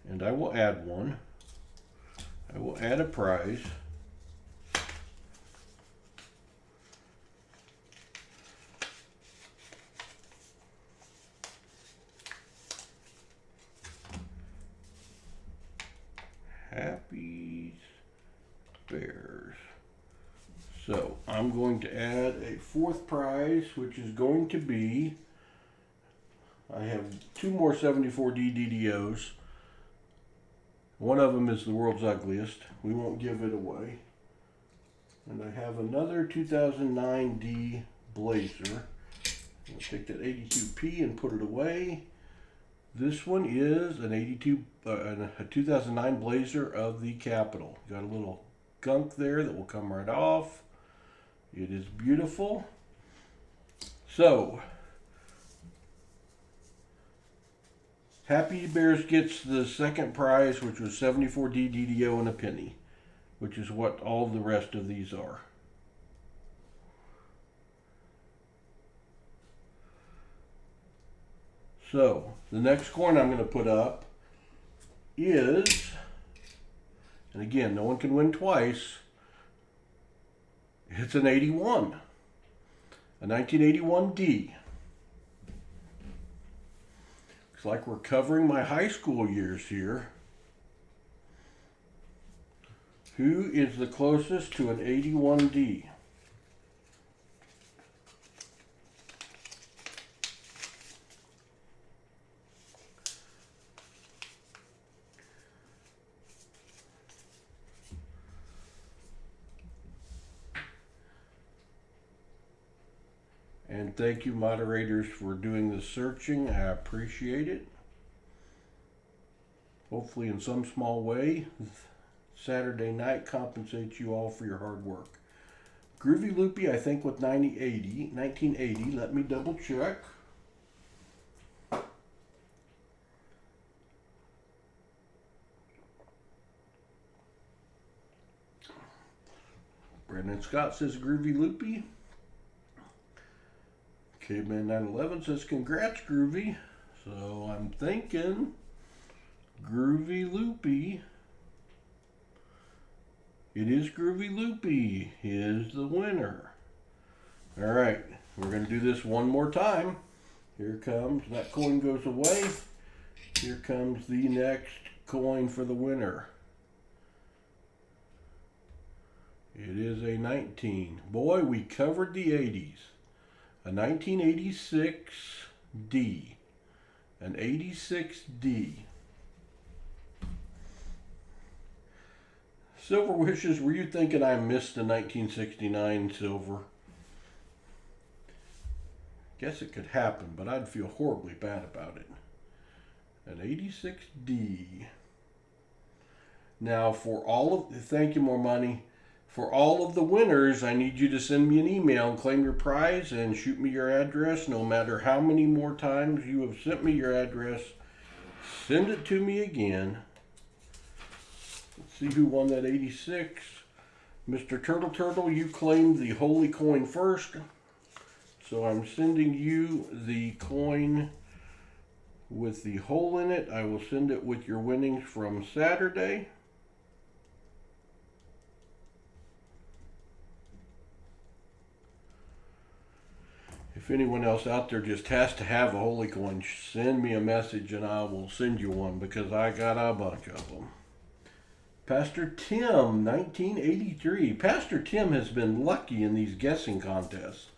Speaker 1: And I will add one. I will add a prize. Happy's Bears. So I'm going to add a fourth prize, which is going to be, I have two more 74D DDOs. One of them is the world's ugliest. We won't give it away. And I have another 2009D Blazer. I'll take that 82P and put it away. This one is an a 2009 Blazer of the Capitol. Got a little gunk there that will come right off. It is beautiful. So, Happy Bears gets the second prize, which was 74D DDO and a penny, which is what all the rest of these are. So, the next coin I'm going to put up is, and again, no one can win twice, it's an 81, a 1981D. Looks like we're covering my high school years here. Who is the closest to an 81D? And thank you, moderators, for doing the searching. I appreciate it. Hopefully in some small way, Saturday night compensates you all for your hard work. Groovy Loopy, I think, with 1980. Let me double check. Brandon Scott says Groovy Loopy. Caveman 911 says congrats, Groovy. So I'm thinking Groovy Loopy. It is Groovy Loopy. He is the winner. All right, we're going to do this one more time. Here comes, that coin goes away. Here comes the next coin for the winner. It is a 19. Boy, we covered the 80s. A 1986D. An 86D. Silver Wishes, were you thinking I missed the 1969 silver? Guess it could happen, but I'd feel horribly bad about it. An 86D. Now, thank you, more money. For all of the winners, I need you to send me an email and claim your prize and shoot me your address. No matter how many more times you have sent me your address, send it to me again. Let's see who won that 86. Mr. Turtle, you claimed the holy coin first. So I'm sending you the coin with the hole in it. I will send it with your winnings from Saturday. If anyone else out there just has to have a holy coin, send me a message and I will send you one because I got a bunch of them. Pastor Tim, 1983. Pastor Tim has been lucky in these guessing contests.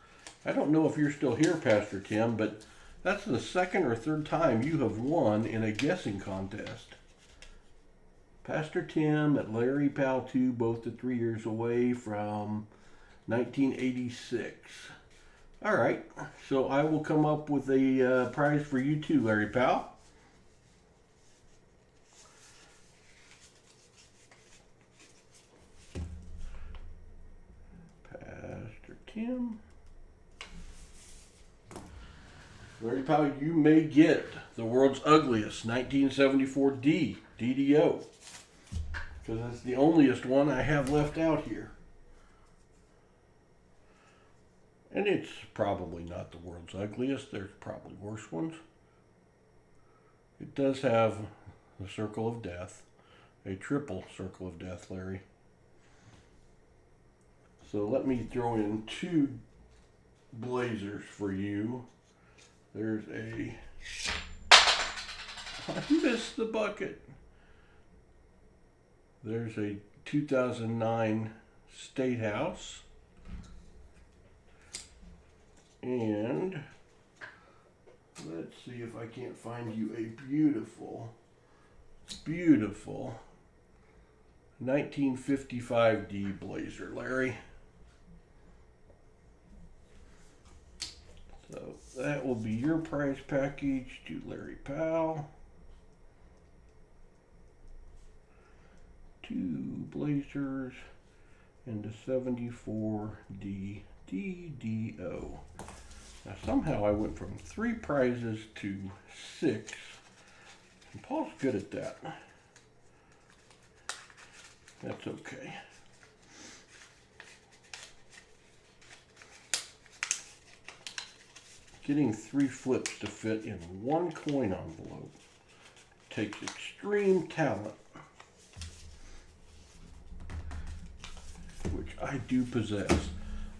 Speaker 1: I don't know if you're still here, Pastor Tim, but that's the second or third time you have won in a guessing contest. Pastor Tim at Larry Powell 2, both at 3 years away from 1986. All right, so I will come up with a prize for you too, Larry Powell. Pastor Tim. Larry Powell, you may get the world's ugliest 1974 DDO, because that's the onlyest one I have left out here. And it's probably not the world's ugliest. There's probably worse ones. It does have the circle of death, a triple circle of death, Larry. So let me throw in 2 blazers for you. There's I missed the bucket. There's a 2009 State House. And let's see if I can't find you a beautiful 1955D blazer, Larry. So that will be your prize package to Larry Powell. 2 blazers and a 74D DDO. Now somehow I went from 3 prizes to 6. And Paul's good at that. That's okay. Getting 3 flips to fit in 1 coin envelope takes extreme talent, which I do possess.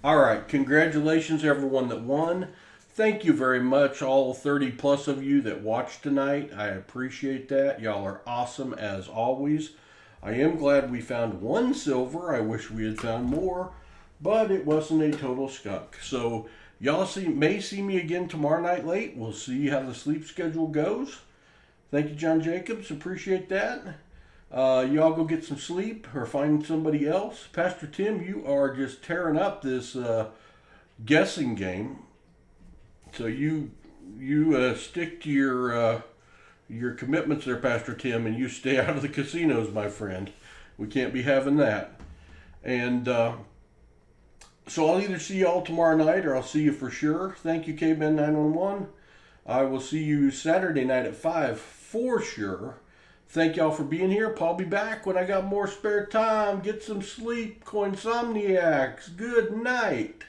Speaker 1: All right, congratulations everyone that won. Thank you very much, all 30 plus of you that watched tonight. I appreciate that. Y'all are awesome as always. I am glad we found 1 silver. I wish we had found more, but it wasn't a total skunk. So y'all may see me again tomorrow night late. We'll see how the sleep schedule goes. Thank you, John Jacobs. Appreciate that. Y'all go get some sleep or find somebody else. Pastor Tim, you are just tearing up this guessing game. So you stick to your commitments there, Pastor Tim, and you stay out of the casinos, my friend. We can't be having that. And so I'll either see y'all tomorrow night or I'll see you for sure. Thank you, K-Ben 911. I will see you Saturday night at 5 for sure. Thank y'all for being here. Paul be back when I got more spare time. Get some sleep, Coinsomniacs. Good night.